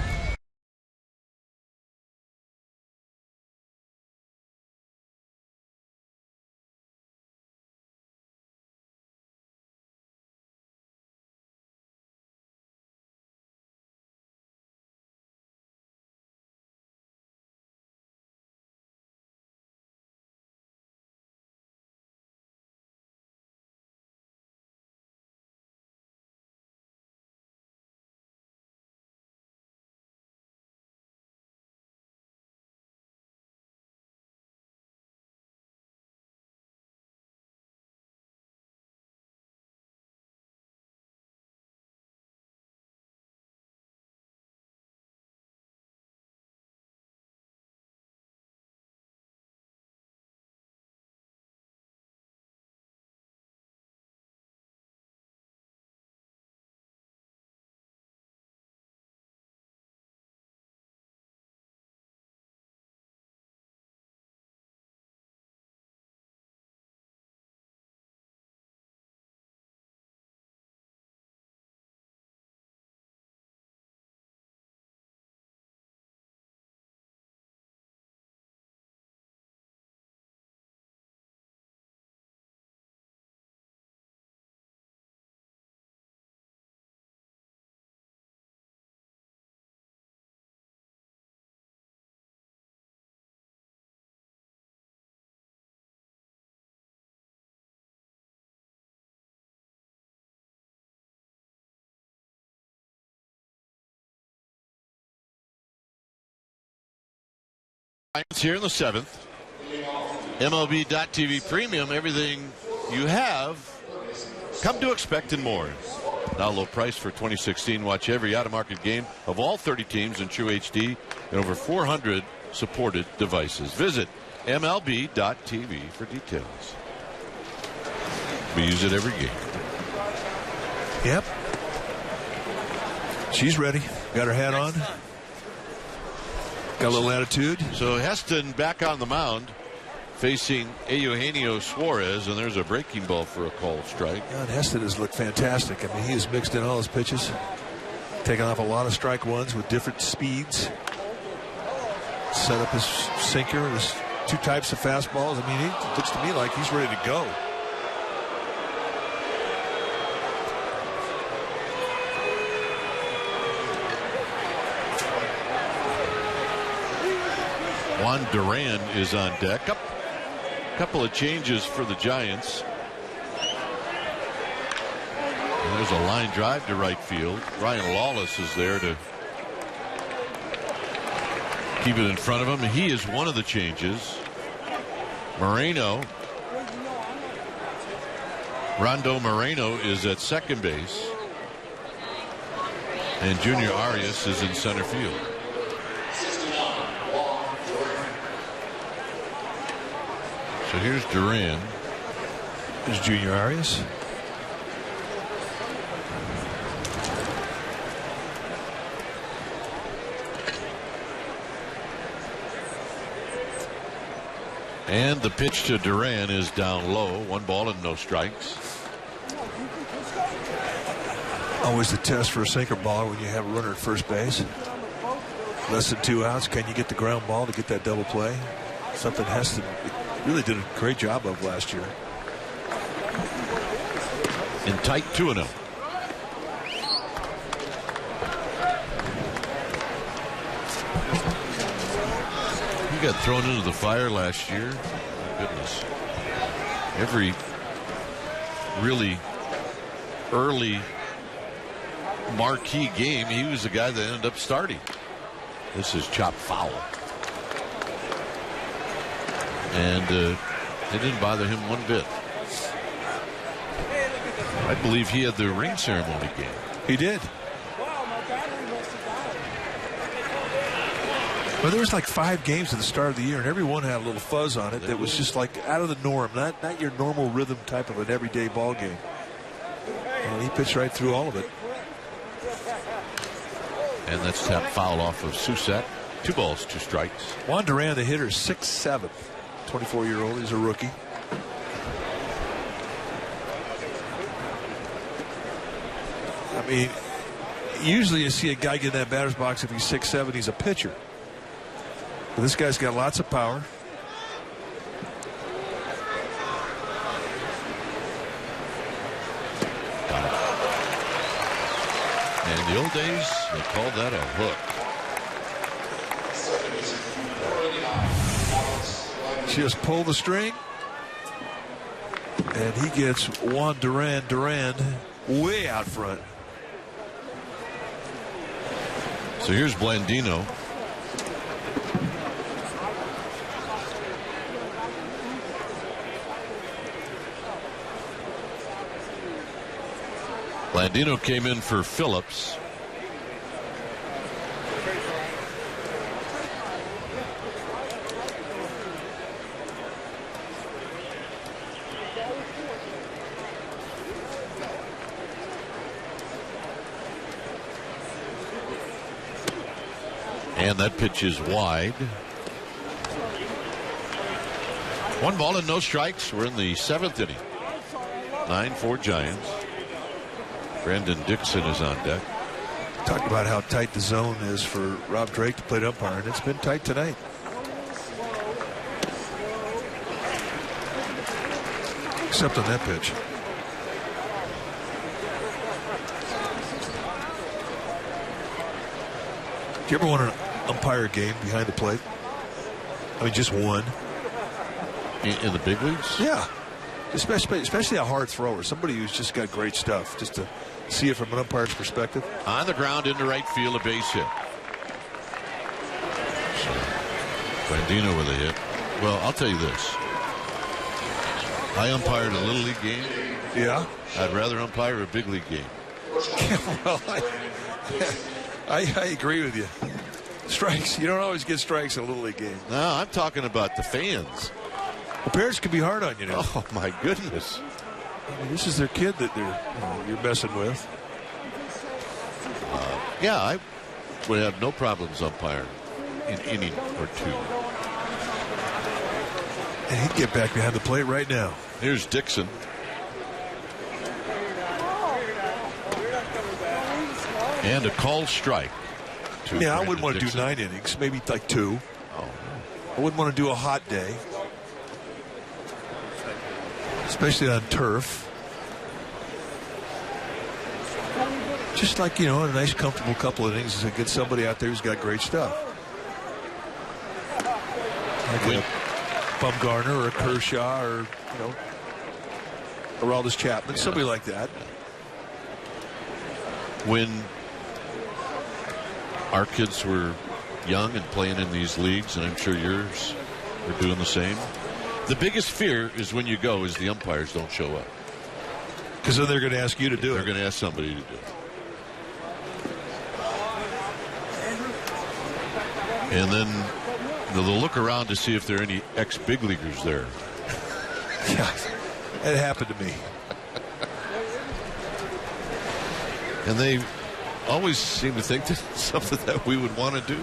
Here in the 7th. MLB.TV Premium, everything you have come to expect and more. Now low price for 2016. Watch every out-of-market game of all 30 teams in True HD and over 400 supported devices. Visit MLB.TV for details. We use it every game. Yep. She's ready. Got her hat on. Got a little attitude. So Heston back on the mound facing Eugenio Suarez, and there's a breaking ball for a called strike. God, Heston has looked fantastic. I mean, he has mixed in all his pitches, taking off a lot of strike ones with different speeds. Set up his sinker, his 2 types of fastballs. I mean, he looks to me like he's ready to go. Juan Duran is on deck. Couple of changes for the Giants. And there's a line drive to right field. Ryan Lawless is there to keep it in front of him. He is one of the changes. Rondo Moreno is at second base. And Junior Arias is in center field. So here's Duran. There's Junior Arias. And the pitch to Duran is down low. 1 ball and no strikes. Always the test for a sinker ball when you have a runner at first base. Less than 2 outs. Can you get the ground ball to get that double play? Something Heston really did a great job of last year. In tight 2-0. He got thrown into the fire last year. My goodness. Every really early marquee game, he was the guy that ended up starting. This is chopped foul. And it didn't bother him one bit. I believe he had the ring ceremony game. He did. Well, there was like 5 games at the start of the year, and every one had a little fuzz on it that was just like out of the norm, not your normal rhythm type of an everyday ball game. And he pitched right through all of it. And that's tap foul off of Suset. 2 balls, 2 strikes. Juan Duran, the hitter, 6'7", 24-year-old. He's a rookie. I mean, usually you see a guy get in that batter's box if he's 6'7", he's a pitcher. But this guy's got lots of power. Got it. And in the old days, they called that a hook. Just pull the string. And he gets Juan Duran way out front. So here's Blandino. Blandino came in for Phillips. And that pitch is wide. 1 ball and no strikes. We're in the 7th inning. 9-4 Giants. Brandon Dixon is on deck. Talked about how tight the zone is for Rob Drake to play umpire, and it's been tight tonight. Except on that pitch. Do you ever want an umpire game behind the plate? I mean, just one. In the big leagues? Yeah. Especially a hard thrower. Somebody who's just got great stuff. Just to see it from an umpire's perspective. On the ground into right field, a base hit. So, Blandino with a hit. Well, I'll tell you this. I umpired a Little League game. Yeah? I'd rather umpire a big league game. Well, I agree with you. Strikes. You don't always get strikes in a Little League game. No, I'm talking about the fans. The parents can be hard on you now. Oh, my goodness. I mean, this is their kid that you're messing with. Yeah, I would have no problems umpiring in inning or 2. And he'd get back behind the plate right now. Here's Dixon. And a called strike. Yeah, I wouldn't want to do 9 innings, maybe like 2. Oh. I wouldn't want to do a hot day. Especially on turf. Just like, a nice, comfortable couple of innings to get somebody out there who's got great stuff. Like a Bumgarner or a Kershaw or, Aroldis Chapman, somebody like that. When our kids were young and playing in these leagues, and I'm sure yours are doing the same, the biggest fear is when you go is the umpires don't show up. Because then they're going to ask you to do it. They're going to ask somebody to do it. And then they'll look around to see if there are any ex-big leaguers there. Yeah, that happened to me. And they always seem to think that it's something that we would want to do.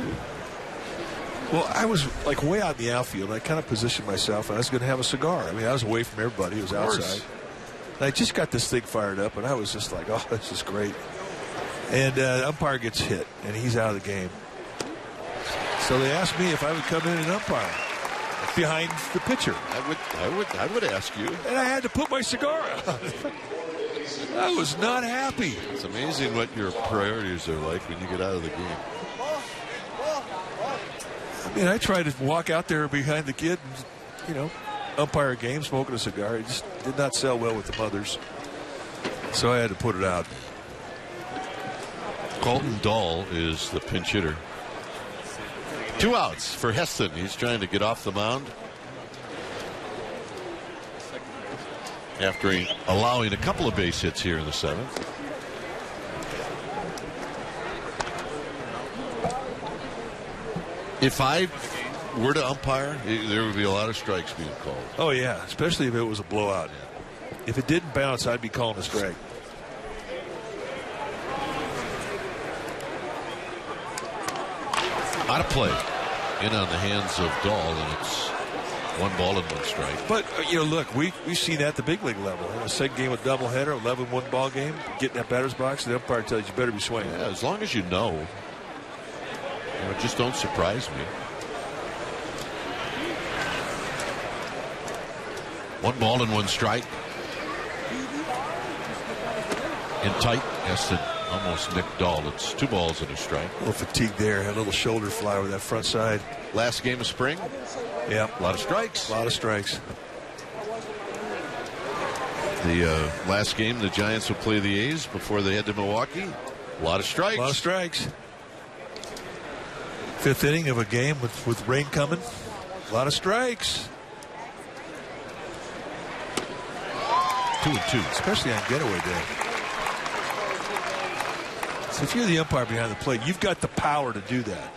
Well, I was like way out in the outfield. I kind of positioned myself, and I was going to have a cigar. I mean, I was away from everybody. It was outside. And I just got this thing fired up, and I was just like, oh, this is great. And the umpire gets hit, and he's out of the game. So they asked me if I would come in and umpire behind the pitcher. I would ask you. And I had to put my cigar out. I was not happy. It's amazing what your priorities are like when you get out of the game. I mean, I tried to walk out there behind the kid and, umpire a game, smoking a cigar. It just did not sell well with the mothers. So I had to put it out. Colton Dahl is the pinch hitter. 2 outs for Heston. He's trying to get off the mound after allowing a couple of base hits here in the 7th. If I were to umpire, there would be a lot of strikes being called. Oh, yeah, especially if it was a blowout. If it didn't bounce, I'd be calling a strike. Out of play. In on the hands of Dahl, and it's 1 ball and 1 strike. But, look, we've seen that at the big league level. A second game with doubleheader, 11-1 ball game, getting that batter's box, the umpire tells you better be swinging. Yeah, as long as you know. Just don't surprise me. 1 ball and 1 strike. In tight, Heston almost nicked Dahl. It's 2 balls and a strike. A little fatigue there. Had a little shoulder fly over that front side. Last game of spring. Yeah. A lot of strikes. A lot of strikes. The last game, the Giants will play the A's before they head to Milwaukee. A lot of strikes. A lot of strikes. 5th inning of a game with rain coming. A lot of strikes. 2-2. Especially on getaway day. So if you're the umpire behind the plate, you've got the power to do that.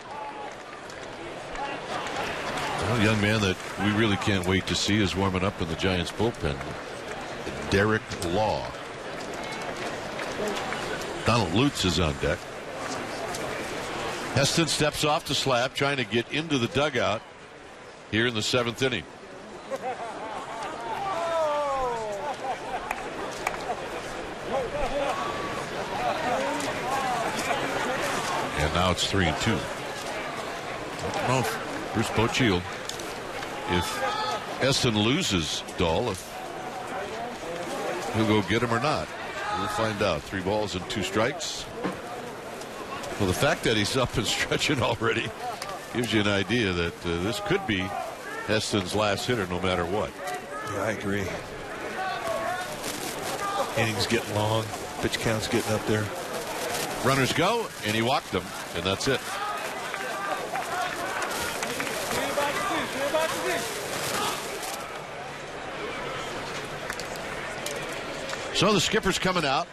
Well, a young man that we really can't wait to see is warming up in the Giants bullpen. Derek Law. Donald Lutz is on deck. Heston steps off the slab, trying to get into the dugout here in the 7th inning. And now it's 3-2. I don't know if Bruce Bochy, if Heston loses Dahl, if he'll go get him or not. We'll find out. 3 balls and 2 strikes. Well, the fact that he's up and stretching already gives you an idea that this could be Heston's last hitter no matter what. Yeah, I agree. Innings getting long. Pitch count's getting up there. Runners go, and he walked them, and that's it. So the skipper's coming out.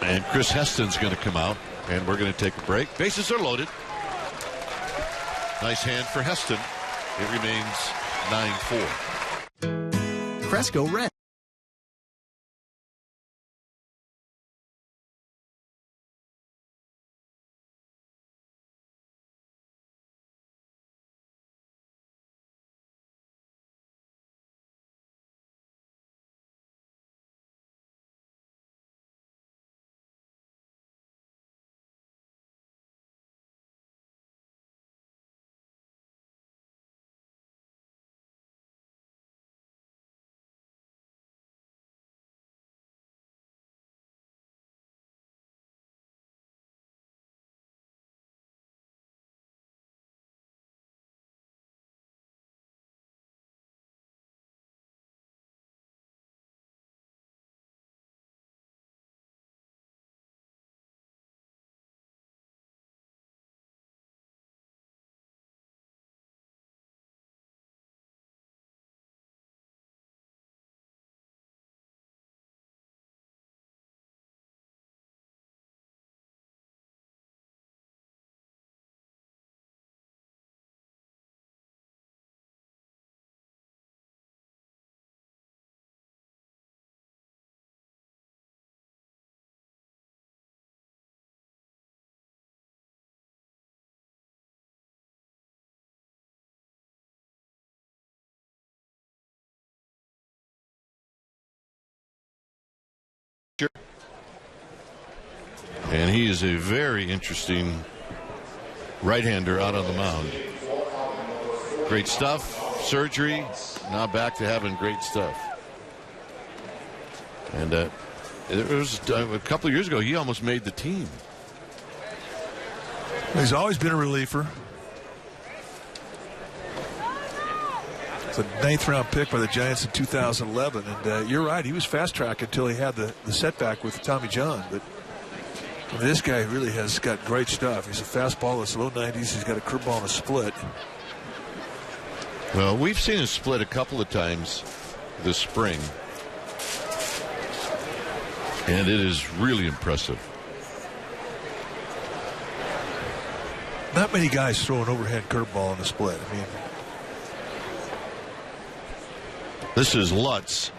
And Chris Heston's going to come out, and we're going to take a break. Bases are loaded. Nice hand for Heston. It remains 9-4. Cresco Red. And he is a very interesting right-hander out on the mound. Great stuff. Surgery. Now back to having great stuff. And it was a couple of years ago, he almost made the team. He's always been a reliever. It's a 9th round pick by the Giants in 2011. And you're right, he was fast track until he had the setback with Tommy John. But this guy really has got great stuff. He's a fastball that's low 90s. He's got a curveball and a split. Well, we've seen him split a couple of times this spring. And it is really impressive. Not many guys throw an overhead curveball in a split. I mean, this is Lutz.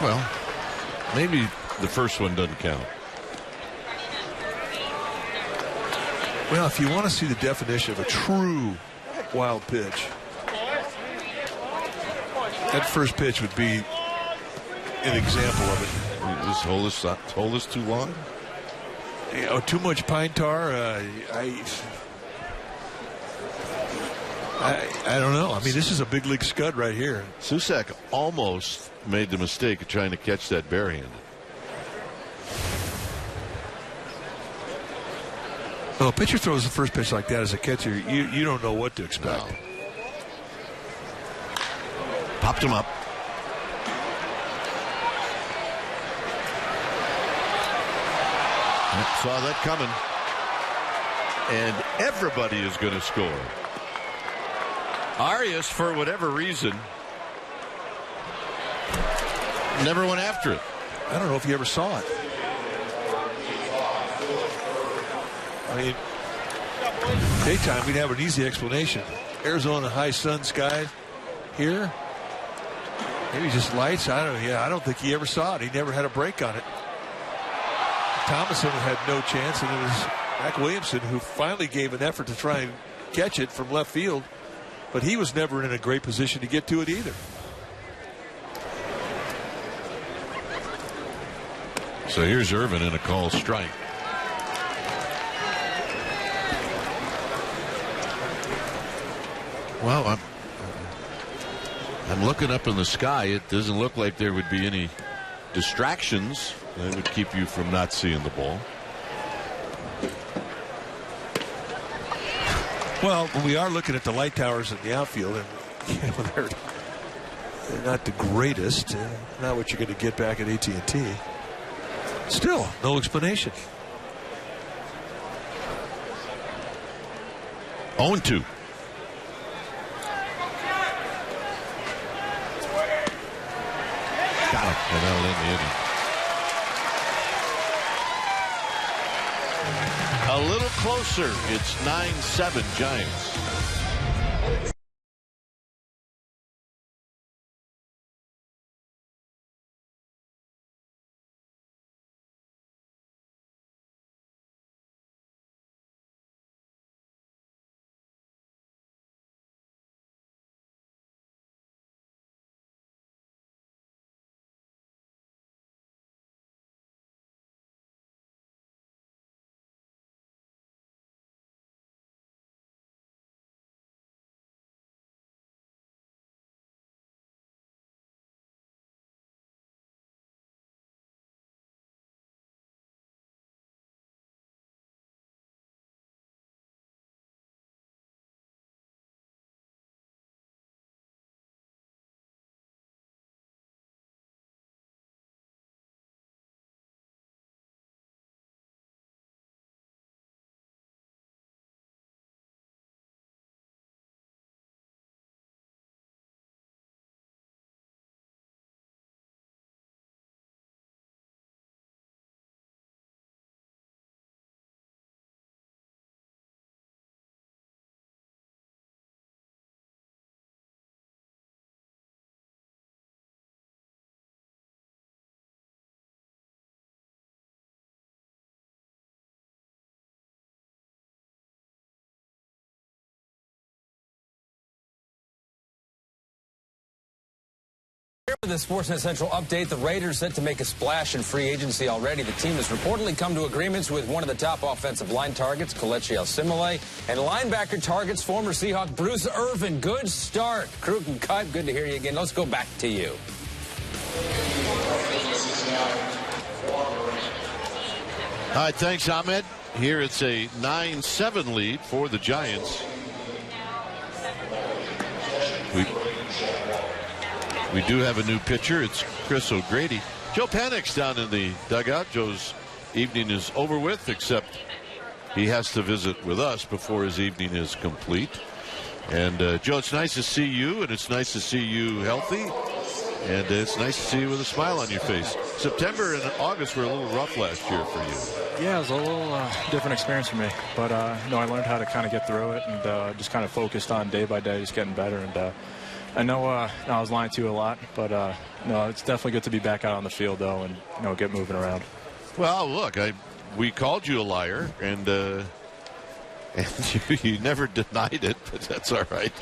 Well, maybe the first one doesn't count. Well, if you want to see the definition of a true wild pitch, that first pitch would be an example of it. Just hold us too long? You know, too much pine tar. I don't know. I mean, this is a big league scud right here. Susac almost made the mistake of trying to catch that barehanded. Well, a pitcher throws the first pitch like that as a catcher, you don't know what to expect. No. Popped him up. Saw that coming. And everybody is going to score. Arias, for whatever reason, never went after it. I don't know if you ever saw it. I mean, daytime we'd have an easy explanation. Arizona high sun sky here. Maybe just lights. I don't think he ever saw it. He never had a break on it. Thomason had no chance, and it was Mac Williamson who finally gave an effort to try and catch it from left field, but he was never in a great position to get to it either. So here's Irvin in a called strike. Well, I'm looking up in the sky. It doesn't look like there would be any distractions that would keep you from not seeing the ball. Well, we are looking at the light towers in the outfield, and they're not the greatest. Not what you're going to get back at AT&T. Still, no explanation. 0-2. Got him. And that'll end the inning. A little closer. It's 9-7 Giants. The Sportsnet Central update, the Raiders set to make a splash in free agency already. The team has reportedly come to agreements with one of the top offensive line targets, Kelechi Osemele, and linebacker targets, former Seahawk Bruce Irvin. Good start. Krug and Kuip, good to hear you again. Let's go back to you. All right, thanks, Ahmed. Here it's a 9-7 lead for the Giants. We do have a new pitcher. It's Chris O'Grady. Joe Panik's down in the dugout. Joe's evening is over with, except he has to visit with us before his evening is complete. And Joe, it's nice to see you, and it's nice to see you healthy. And it's nice to see you with a smile on your face. September and August were a little rough last year for you. Yeah, it was a little different experience for me. But, no, I learned how to kind of get through it and just kind of focused on day by day, just getting better. And I know I was lying to you a lot, but, no, it's definitely good to be back out on the field, though, and, get moving around. Well, look, we called you a liar, and you never denied it, but that's all right.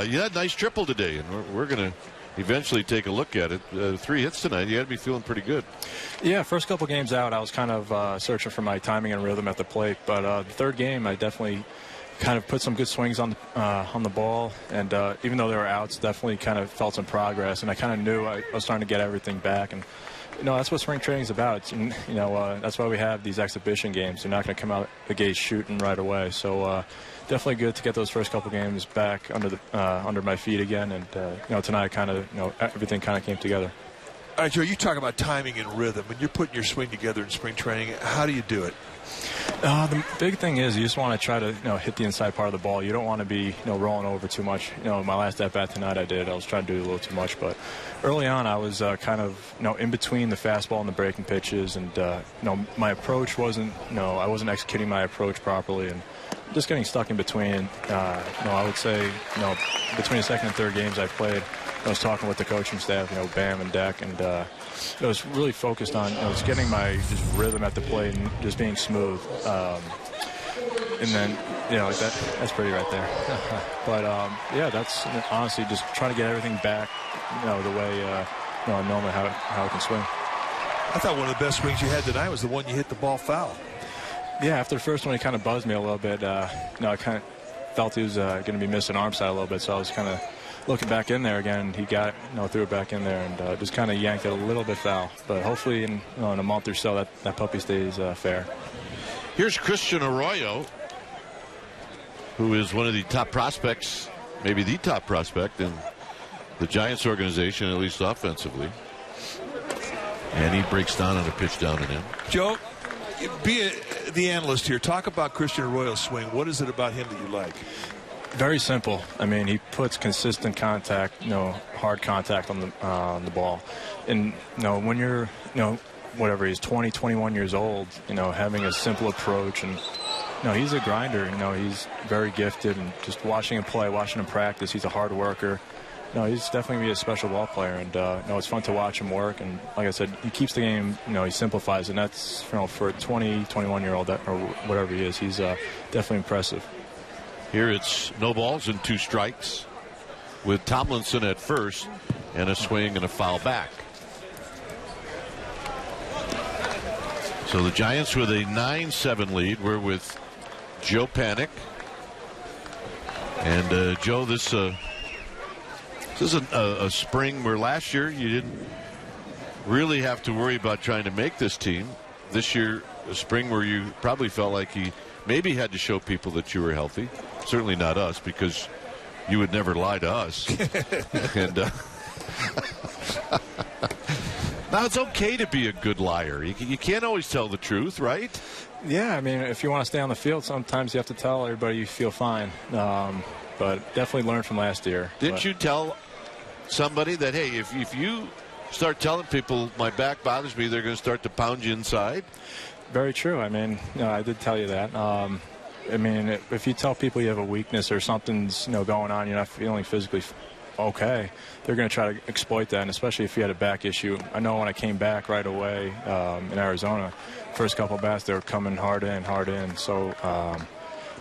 You had a nice triple today, and we're going to eventually take a look at it. 3 hits tonight. You had to be feeling pretty good. Yeah, first couple games out, I was kind of searching for my timing and rhythm at the plate. But the third game, I definitely kind of put some good swings on the ball. And even though there were outs, definitely kind of felt some progress. And I kind of knew I was starting to get everything back. And, that's what spring training is about. That's why we have these exhibition games. You're not going to come out the gate shooting right away. So definitely good to get those first couple games back under my feet again. And, tonight kind of, everything kind of came together. All right, Joe, you talk about timing and rhythm. When you're putting your swing together in spring training, how do you do it? The big thing is you just want to try to hit the inside part of the ball. You don't want to be rolling over too much. My last at bat tonight I was trying to do a little too much, but early on I was kind of in between the fastball and the breaking pitches, and my approach wasn't I wasn't executing my approach properly, and just getting stuck in between. I would say between the second and third games I played, I was talking with the coaching staff, Bam and Deck, and I was really focused on just getting my just rhythm at the plate and just being smooth. And then, that's pretty right there. But, that's honestly just trying to get everything back, the way, normally how I can swing. I thought one of the best swings you had tonight was the one you hit the ball foul. Yeah, after the first one, he kind of buzzed me a little bit. I kind of felt he was going to be missing arm side a little bit, so I was kind of looking back in there again. He got, threw it back in there and just kind of yanked it a little bit foul. But hopefully in a month or so that puppy stays fair. Here's Christian Arroyo, who is one of the top prospects, maybe the top prospect in the Giants organization, at least offensively. And he breaks down on a pitch down and in. Joe, be the analyst here. Talk about Christian Arroyo's swing. What is it about him that you like? Very simple. I mean, he puts consistent contact, hard contact on the ball. And, when you're, whatever, he's 20, 21 years old, having a simple approach. And, he's a grinder. He's very gifted. And just watching him play, watching him practice, he's a hard worker. He's definitely going to be a special ball player. And, it's fun to watch him work. And, like I said, he keeps the game, he simplifies. And that's, for a 20, 21-year-old or whatever he is, he's definitely impressive. Here it's no balls and 2 strikes with Tomlinson at first and a swing and a foul back. So the Giants with a 9-7 lead. We're with Joe Panik. And Joe, this is a spring where last year you didn't really have to worry about trying to make this team. This year, a spring where you probably felt like you maybe had to show people that you were healthy. Certainly not us, because you would never lie to us. And now it's okay to be a good liar. You can't always tell the truth, right? Yeah, I mean, if you want to stay on the field, sometimes you have to tell everybody you feel fine. But definitely learned from last year. Didn't you tell somebody that, hey, if you start telling people my back bothers me, they're going to start to pound you inside? Very true. I mean, I did tell you that. I mean, if you tell people you have a weakness or something's going on, you're not feeling physically okay, they're going to try to exploit that, and especially if you had a back issue. I know when I came back right away in Arizona, first couple of bats, they were coming hard in. So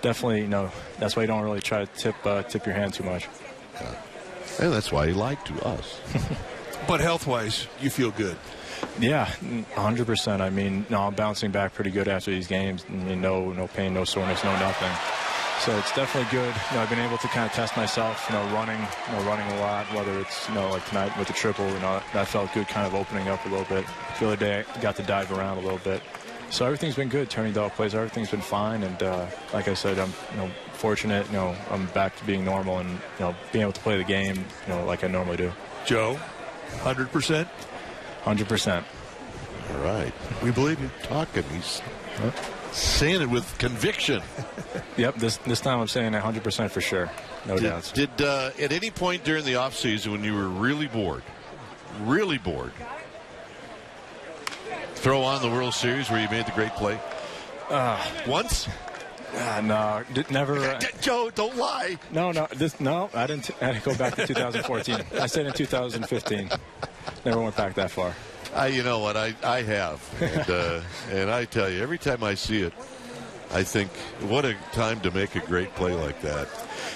definitely, that's why you don't really try to tip your hand too much. Yeah. And that's why he lied to us. But health-wise, you feel good. Yeah, 100%. I mean, I'm bouncing back pretty good after these games. I mean, no pain, no soreness, no nothing. So it's definitely good. I've been able to kind of test myself, running a lot, whether it's, like tonight with the triple, that felt good, kind of opening up a little bit. The other day, I got to dive around a little bit. So everything's been good. Turning dog plays, everything's been fine. And like I said, I'm, fortunate, I'm back to being normal and, being able to play the game, like I normally do. Joe, 100%? 100%. All right. We believe you talking. He's saying it with conviction. Yep. This time I'm saying 100% for sure. No doubts. Did at any point during the offseason when you were really bored, really bored? Throw on the World Series where you made the great play? Once? No, never. Joe, don't lie. No, I didn't go back to 2014. I stayed in 2015. Never went back that far. You know what? I have. And I tell you, every time I see it, I think, what a time to make a great play like that.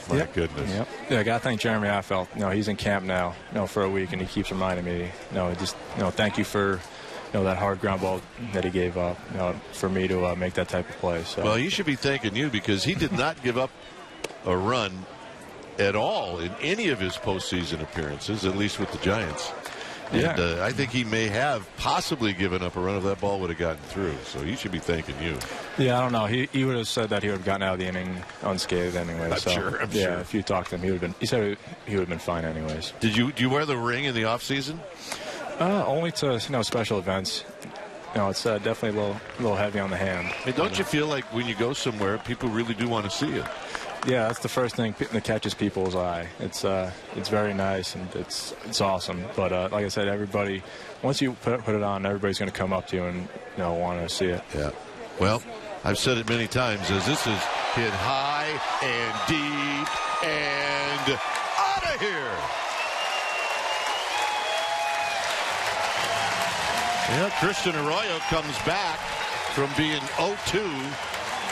My goodness. Yep. Yeah, I got to thank Jeremy Affeldt. He's in camp now, for a week, and he keeps reminding me, thank you for, that hard ground ball that he gave up, for me to make that type of play. So. Well, he should be thanking you because he did not give up a run at all in any of his postseason appearances, at least with the Giants. Yeah. And I think he may have possibly given up a run if that ball would have gotten through. So he should be thanking you. Yeah, I don't know. He would have said that he would have gotten out of the inning unscathed anyway. I'm sure. Yeah, if you talked to him, he said he would have been fine anyways. Do you wear the ring in the off season? Only to special events. It's definitely a little heavy on the hand. Hey, don't you feel like when you go somewhere, people really do want to see it? Yeah, that's the first thing that catches people's eye. It's very nice and it's awesome. But like I said, everybody, once you put it on, everybody's going to come up to you and want to see it. Yeah. Well, I've said it many times as this is hit high and deep and out of here. Yeah, Christian Arroyo comes back from being 0-2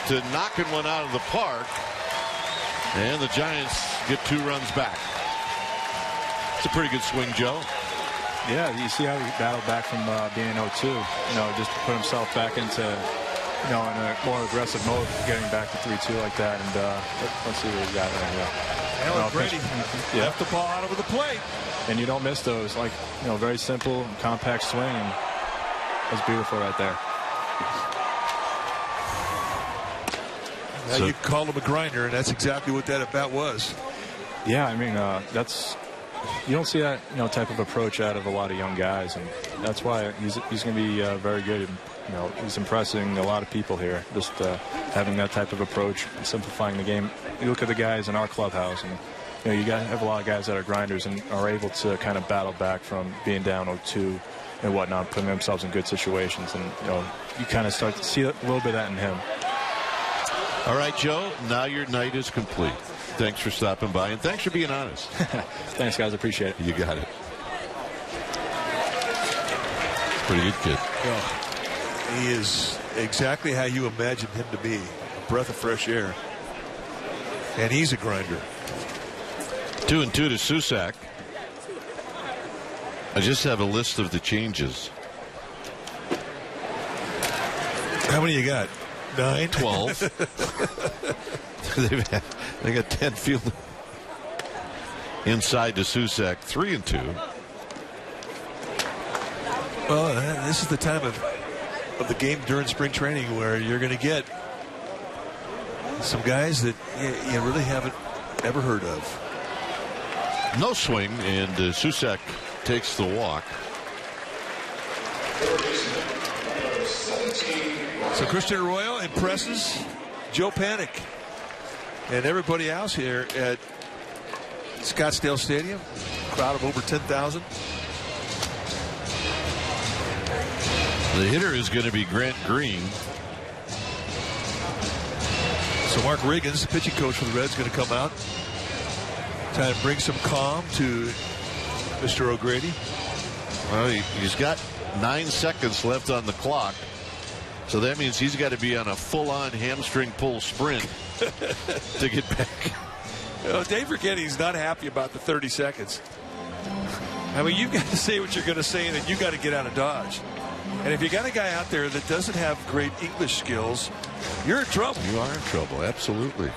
to knocking one out of the park. And the Giants get 2 runs back. It's a pretty good swing, Joe. Yeah, you see how he battled back from being 0-2. Just to put himself back into, in a more aggressive mode, getting back to 3-2 like that. And let's see what he got right here. Alan Brady left the ball out over the plate. And you don't miss those. Very simple, compact swing. And that's beautiful right there. Now you called him a grinder, and that's exactly what that at-bat was. Yeah, I mean, you don't see that type of approach out of a lot of young guys, and that's why he's going to be very good. And, he's impressing a lot of people here. Just having that type of approach, simplifying the game. You look at the guys in our clubhouse, and you have a lot of guys that are grinders and are able to kind of battle back from being down 0-2 and whatnot, putting themselves in good situations, and you kind of start to see a little bit of that in him. All right, Joe, now your night is complete. Thanks for stopping by, and thanks for being honest. Thanks, guys. Appreciate it. You got it. Pretty good kid. Well, he is exactly how you imagined him to be. A breath of fresh air. And he's a grinder. 2-2 to Susac. I just have a list of the changes. How many you got? 9? 12. They got 10 field inside to Susac. 3-2. Well, this is the time of the game during spring training where you're going to get some guys that you really haven't ever heard of. No swing, and Susac takes the walk. So Christian Arroyo impresses Joe Panik and everybody else here at Scottsdale Stadium. Crowd of over 10,000. The hitter is going to be Grant Green. So Mark Riggins, the pitching coach for the Reds, going to come out, trying to bring some calm to Mr. O'Grady. Well, he's got 9 seconds left on the clock. So that means he's got to be on a full-on hamstring pull sprint to get back. Dave Righetti's not happy about the 30 seconds. I mean, you've got to say what you're going to say, and then you got to get out of Dodge. And if you got a guy out there that doesn't have great English skills, you're in trouble. You are in trouble, absolutely.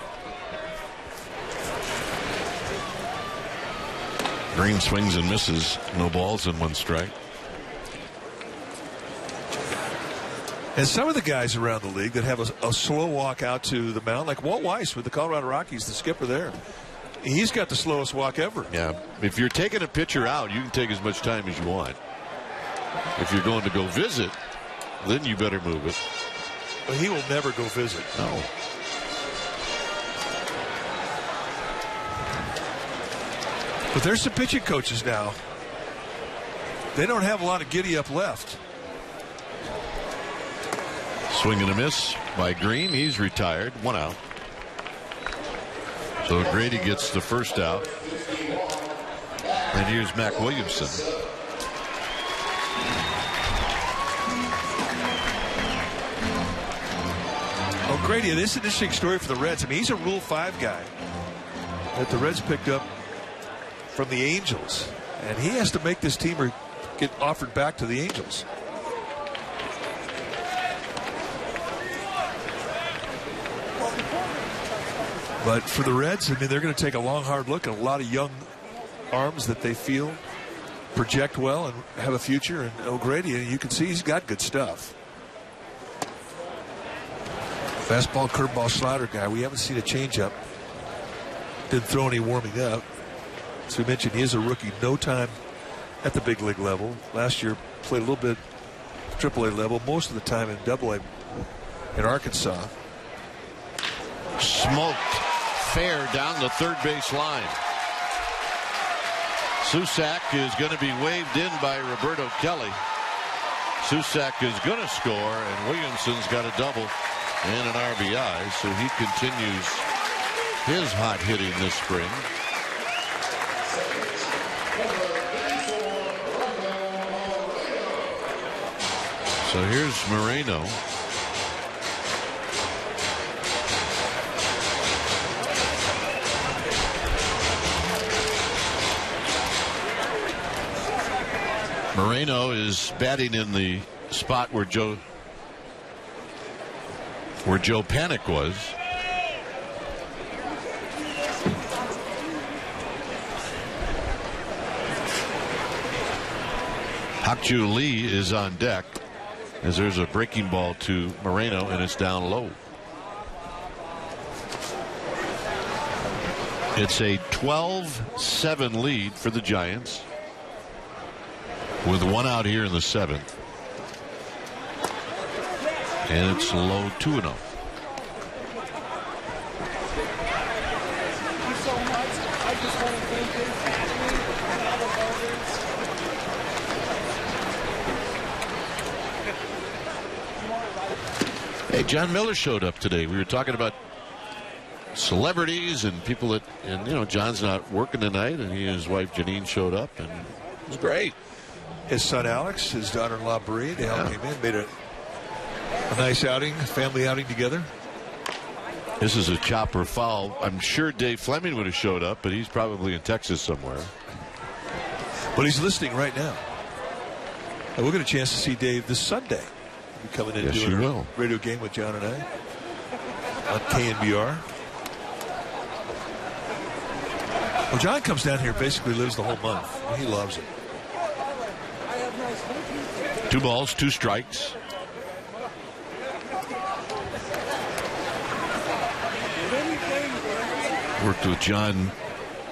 Green swings and misses. No balls and 1 strike. And some of the guys around the league that have a slow walk out to the mound, like Walt Weiss with the Colorado Rockies, the skipper there, he's got the slowest walk ever. Yeah, if you're taking a pitcher out, you can take as much time as you want. If you're going to go visit, then you better move it. But he will never go visit. No. But there's some pitching coaches now they don't have a lot of giddy-up left. Swing and a miss by Green. He's retired. 1 out. So Grady gets the first out. And here's Mac Williamson. O'Grady, this is an interesting story for the Reds. I mean, he's a Rule 5 guy that the Reds picked up from the Angels. And he has to make this team or get offered back to the Angels. But for the Reds, I mean, they're going to take a long, hard look at a lot of young arms that they feel project well and have a future. And O'Grady, you can see he's got good stuff. Fastball, curveball, slider guy. We haven't seen a changeup. Didn't throw any warming up. As we mentioned, he is a rookie. No time at the big league level. Last year, played a little bit AAA level. Most of the time in AA in Arkansas. Smoked fair down the third base line. Susac is going to be waved in by Roberto Kelly. Susac is going to score, and Williamson's got a double and an RBI, so he continues his hot hitting this spring. So here's Moreno. Moreno is batting in the spot where Joe Panik was. Hak-Ju Lee is on deck as there's a breaking ball to Moreno, and it's down low. It's a 12-7 lead for the Giants with 1 out here in the 7th. And it's low 2-0. Hey, John Miller showed up today. We were talking about celebrities and people that, and you know, John's not working tonight, and he and his wife Janine showed up, and it was great. His son Alex, his daughter-in-law Bree, they all came in, made a nice outing, family outing together. This is a chopper foul. I'm sure Dave Fleming would have showed up, but he's probably in Texas somewhere. But he's listening right now. And we'll get a chance to see Dave this Sunday. He'll be coming in yes, doing you a will. radio game with John and I on KNBR. Well, John comes down here, basically lives the whole month. He loves it. 2 balls, 2 strikes. Worked with John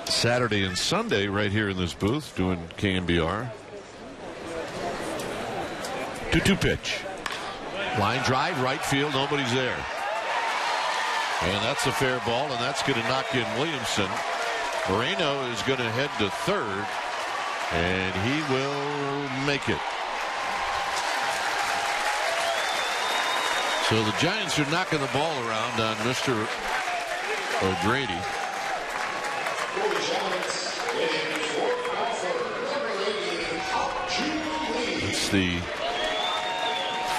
Saturday and Sunday right here in this booth doing KNBR. 2-2 pitch. Line drive, right field, nobody's there. And that's a fair ball, and that's going to knock in Williamson. Moreno is going to head to third, and he will make it. So the Giants are knocking the ball around on Mr. O'Grady. It's the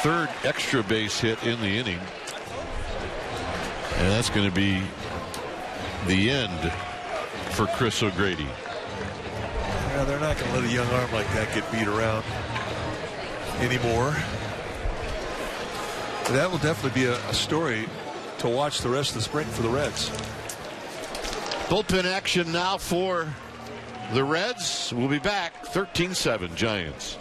3rd extra base hit in the inning. And that's going to be the end for Chris O'Grady. Yeah, they're not going to let a young arm like that get beat around anymore. But that will definitely be a story to watch the rest of the spring for the Reds. Bullpen action now for the Reds. We'll be back. 13-7 Giants.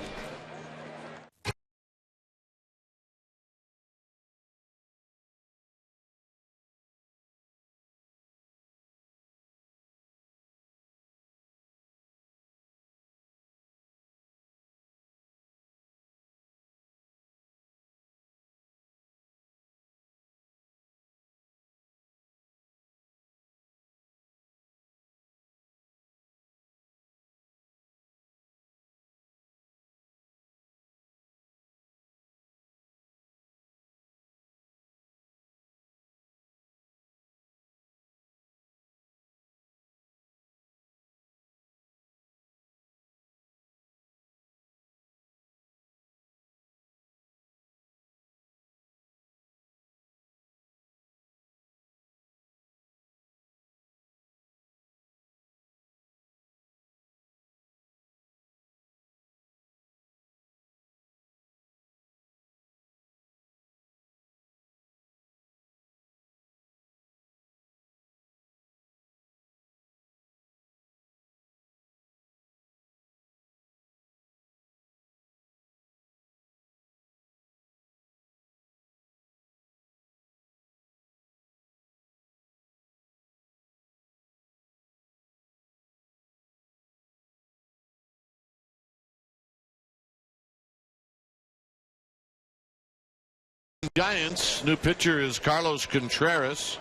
Giants. New pitcher is Carlos Contreras.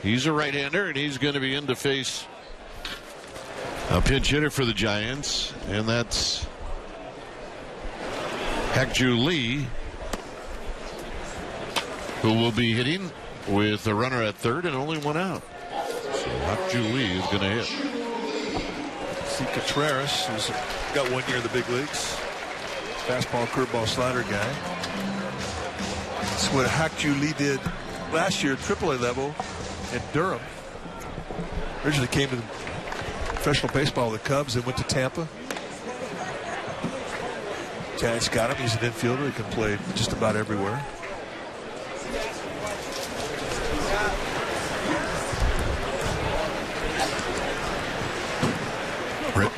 He's a right-hander, and he's going to be in to face a pinch hitter for the Giants, and that's Hak-Ju Lee, who will be hitting with a runner at third and only one out. So Hak-Ju Lee is going to hit. See Contreras, who's got 1 year in the big leagues. Fastball, curveball, slider guy. That's what Hak-Ju Lee did last year at AAA level in Durham. Originally came to professional baseball with the Cubs, then went to Tampa. Giants got him. He's an infielder. He can play just about everywhere.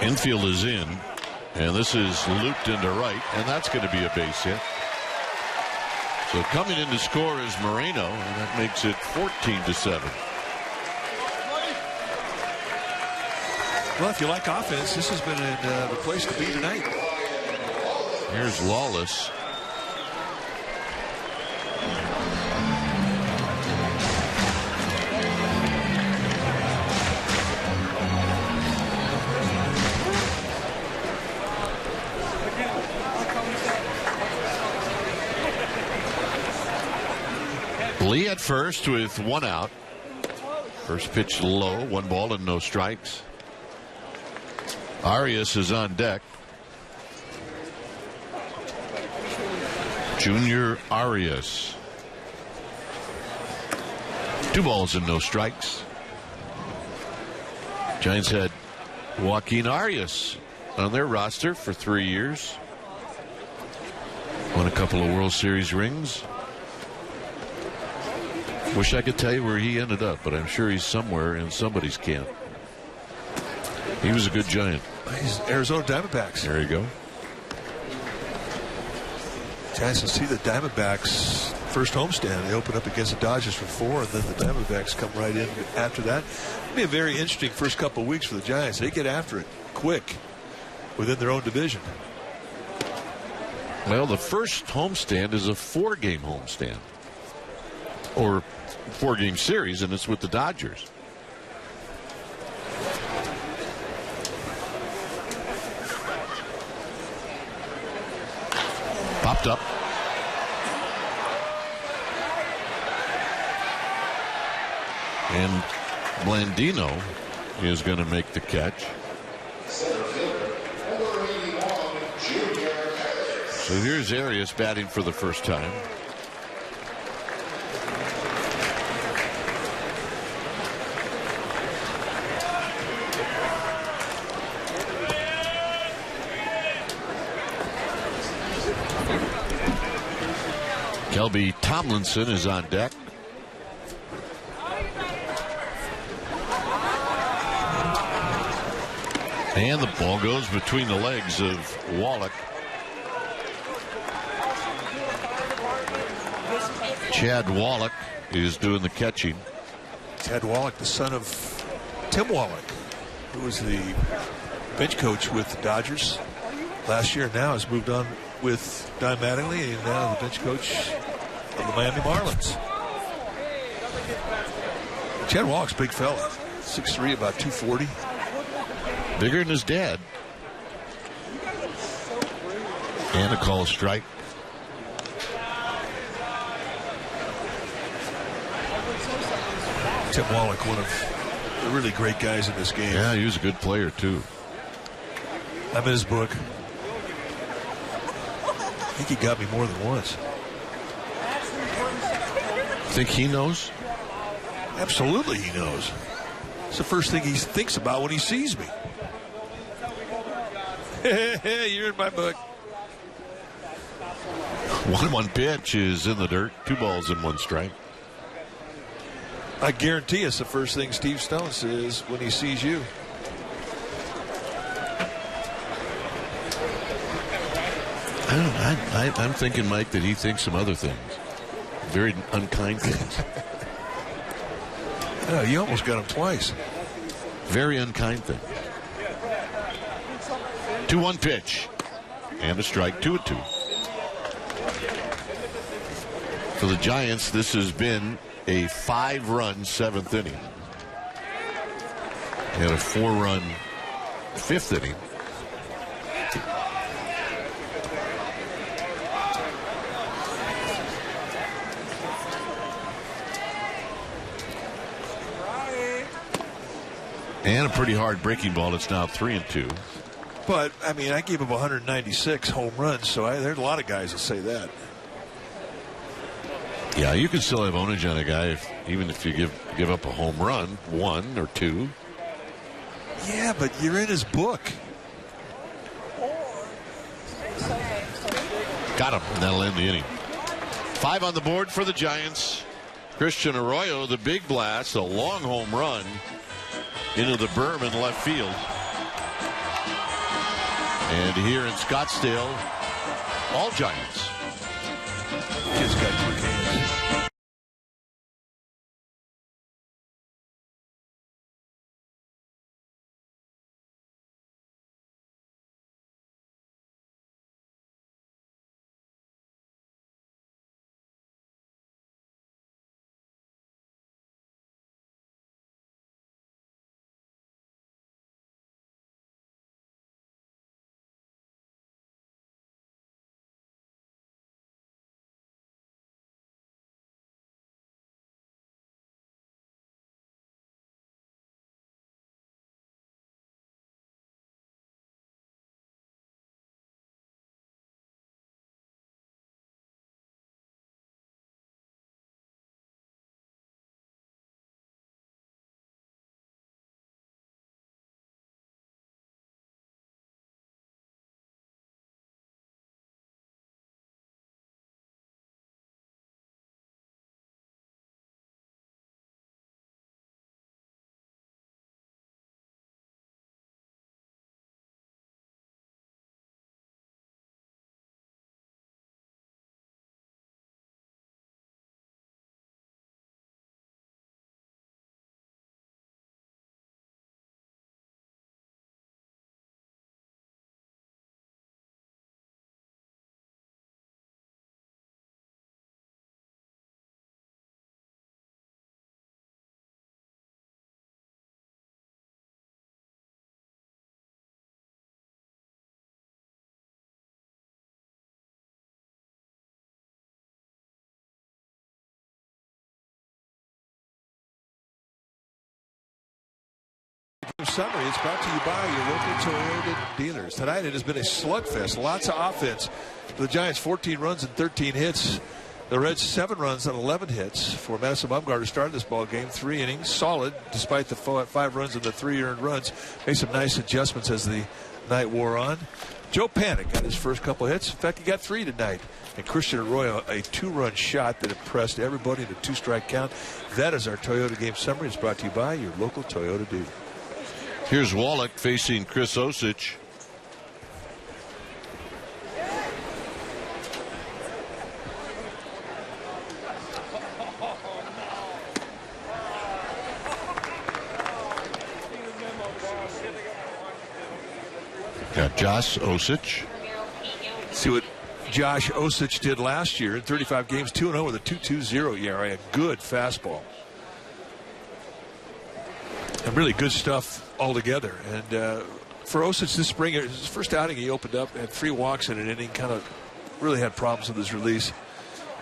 Infield is in, and this is looped into right, and that's going to be a base hit. So coming in to score is Moreno, and that makes it 14-7. Well, if you like offense, this has been the place to be tonight. Here's Lawless. Lee at first with one out. First pitch low, 1 ball and no strikes. Arias is on deck. Junior Arias. 2 balls and no strikes. Giants had Joaquin Arias on their roster for 3 years. Won a couple of World Series rings. Wish I could tell you where he ended up, but I'm sure he's somewhere in somebody's camp. He was a good Giant. He's Arizona Diamondbacks. There you go. Giants will see the Diamondbacks first homestand. They open up against the Dodgers for 4, and then the Diamondbacks come right in after that. It'll be a very interesting first couple of weeks for the Giants. They get after it quick within their own division. Well, the first homestand is a 4-game homestand. Or 4-game series, and it's with the Dodgers. Popped up. And Blandino is going to make the catch. So here's Arias batting for the first time. Kelby Tomlinson is on deck. And the ball goes between the legs of Wallach. Chad Wallach is doing the catching. Chad Wallach, the son of Tim Wallach, who was the bench coach with the Dodgers last year, now has moved on with Don Mattingly, and now the bench coach of the Miami Marlins. Chad Wallach's a big fella, 6'3", about 240. Bigger than his dad. And a call strike. Tim Wallach, one of the really great guys in this game. Yeah, he was a good player too. I'm in his book. I think he got me more than once. Think he knows? Absolutely he knows. It's the first thing he thinks about when he sees me. You're in my book. 1-1 pitch is in the dirt. 2 balls and 1 strike. I guarantee it's the first thing Steve Stone says when he sees you. I'm thinking, Mike, that he thinks some other things. Very unkind things. Oh, you almost got him twice. Very unkind thing. 2-1 pitch. And a strike, 2-2. For the Giants, this has been a 5-run 7th inning. And a 4-run 5th inning. And a pretty hard breaking ball. It's now 3-2. But, I mean, I gave him 196 home runs, so there's a lot of guys that say that. Yeah, you can still have ownage on a guy even if you give up a home run, 1 or 2. Yeah, but you're in his book. Got him, and that'll end the inning. 5 on the board for the Giants. Christian Arroyo, the big blast, a long home run into the berm in left field. And here in Scottsdale, all Giants. Kid's got quick hands. Summary is brought to you by your local Toyota dealers. Tonight it has been a slugfest. Lots of offense. For the Giants, 14 runs and 13 hits. The Reds, 7 runs and 11 hits. For Madison Bumgarner started this ball game. 3 innings, solid, despite the 5 runs and the 3 earned runs. Made some nice adjustments as the night wore on. Joe Panik got his first couple hits. In fact, he got 3 tonight. And Christian Arroyo, a 2-run shot that impressed everybody in a 2-strike count. That is our Toyota game summary. It's brought to you by your local Toyota dealer. Here's Wallach facing Chris Osich. Got Josh Osich. See what Josh Osich did last year in 35 games, 2-0 with a 2.20 ERA. A good fastball. And really good stuff altogether. And for Osich this spring, his first outing, he opened up, had 3 walks in an inning, kind of really had problems with his release.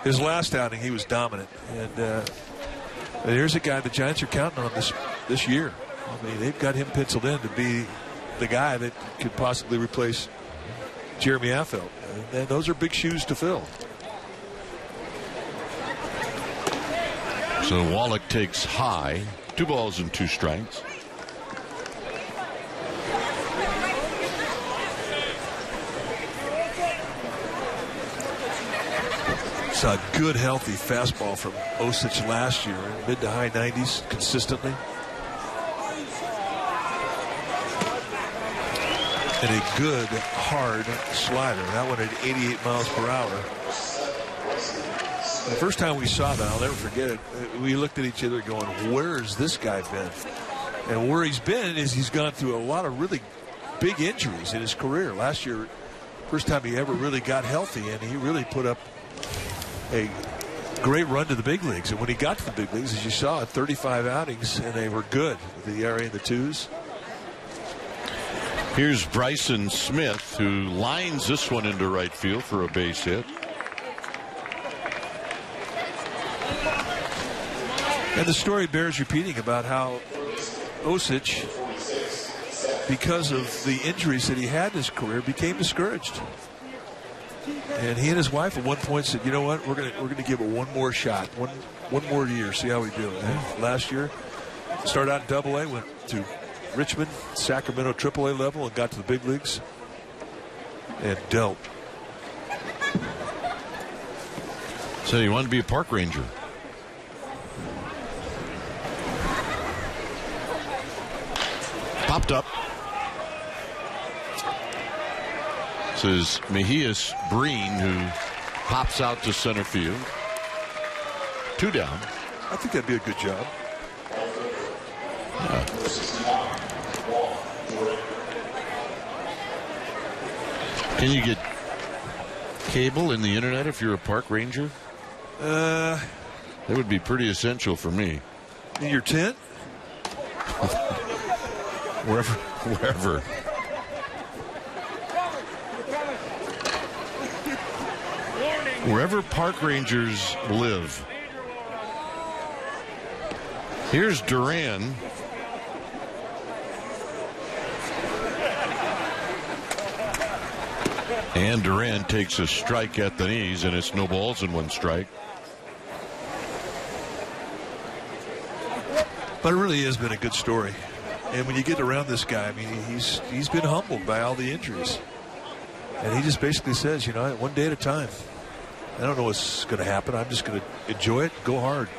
His last outing, he was dominant. And here's a guy the Giants are counting on this year. I mean, they've got him penciled in to be the guy that could possibly replace Jeremy Affeldt. And those are big shoes to fill. So Wallach takes high. 2 balls and 2 strikes. It's a good, healthy fastball from Osich last year, mid to high 90s consistently. And a good, hard slider. That one at 88 miles per hour. The first time we saw that, I'll never forget it, we looked at each other going, where's this guy been? And where he's been is he's gone through a lot of really big injuries in his career. Last year, first time he ever really got healthy, and he really put up a great run to the big leagues. And when he got to the big leagues, as you saw, 35 outings, and they were good. The ERA in the 2s. Here's Bryson Smith, who lines this one into right field for a base hit. And the story bears repeating about how Osich, because of the injuries that he had in his career, became discouraged. And he and his wife at one point said, you know what, we're gonna give it one more shot, one more year, see how we do it. And last year, started out in Double-A, went to Richmond, Sacramento Triple-A level, and got to the big leagues and dealt. So you wanted to be a park ranger. Popped up. This is Mejias Breen, who pops out to center field. 2 down. I think that'd be a good job. Can you get cable in the internet if you're a park ranger? That would be pretty essential for me. In your tent? Wherever. Wherever park rangers live. Here's Duran. And Duran takes a strike at the knees, and it's no balls and 1 strike. But it really has been a good story. And when you get around this guy, I mean, he's been humbled by all the injuries. And he just basically says, you know, one day at a time. I don't know what's going to happen. I'm just going to enjoy it, go hard.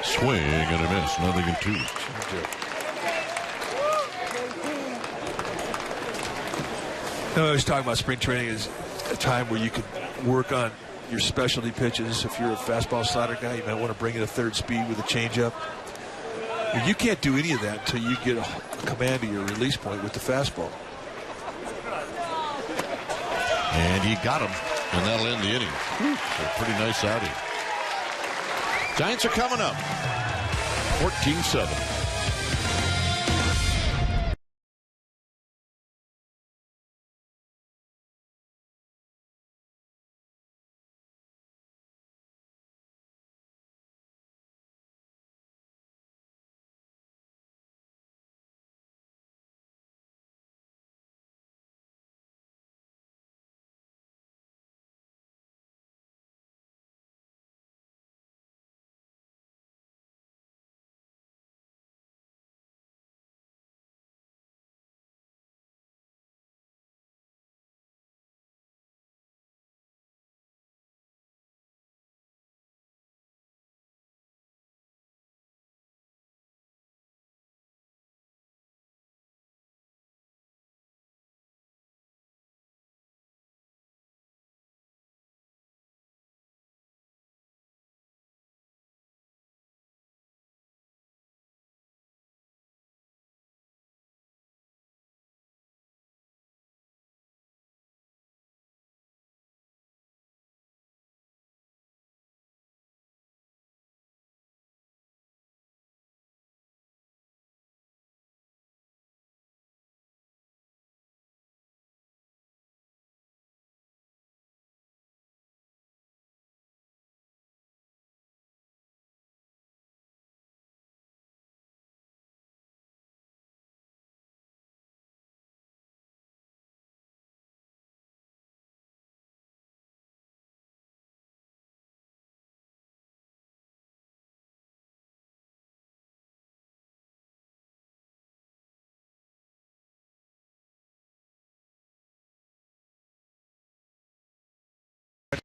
Swing and a miss. Nothing in 2. No, I was talking about spring training as a time where you could work on your specialty pitches. If you're a fastball slider guy, you might want to bring in a 3rd speed with a changeup. You can't do any of that until you get a command of your release point with the fastball. And he got him, and that'll end the inning. A pretty nice outing. Giants are coming up. 14-7.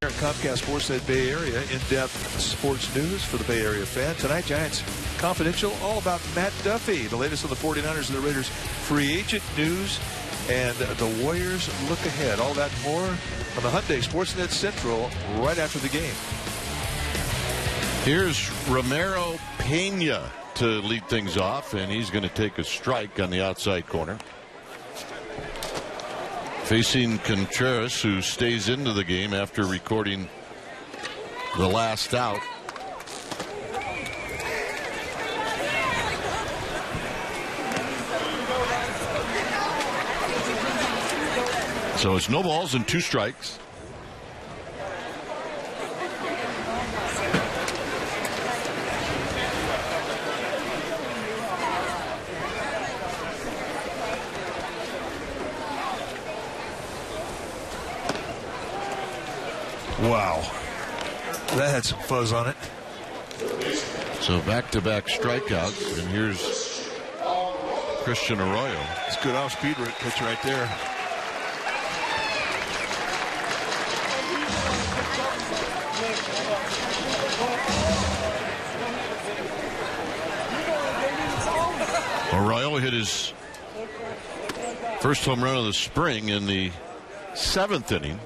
Here at Comcast Sportsnet Bay Area, in-depth sports news for the Bay Area fan. Tonight, Giants Confidential, all about Matt Duffy, the latest on the 49ers and the Raiders free agent news, and the Warriors look ahead. All that and more on the Hyundai Sportsnet Central right after the game. Here's Romero Pena to lead things off, and he's going to take a strike on the outside corner. Facing Contreras, who stays into the game after recording the last out. So it's no balls and 2 strikes. Wow. That had some fuzz on it. So back-to-back strikeouts, and here's Christian Arroyo. It's good off-speed pitch right there. Arroyo hit his first home run of the spring in the 7th inning.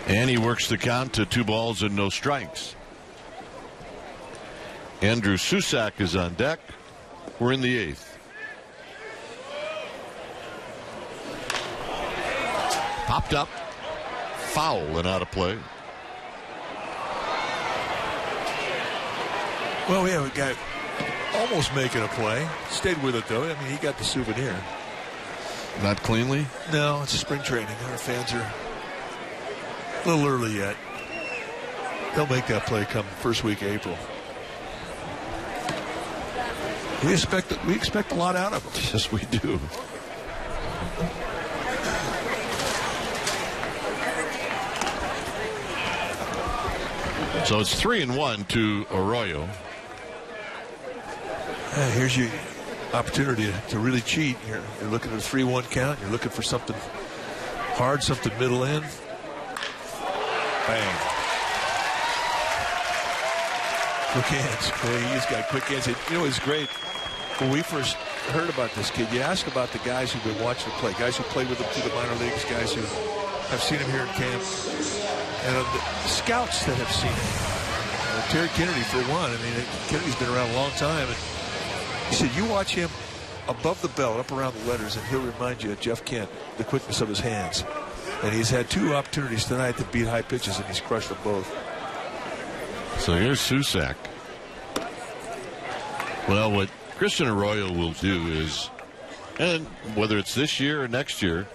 And he works the count to 2 balls and no strikes. Andrew Susac is on deck. We're in the 8th. Popped up, foul and out of play. Well, we have a guy almost making a play. Stayed with it, though. I mean, he got the souvenir. Not cleanly? No, it's spring training. Our fans are a little early yet. They'll make that play come first week of April. We expect a lot out of them. Yes, we do. So it's 3-1 to Arroyo. Here's your opportunity to really cheat. You're looking at a 3-1 count. You're looking for something hard, something middle in. Bang. Quick hands. Boy, he's got quick hands. You know, it's great. When we first heard about this kid, you ask about the guys who've been watching him play, guys who played with him through the minor leagues, guys who have seen him here in camp, and the scouts that have seen him. Terry Kennedy, for one. I mean, Kennedy's been around a long time. And he said, you watch him above the belt, up around the letters, and he'll remind you of Jeff Kent, the quickness of his hands. And he's had 2 opportunities tonight to beat high pitches, and he's crushed them both. So here's Susac. Well, what Christian Arroyo will do is, and whether it's this year or next year,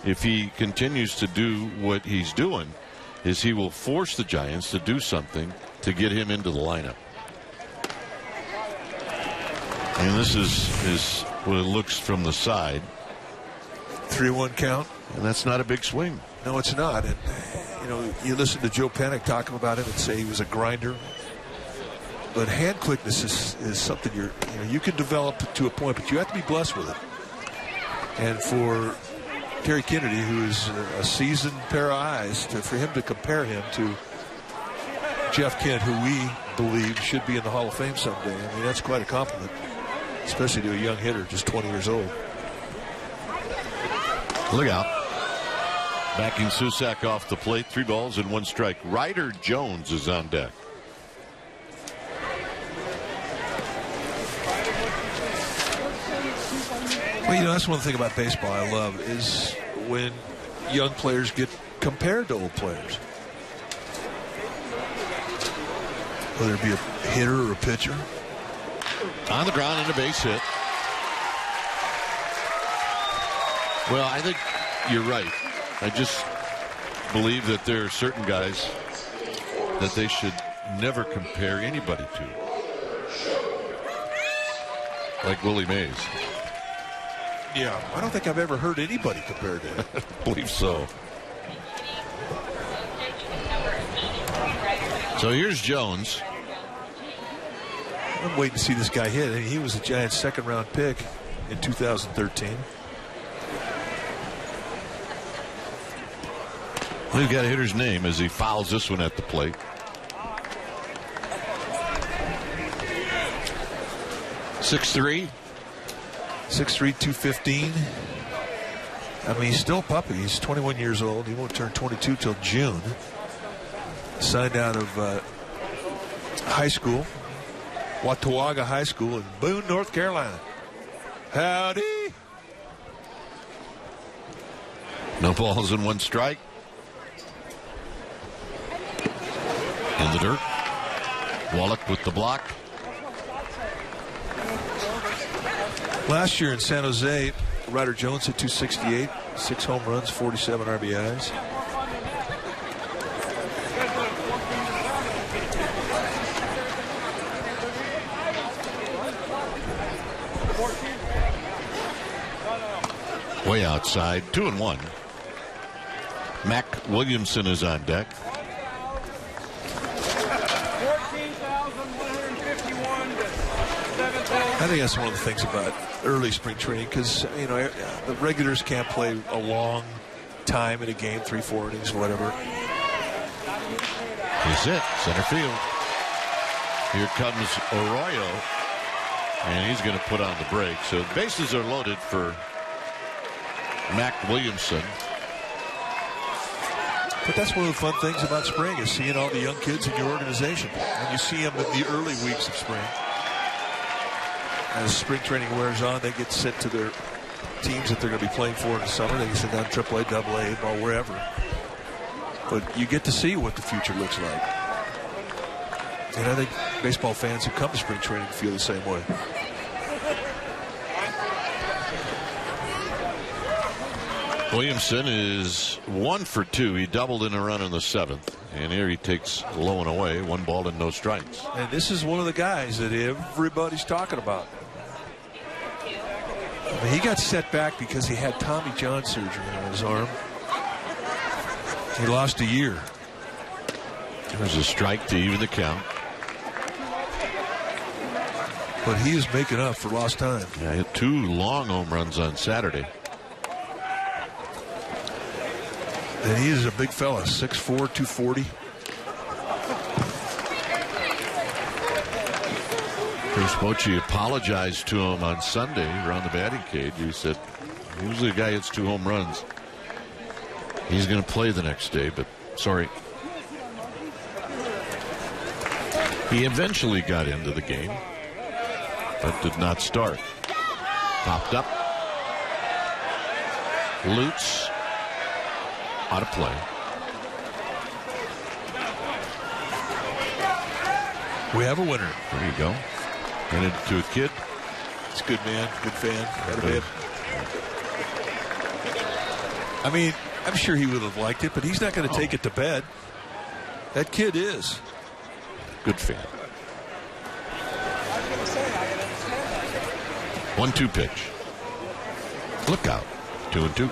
if he continues to do what he's doing, is he will force the Giants to do something to get him into the lineup. And this is what it looks from the side. 3-1 count. And that's not a big swing. No, it's not. And, you know, you listen to Joe Panik talking about him and say he was a grinder. But hand quickness is something you can develop to a point, but you have to be blessed with it. And for Terry Kennedy, who is a seasoned pair of eyes, for him to compare him to Jeff Kent, who we believe should be in the Hall of Fame someday, I mean, that's quite a compliment, especially to a young hitter, just 20 years old. Look out. Backing Susac off the plate, 3 balls and 1 strike. Ryder Jones is on deck. Well, you know, that's one thing about baseball I love is when young players get compared to old players. Whether it be a hitter or a pitcher. On the ground and a base hit. Well, I think you're right. I just believe that there are certain guys that they should never compare anybody to. Like Willie Mays. Yeah, I don't think I've ever heard anybody compared to him. I believe so. So here's Jones. I'm waiting to see this guy hit. He was a Giants' second-round pick in 2013. We've got a hitter's name as he fouls this one at the plate. .6'3". 6'3", 215. I mean, he's still a puppy. He's 21 years old. He won't turn 22 till June. Signed out of High School, Watauga High School in Boone, North Carolina. Howdy. No balls and 1 strike. In the dirt. Wallach with the block. Last year in San Jose, Ryder Jones hit 268, 6 home runs, 47 RBIs. Way outside, 2-1. Mac Williamson is on deck. 14,151 to 7,000. I think that's one of the things about early spring training, because the regulars can't play a long time in a game, 3-4 innings, whatever. He's it, center field. Here comes Arroyo, and he's going to put on the brakes. So the bases are loaded for Mac Williamson. But that's one of the fun things about spring, is seeing all the young kids in your organization. When you see them in the early weeks of spring, as spring training wears on, they get sent to their teams that they're going to be playing for in the summer. They can sit down AAA, AA, ball, wherever. But you get to see what the future looks like. And I think baseball fans who come to spring training feel the same way. Williamson is 1 for 2. He doubled in a run in the 7th. And here he takes low and away, 1 ball and no strikes. And this is one of the guys that everybody's talking about. I mean, he got set back because he had Tommy John surgery on his arm. He lost a year. There's a strike to even the count. But he is making up for lost time. Yeah, he hit 2 long home runs on Saturday. And he is a big fella, 6'4", 240. Chris Bochy apologized to him on Sunday around the batting cage. He said, usually a guy hits 2 home runs. He's going to play the next day, but sorry. He eventually got into the game, but did not start. Popped up. Lutz out of play. We have a winner. There you go. Handed it to a kid. It's a good man, good fan. I mean, I'm sure he would have liked it, but he's not going to take it to bed. That kid is. Good fan. 1-2 pitch. Look out. 2-2.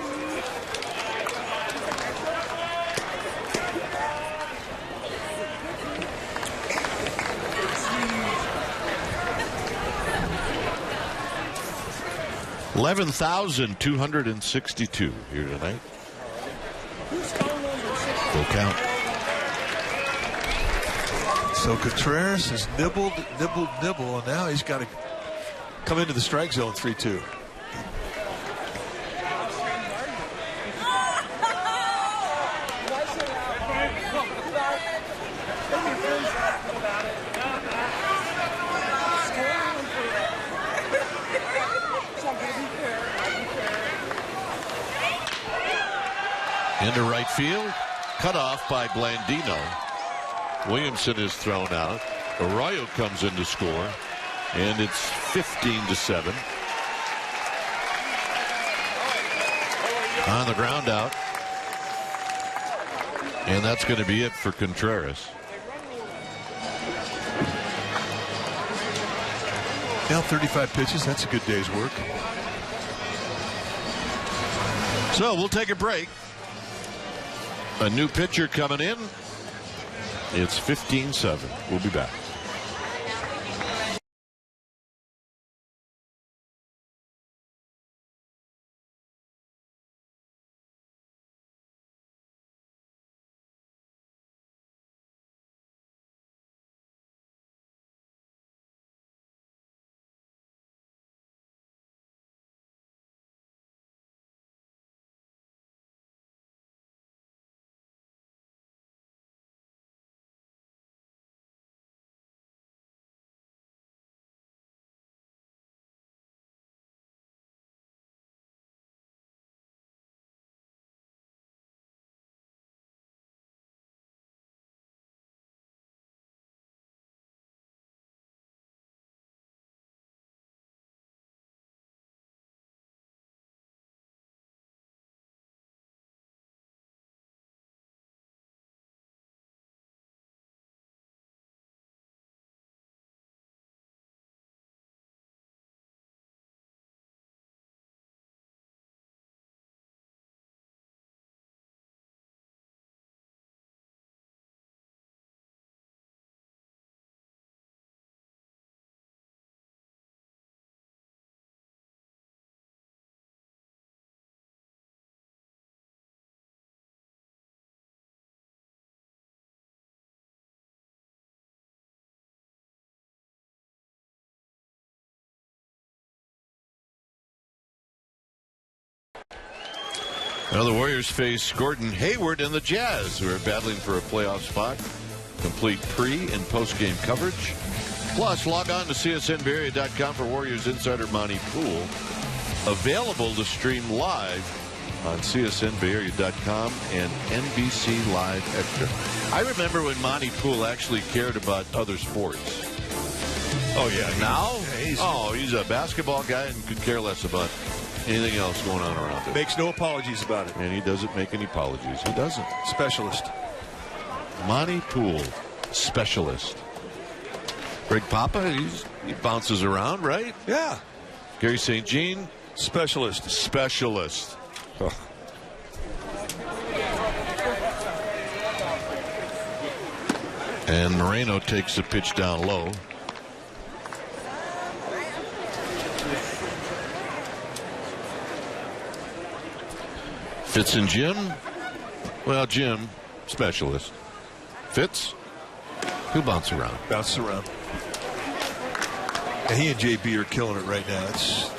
$11,262 here tonight. Full count. So Contreras has nibbled, and now he's got to come into the strike zone 3-2. Into right field. Cut off by Blandino. Williamson is thrown out. Arroyo comes in to score. And it's 15-7. On the ground out. And that's going to be it for Contreras. Now 35 pitches. That's a good day's work. So we'll take a break. A new pitcher coming in. It's 15-7. We'll be back. Now the Warriors face Gordon Hayward and the Jazz, who are battling for a playoff spot. Complete pre- and post-game coverage. Plus, log on to csnbarea.com for Warriors insider Monty Poole. Available to stream live on csnbarea.com and NBC Live Extra. I remember when Monty Poole actually cared about other sports. Oh, yeah. He's a basketball guy and could care less about anything else going on around him. Makes no apologies about it. And he doesn't make any apologies. He doesn't. Specialist. Monty Poole, specialist. Greg Papa, he bounces around, right? Yeah. Gary St. Jean, specialist. Specialist. Oh. And Moreno takes the pitch down low. Fitz and Jim. Well, Jim, specialist. Fitz, he'll bounce around. Bounces around. And he and JB are killing it right now.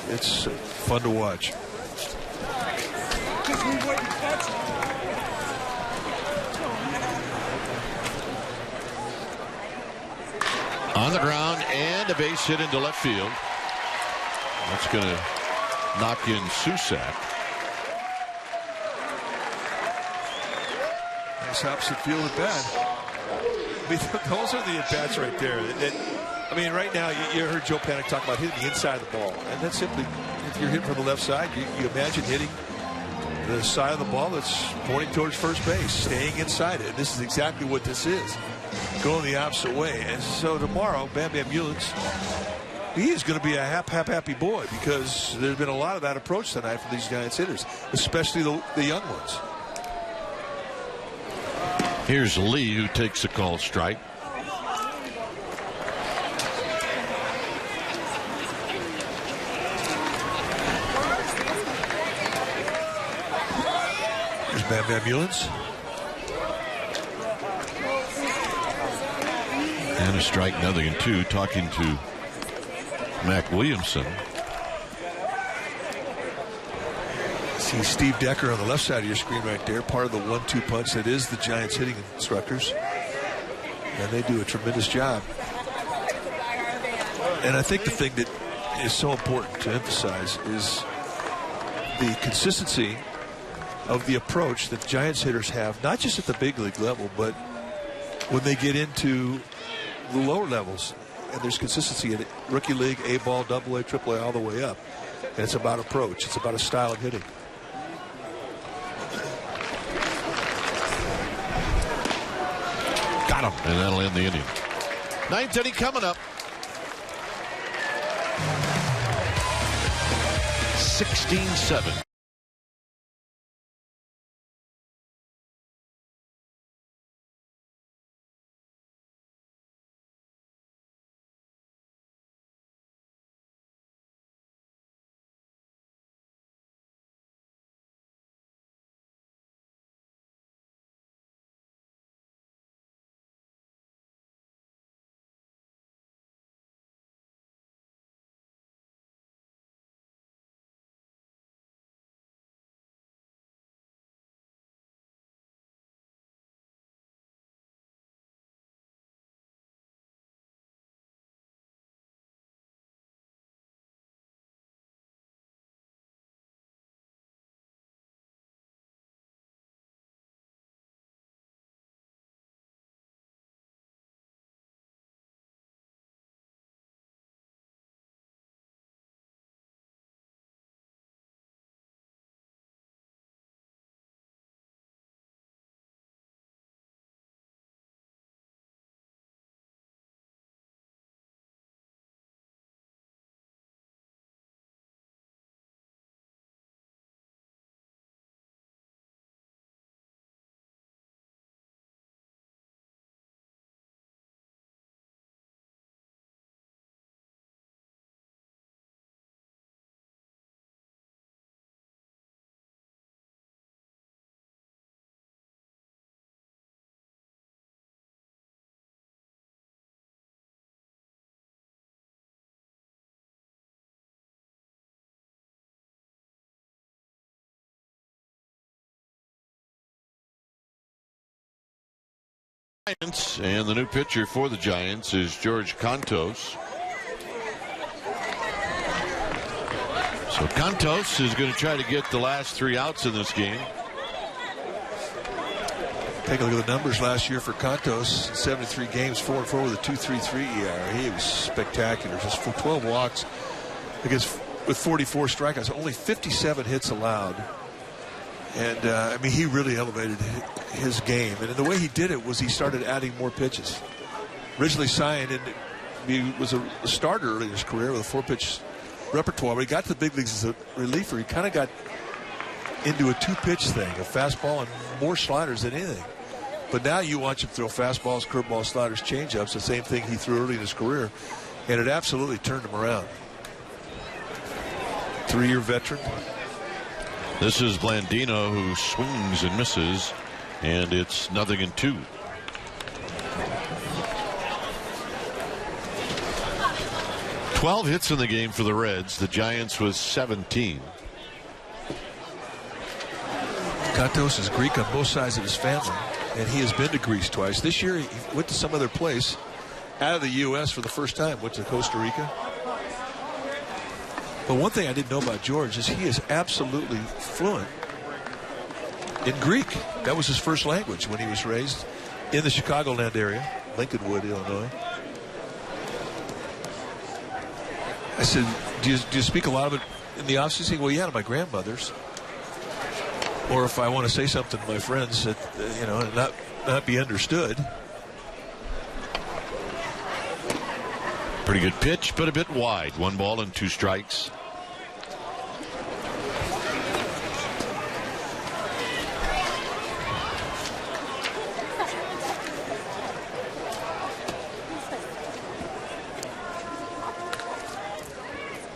It's fun to watch. On the ground and a base hit into left field. That's going to knock in Susac. Nice opposite field at bat. I mean, those are the at-bats right there. I mean, right now, you heard Joe Panik talk about hitting the inside of the ball. And that's simply, if you're hitting from the left side, you imagine hitting the side of the ball that's pointing towards first base, staying inside it. This is exactly what this is, going the opposite way. And so tomorrow, Bam Bam Mullins, he is going to be a happy boy, because there's been a lot of that approach tonight from these Giants hitters, especially the young ones. Here's Lee, who takes a call strike. Here's Bam Bam Mullins. And a strike, 0-2, talking to Mac Williamson. See Steve Decker on the left side of your screen right there, part of the 1-2 punch that is the Giants hitting instructors. And they do a tremendous job. And I think the thing that is so important to emphasize is the consistency of the approach that Giants hitters have, not just at the big league level, but when they get into the lower levels. And there's consistency in it. Rookie league, A-ball, AA, AAA, all the way up. And it's about approach. It's about a style of hitting. Got him. And that'll end the inning. Ninth inning coming up. 16-7. Giants, and the new pitcher for the Giants is George Contos. So Contos is going to try to get the last 3 outs in this game. Take a look at the numbers last year for Contos. 73 games, 4-4 with a 2.33 ERA. He was spectacular. Just for 12 walks with 44 strikeouts, only 57 hits allowed. And I mean, he really elevated his game. And the way he did it was he started adding more pitches. Originally signed, and he was a starter early in his career with a 4-pitch repertoire. When he got to the big leagues as a reliever, he kind of got into a 2-pitch thing, a fastball and more sliders than anything. But now you watch him throw fastballs, curveballs, sliders, changeups, the same thing he threw early in his career, and it absolutely turned him around. 3-year veteran. This is Blandino, who swings and misses, and it's 0-2. Twelve hits in the game for the Reds. The Giants with 17. Contos is Greek on both sides of his family, and he has been to Greece twice. This year, he went to some other place out of the U.S. for the first time, went to Costa Rica. But one thing I didn't know about George is he is absolutely fluent in Greek. That was his first language when he was raised in the Chicagoland area, Lincolnwood, Illinois. I said, do you speak a lot of it in the office? He said, well, yeah, to my grandmother's. Or if I want to say something to my friends that, and not be understood. Pretty good pitch, but a bit wide. 1 ball and 2 strikes.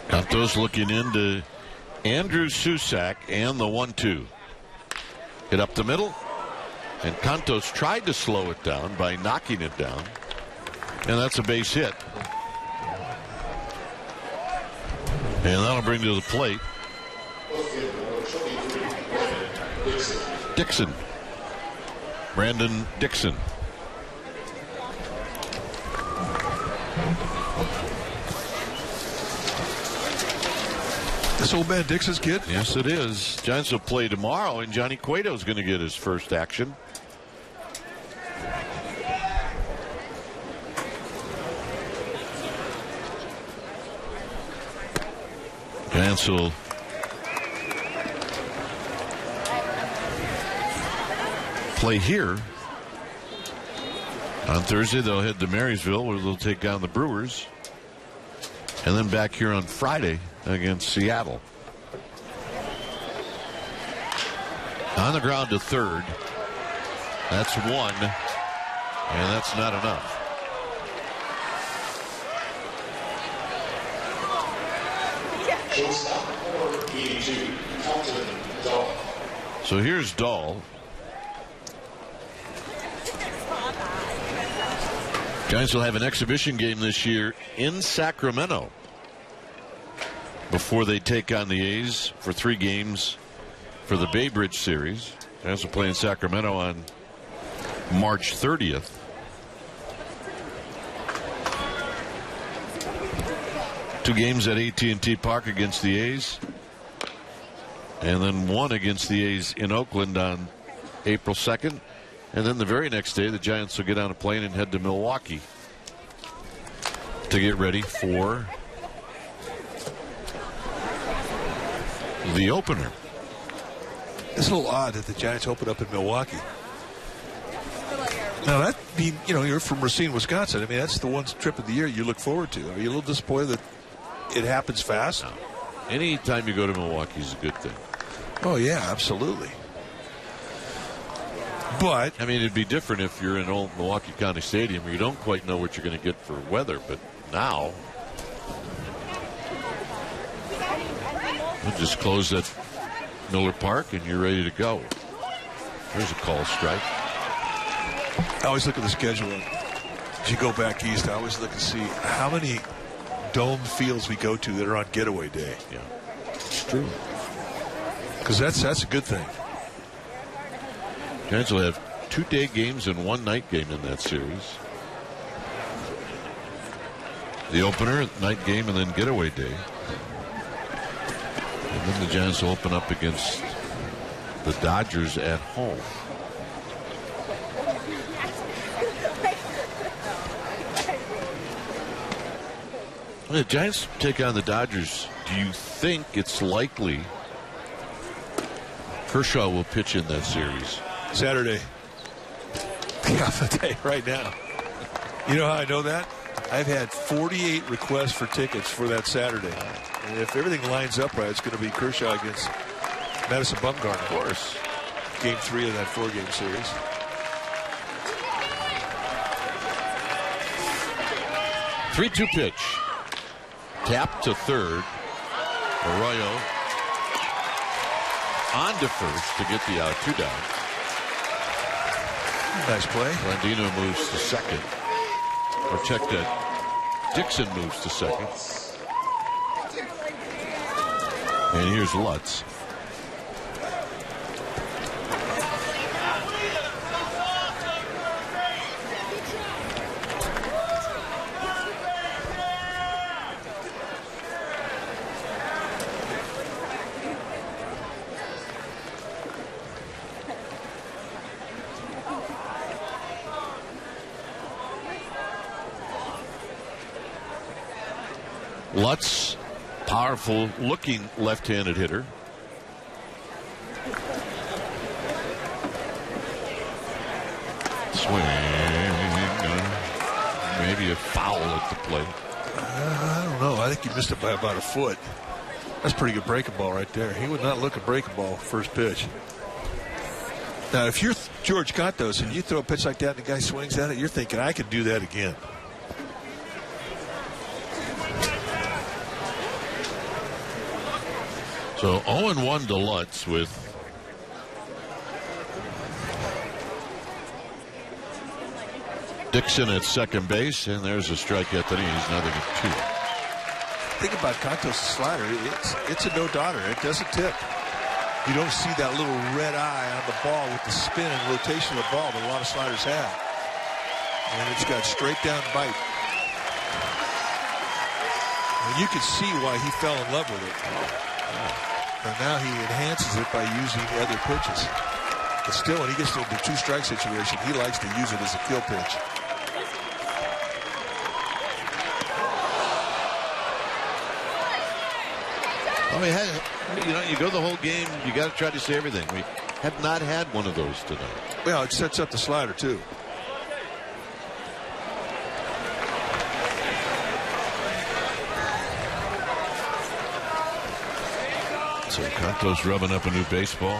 Contos looking into Andrew Susac and the 1-2. Hit up the middle, and Contos tried to slow it down by knocking it down, and that's a base hit. And that'll bring to the plate Dixon. Brandon Dixon. This old man Dixon's kid? Yes, it is. Giants will play tomorrow, and Johnny Cueto's going to get his first action. Giants will play here. On Thursday, they'll head to Marysville, where they'll take down the Brewers. And then back here on Friday against Seattle. On the ground to third. That's 1, and that's not enough. So here's Dahl. Giants will have an exhibition game this year in Sacramento before they take on the A's for 3 games for the Bay Bridge Series. Giants will play in Sacramento on March 30th. Two games at AT&T Park against the A's, and then 1 against the A's in Oakland on April 2nd. And then the very next day, the Giants will get on a plane and head to Milwaukee to get ready for the opener. It's a little odd that the Giants open up in Milwaukee. Now, that mean, you're from Racine, Wisconsin. I mean, that's the one trip of the year you look forward to. Are you a little disappointed that it happens fast? No. Anytime you go to Milwaukee is a good thing. Oh, yeah, absolutely. But I mean, it'd be different if you're in old Milwaukee County Stadium. You don't quite know what you're going to get for weather, but now we'll just close that Miller Park and you're ready to go. There's a call strike. I always look at the schedule. As you go back east, I always look and see how many dome fields we go to that are on getaway day. Yeah, it's true. Because that's a good thing. Giants will have 2-day games and 1-night game in that series. The opener, night game, and then getaway day. And then the Giants will open up against the Dodgers at home. When the Giants take on the Dodgers, do you think it's likely Kershaw will pitch in that series? Saturday. Yeah, I'll tell you right now. You know how I know that? I've had 48 requests for tickets for that Saturday. And if everything lines up right, it's going to be Kershaw against Madison Bumgarner. Of course. Game 3 of that 4-game series. Three-two pitch. Tap to third. Arroyo on to first to get the out. 2 down. Nice play. Randino moves to second. Or check that. Dixon moves to second. And here's Lutz. Lutz, powerful looking left-handed hitter. Swing. Maybe a foul at the plate. I don't know. I think he missed it by about a foot. That's pretty good breaking ball right there. He would not look a breaking ball first pitch. Now, if you're George Contos and you throw a pitch like that and the guy swings at it, you're thinking, I could do that again. So 0-1 to Lutz with Dixon at second base, and there's a strikeout that he's nothing at 2. Think about Contos' slider. It's a no-doubter. It doesn't tip. You don't see that little red eye on the ball with the spin and rotation of the ball that a lot of sliders have. And it's got straight down bite. And you can see why he fell in love with it. And now he enhances it by using other pitches. But still, when he gets into the 2-strike situation, he likes to use it as a kill pitch. Well, we had, you go the whole game, you got to try to say everything. We have not had one of those tonight. Well, it sets up the slider, too. So Contos rubbing up a new baseball.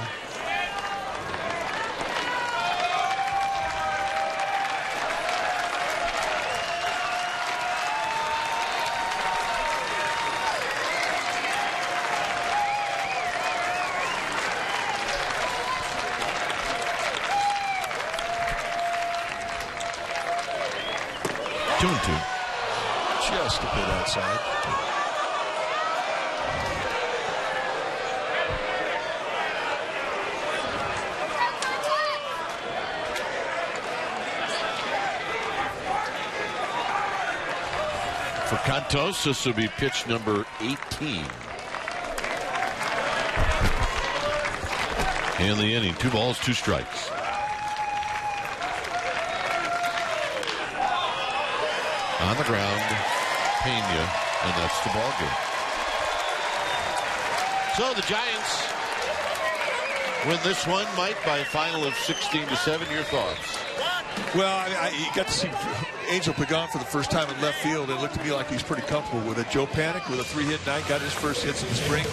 Just a bit outside. For Contos, this will be pitch number 18. In the inning, 2 balls, 2 strikes. On the ground, Pena, and that's the ball game. So the Giants win this one, Mike, by a final of 16-7. Your thoughts? Well, you got to see Angel Pagan for the first time in left field. It looked to me like he's pretty comfortable with it. Joe Panik with a 3-hit night, got his first hits in the spring.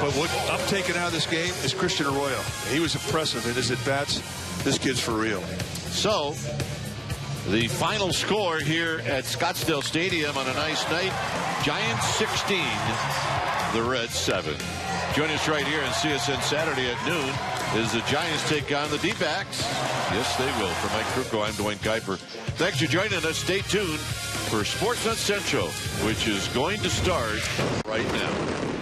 But what I'm taking out of this game is Christian Arroyo. He was impressive in his at-bats. This kid's for real. So the final score here at Scottsdale Stadium on a nice night, Giants 16, the Reds 7. Join us right here on CSN Saturday at noon as the Giants take on the D-backs. Yes, they will. For Mike Krukow, I'm Dwayne Kuiper. Thanks for joining us. Stay tuned for Sportsnet Central, which is going to start right now.